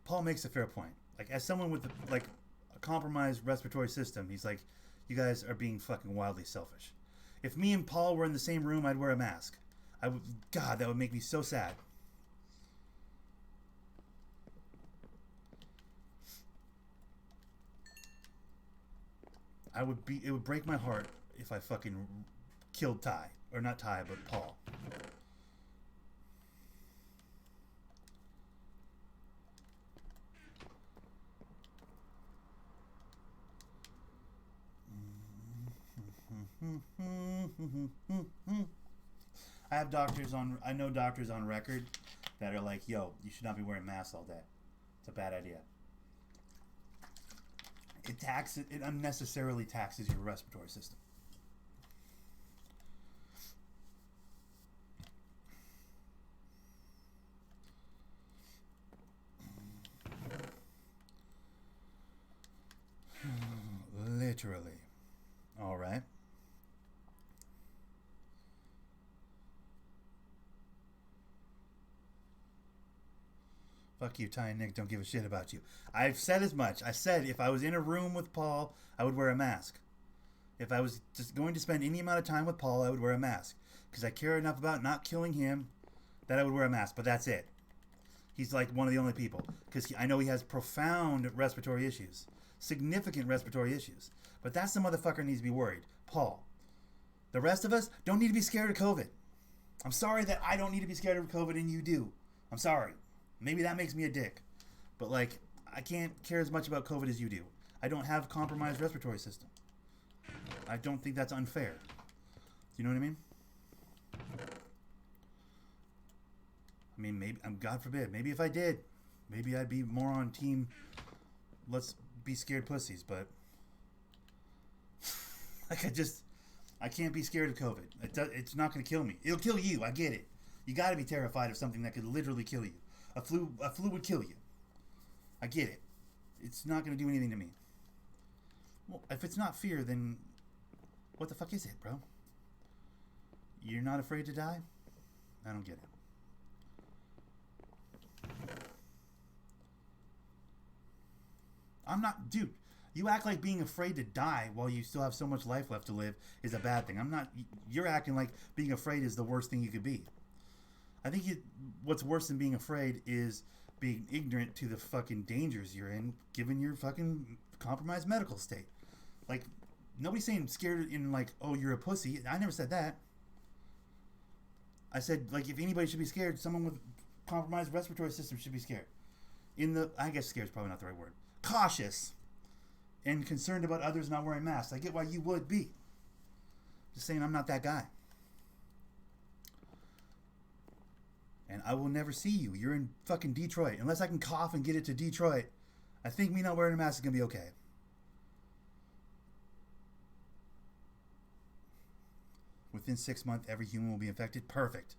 Paul makes a fair point. Like, as someone with like a compromised respiratory system, he's like, you guys are being fucking wildly selfish. If me and Paul were in the same room, I'd wear a mask. God, that would make me so sad. It would break my heart if I fucking killed Ty. Or not Ty, but Paul. I know doctors on record that are like, yo, you should not be wearing masks all day. It's a bad idea. It unnecessarily taxes your respiratory system. Literally. All right. Fuck you, Ty and Nick don't give a shit about you. I've said as much. I said if I was in a room with Paul, I would wear a mask. If I was just going to spend any amount of time with Paul, I would wear a mask. Because I care enough about not killing him that I would wear a mask. But that's it. He's like one of the only people. Because I know he has profound respiratory issues. Significant respiratory issues. But that's the motherfucker needs to be worried. Paul. The rest of us don't need to be scared of COVID. I'm sorry that I don't need to be scared of COVID and you do. I'm sorry. Maybe that makes me a dick. But like, I can't care as much about COVID as you do. I don't have compromised respiratory system. I don't think that's unfair. Do you know what I mean? I mean, maybe, God forbid, maybe if I did, maybe I'd be more on team, let's be scared pussies, but like I can't be scared of COVID. It's not going to kill me. It'll kill you. I get it. You got to be terrified of something that could literally kill you. A flu would kill you. I get it. It's not going to do anything to me. Well, if it's not fear, then what the fuck is it, bro? You're not afraid to die? I don't get it. I'm not, dude. You act like being afraid to die while you still have so much life left to live is a bad thing. I'm not. You're acting like being afraid is the worst thing you could be. I think what's worse than being afraid is being ignorant to the fucking dangers you're in, given your fucking compromised medical state. Like, nobody's saying scared in like, oh, you're a pussy. I never said that. I said, like, if anybody should be scared, someone with compromised respiratory system should be scared. I guess scared is probably not the right word. Cautious and concerned about others not wearing masks. I get why you would be. Just saying I'm not that guy. And I will never see you. You're in fucking Detroit. Unless I can cough and get it to Detroit, I think me not wearing a mask is going to be okay. Within 6 months, every human will be infected. Perfect.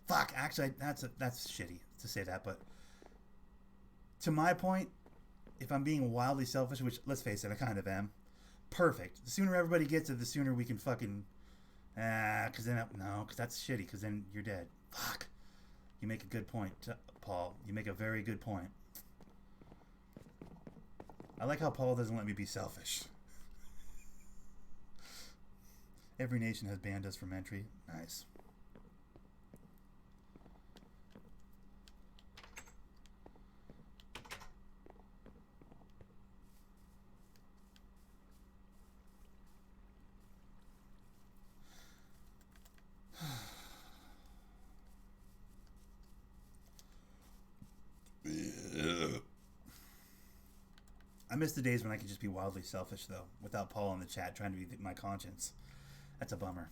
Fuck, actually, that's shitty to say that, but to my point, if I'm being wildly selfish, which, let's face it, I kind of am, perfect. The sooner everybody gets it, the sooner we can fucking, because that's shitty, because then you're dead. Fuck. You make a good point, Paul. You make a very good point. I like how Paul doesn't let me be selfish. Every nation has banned us from entry. Nice. I miss the days when I could just be wildly selfish, though, without Paul in the chat trying to be my conscience. That's a bummer.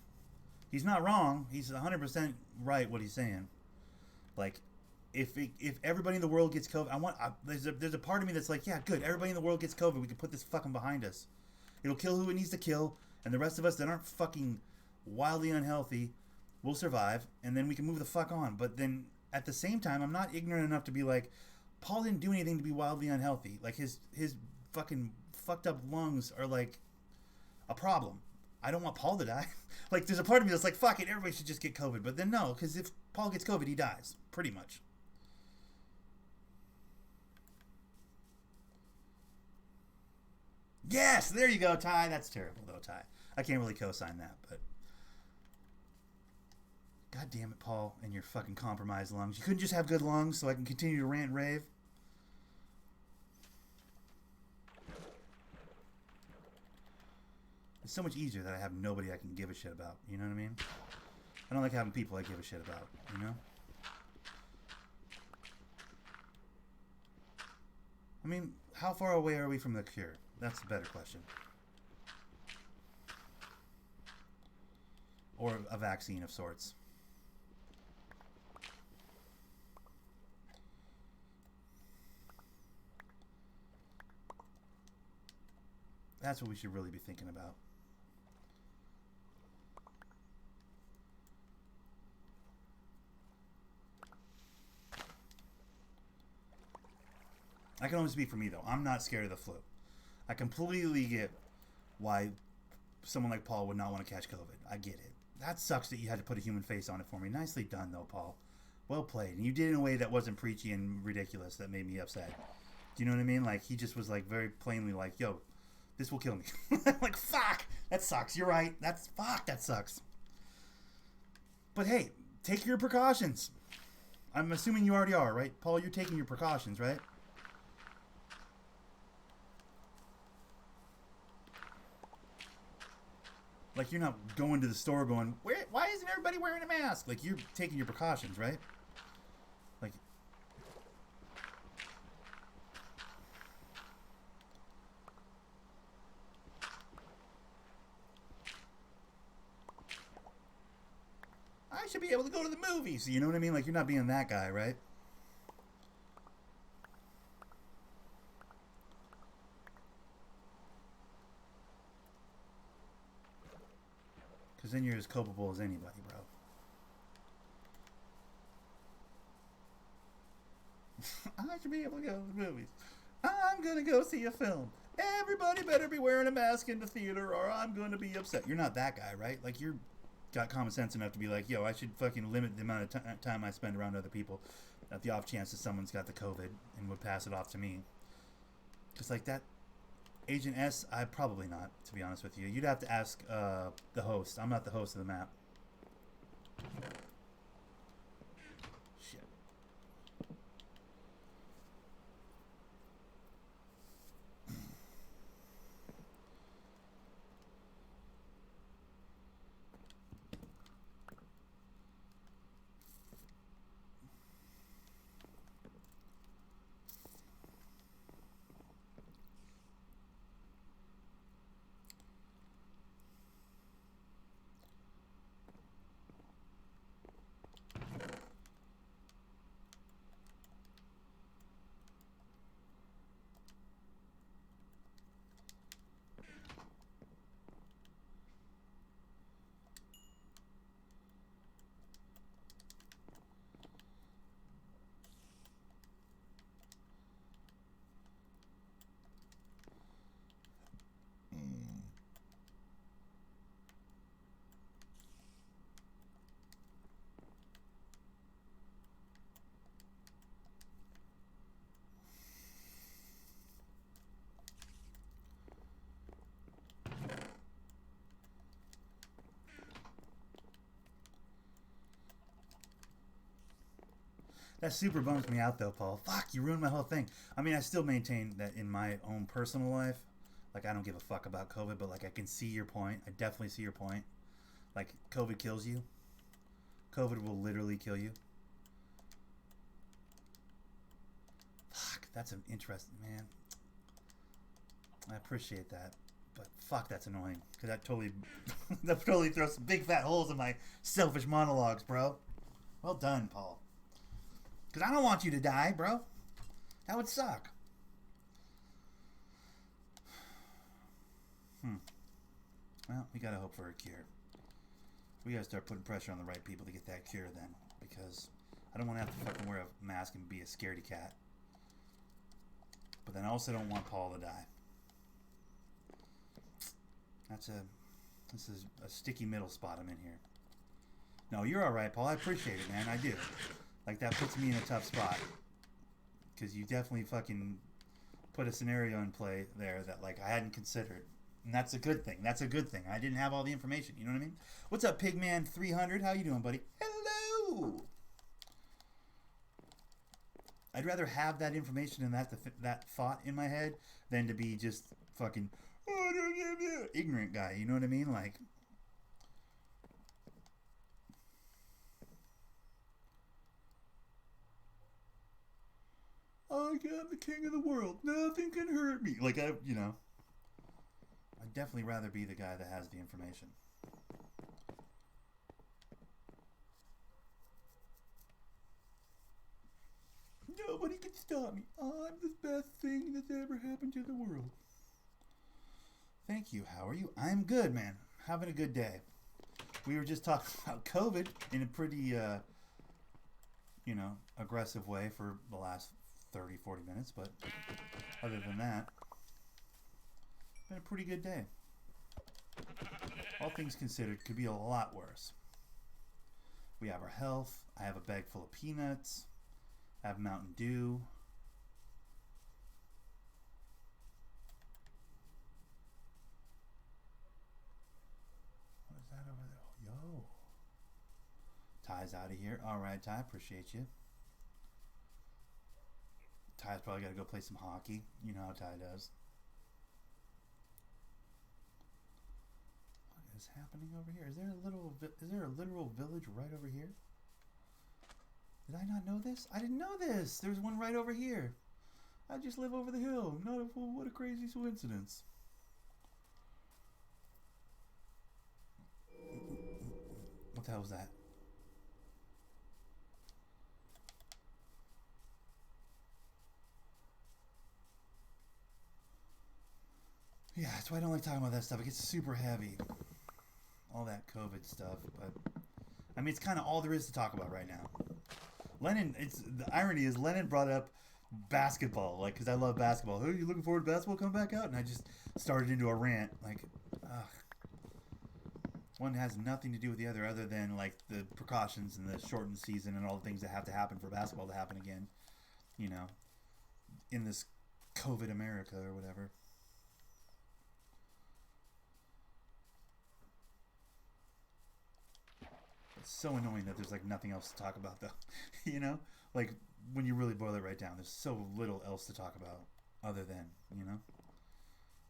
He's not wrong. He's 100% right what he's saying. Like, if everybody in the world gets COVID, there's a part of me that's like, yeah, good. Everybody in the world gets COVID. We can put this fucking behind us. It'll kill who it needs to kill, and the rest of us that aren't fucking wildly unhealthy will survive, and then we can move the fuck on. But then, at the same time, I'm not ignorant enough to be like, Paul didn't do anything to be wildly unhealthy. Like, his fucking fucked up lungs are like a problem. I don't want Paul to die. Like, there's a part of me that's like, fuck it, everybody should just get COVID. But then no, because if Paul gets COVID, he dies. Pretty much. Yes, there you go, Ty. That's terrible, though, Ty. I can't really co-sign that, but God damn it, Paul, and your fucking compromised lungs. You couldn't just have good lungs so I can continue to rant and rave? It's so much easier that I have nobody I can give a shit about. You know what I mean? I don't like having people I give a shit about, you know? I mean, how far away are we from the cure? That's a better question. Or a vaccine of sorts. That's what we should really be thinking about. I can only speak for me, though. I'm not scared of the flu. I completely get why someone like Paul would not want to catch COVID. I get it. That sucks that you had to put a human face on it for me. Nicely done, though, Paul. Well played. And you did it in a way that wasn't preachy and ridiculous that made me upset. Do you know what I mean? Like, he just was, like, very plainly like, yo, this will kill me. Like, fuck! That sucks. You're right. That sucks. But, hey, take your precautions. I'm assuming you already are, right? Paul, you're taking your precautions, right? Like, you're not going to the store going, why isn't everybody wearing a mask? Like, you're taking your precautions, right? Like, I should be able to go to the movies. You know what I mean? Like, you're not being that guy, right? Because then you're as culpable as anybody, bro. I should be able to go to the movies. I'm going to go see a film. Everybody better be wearing a mask in the theater or I'm going to be upset. You're not that guy, right? Like, you're got common sense enough to be like, yo, I should fucking limit the amount of time I spend around other people at the off chance that someone's got the COVID and would pass it off to me. Just like that. Agent S, I probably not, to be honest with you. You'd have to ask the host. I'm not the host of the map. Shit. That super bums me out though, Paul. Fuck, you ruined my whole thing. I mean, I still maintain that in my own personal life, like, I don't give a fuck about COVID, but like, I can see your point. I definitely see your point. Like, COVID kills you. COVID will literally kill you. Fuck, that's an interesting, man. I appreciate that, but fuck, that's annoying. Cause that totally throws some big fat holes in my selfish monologues, bro. Well done, Paul. Because I don't want you to die, bro. That would suck. Well, we gotta hope for a cure. We gotta start putting pressure on the right people to get that cure then. Because I don't want to have to fucking wear a mask and be a scaredy cat. But then I also don't want Paul to die. This is a sticky middle spot I'm in here. No, you're alright, Paul. I appreciate it, man. I do. Like, that puts me in a tough spot. Because you definitely fucking put a scenario in play there that, like, I hadn't considered. And that's a good thing. That's a good thing. I didn't have all the information. You know what I mean? What's up, Pigman300? How you doing, buddy? Hello! I'd rather have that information and that thought in my head than to be just fucking ignorant guy. You know what I mean? Like... I'm the king of the world. Nothing can hurt me. Like, I'd definitely rather be the guy that has the information. Nobody can stop me. I'm the best thing that's ever happened to the world. Thank you. How are you? I'm good, man. Having a good day. We were just talking about COVID in a pretty, aggressive way for the last 30, 40 minutes, but other than that, it's been a pretty good day. All things considered, could be a lot worse. We have our health. I have a bag full of peanuts. I have Mountain Dew. What is that over there? Yo. Ty's out of here. All right, Ty, appreciate you. Ty's probably got to go play some hockey. You know how Ty does. What is happening over here? Is there a literal village right over here? Did I not know this? I didn't know this. There's one right over here. I just live over the hill. What a crazy coincidence. What the hell was that? Yeah, that's why I don't like talking about that stuff. It gets super heavy. All that COVID stuff. But, I mean, it's kind of all there is to talk about right now. Lennon, the irony is Lennon brought up basketball, like, because I love basketball. Oh, you looking forward to basketball coming back out? And I just started into a rant, like, ugh. One has nothing to do with the other than, like, the precautions and the shortened season and all the things that have to happen for basketball to happen again, you know, in this COVID America or whatever. It's so annoying that there's, like, nothing else to talk about, though, you know? Like, when you really boil it right down, there's so little else to talk about other than, you know?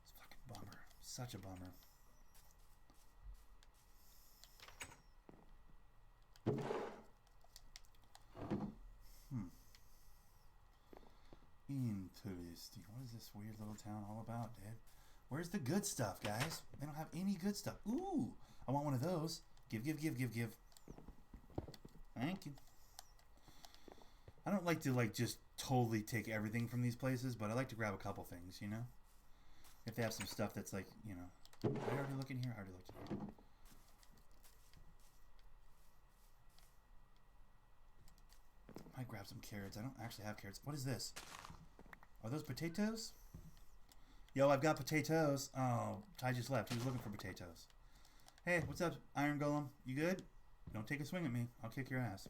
It's a fucking bummer. Such a bummer. Interesting. What is this weird little town all about, dude? Where's the good stuff, guys? They don't have any good stuff. Ooh, I want one of those. Give. Thank you. I don't like to, like, just totally take everything from these places, but I like to grab a couple things, you know? If they have some stuff that's, like, you know... Did I already look in here? I already looked in here. Might grab some carrots. I don't actually have carrots. What is this? Are those potatoes? Yo, I've got potatoes. Oh, Ty just left. He was looking for potatoes. Hey, what's up, Iron Golem? You good? Don't take a swing at me. I'll kick your ass.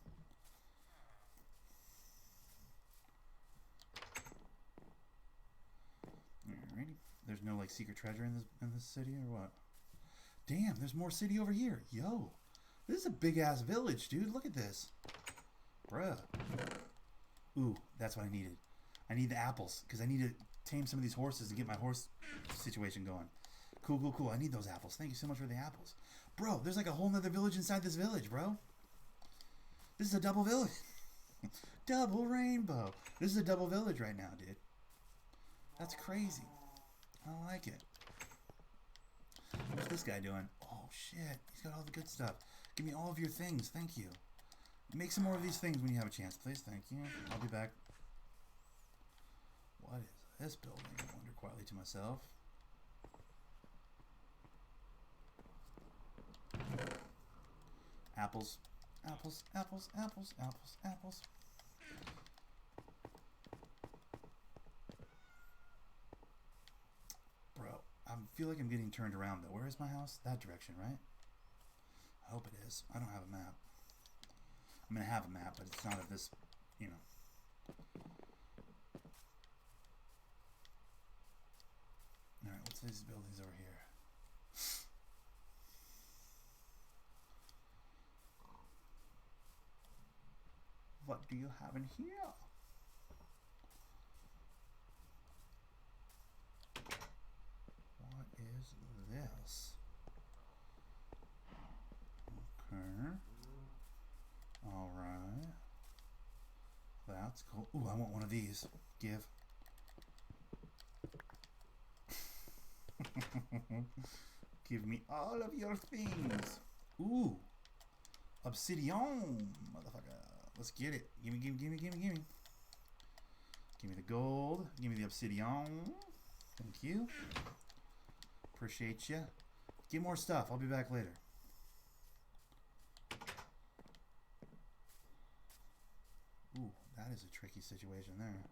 Alrighty. There's no, like, secret treasure in this city or what? Damn, there's more city over here. Yo, this is a big ass village, dude. Look at this. Bruh. Ooh, that's what I needed. I need the apples because I need to tame some of these horses to get my horse situation going. Cool. I need those apples. Thank you so much for the apples. Bro, there's like a whole nother village inside this village, bro. This is a double village. Double rainbow. This is a double village right now, dude. That's crazy. I like it. What's this guy doing? Oh, shit. He's got all the good stuff. Give me all of your things. Thank you. Make some more of these things when you have a chance, please. Thank you. I'll be back. What is this building? I wonder quietly to myself. Apples. Apples. Bro, I feel like I'm getting turned around, though. Where is my house? That direction, right? I hope it is. I don't have a map. I'm going to have a map, but it's not of this, you know. Alright, what's these buildings over here? What do you have in here? What is this? Okay. Alright. That's cool. Ooh, I want one of these. Give. Give me all of your things. Ooh. Obsidian, motherfucker. Let's get it. Gimme. Give me the gold. Give me the obsidian. Thank you. Appreciate you. Get more stuff. I'll be back later. Ooh, that is a tricky situation there.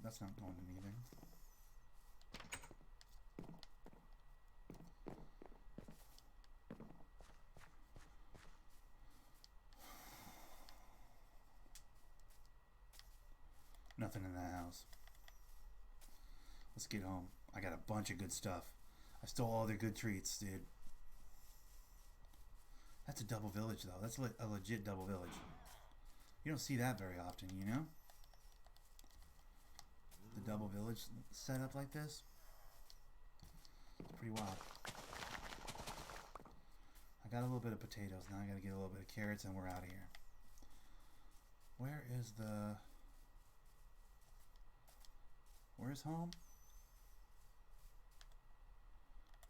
That's not going to anything. Nothing in that house. Let's get home. I got a bunch of good stuff. I stole all their good treats, dude. That's a double village, though. That's a legit double village. You don't see that very often, you know? double village set up like this. It's pretty wild. I got a little bit of potatoes. Now I gotta get a little bit of carrots and we're out of here. Where's home?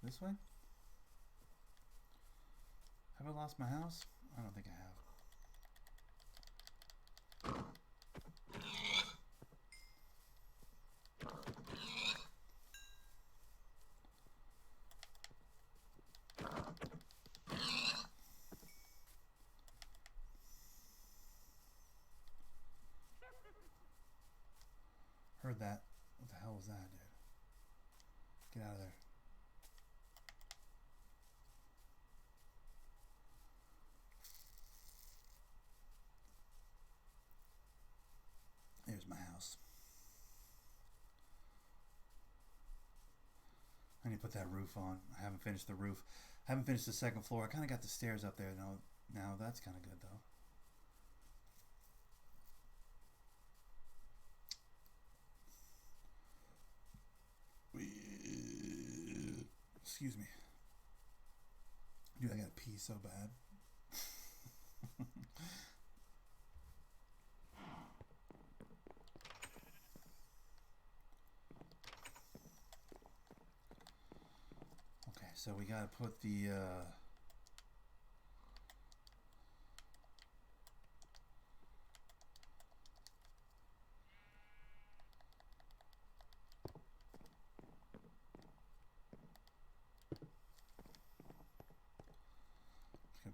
This way? Have I lost my house? I don't think I have. Heard that. What the hell was that, dude? Get out of there. There's my house. I need to put that roof on. I haven't finished the roof. I haven't finished the second floor. I kind of got the stairs up there now. That's kind of good though. Excuse me. Dude, I gotta pee so bad. Okay, so we gotta put the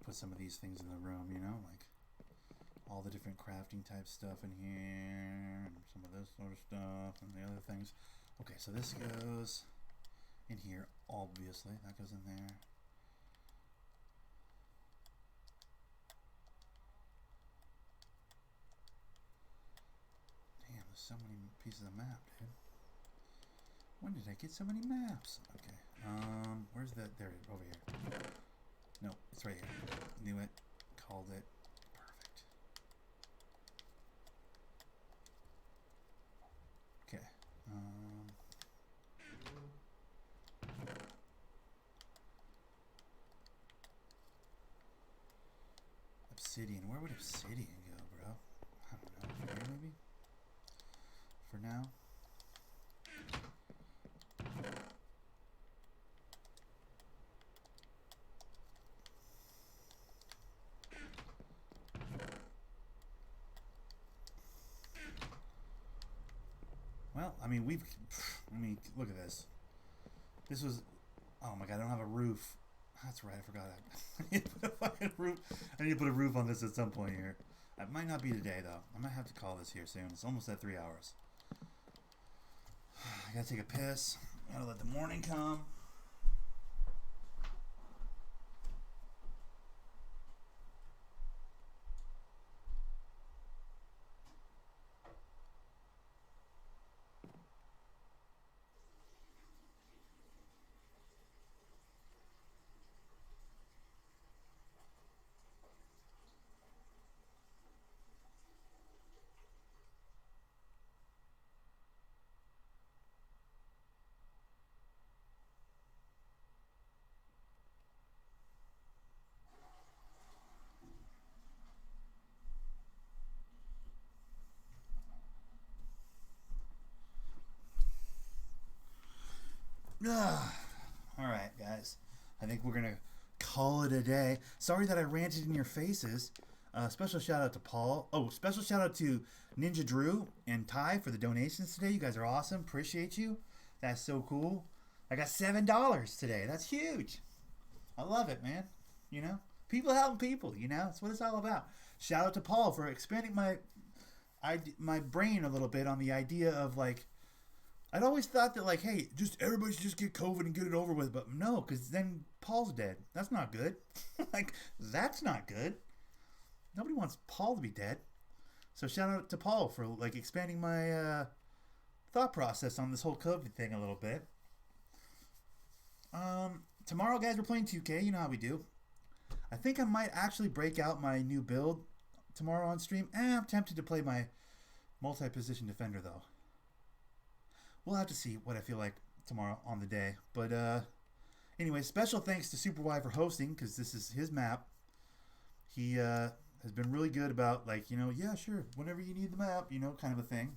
put some of these things in the room, you know, like all the different crafting type stuff in here, and some of this sort of stuff, and the other things. Okay, so this goes in here, obviously. That goes in there. Damn, there's so many pieces of map, dude. When did I get so many maps? Okay, where's that? There it is, over here. No, it's right here. Knew it. Called it. Perfect. Okay. Obsidian. Where would obsidian go, bro? I don't know. Here, maybe? For now? Well, I mean, look at this. This was, oh my god, I don't have a roof. That's right, I forgot that. I need to put a fucking roof. I need to put a roof on this at some point here. It might not be today, though. I might have to call this here soon. It's almost at 3 hours. I gotta take a piss. I gotta let the morning come. Alright, guys. I think we're going to call it a day. Sorry that I ranted in your faces. Special shout out to Paul. Oh, special shout out to Ninja Drew and Ty for the donations today. You guys are awesome. Appreciate you. That's so cool. I got $7 today. That's huge. I love it, man. You know? People helping people, you know? That's what it's all about. Shout out to Paul for expanding my brain a little bit on the idea of, like, I'd always thought that, like, hey, just everybody should just get COVID and get it over with. But no, because then Paul's dead. That's not good. Like, that's not good. Nobody wants Paul to be dead. So shout out to Paul for, like, expanding my thought process on this whole COVID thing a little bit. Tomorrow, guys, we're playing 2K. You know how we do. I think I might actually break out my new build tomorrow on stream. I'm tempted to play my multi-position defender, though. we'll have to see what I feel like tomorrow on the day. But anyway, special thanks to Superwide for hosting, because this is his map. He has been really good about, like, yeah, sure, whenever you need the map, kind of a thing.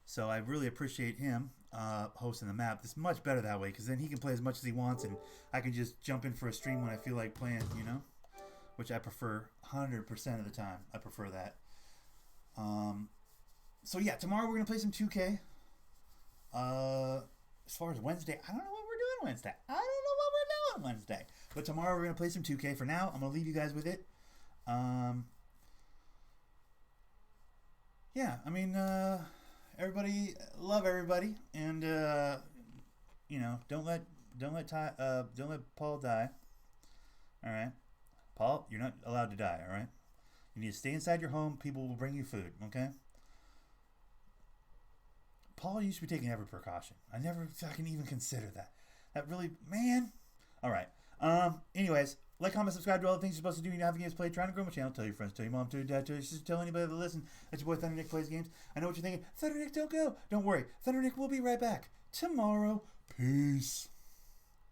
So I really appreciate him hosting the map. It's much better that way, because then he can play as much as he wants, and I can just jump in for a stream when I feel like playing, which I prefer 100% of the time. I prefer that. So yeah, tomorrow we're going to play some 2K. As far as Wednesday, I don't know what we're doing Wednesday. But tomorrow we're going to play some 2K. For now, I'm going to leave you guys with it. Yeah, I mean, everybody, love everybody, and don't let Paul die. All right, Paul, you're not allowed to die. All right, you need to stay inside your home. People will bring you food. Okay. Paul used to be taking every precaution. I never fucking even consider that. That really, man. All right. Anyways, like, comment, subscribe to all the things you're supposed to do. Have games played. Trying to grow my channel. Tell your friends. Tell your mom. Tell your dad. Tell your sister. Tell anybody that listen that your boy Thundernick plays games. I know what you're thinking. Thundernick, don't go. Don't worry. Thundernick will be right back tomorrow. Peace.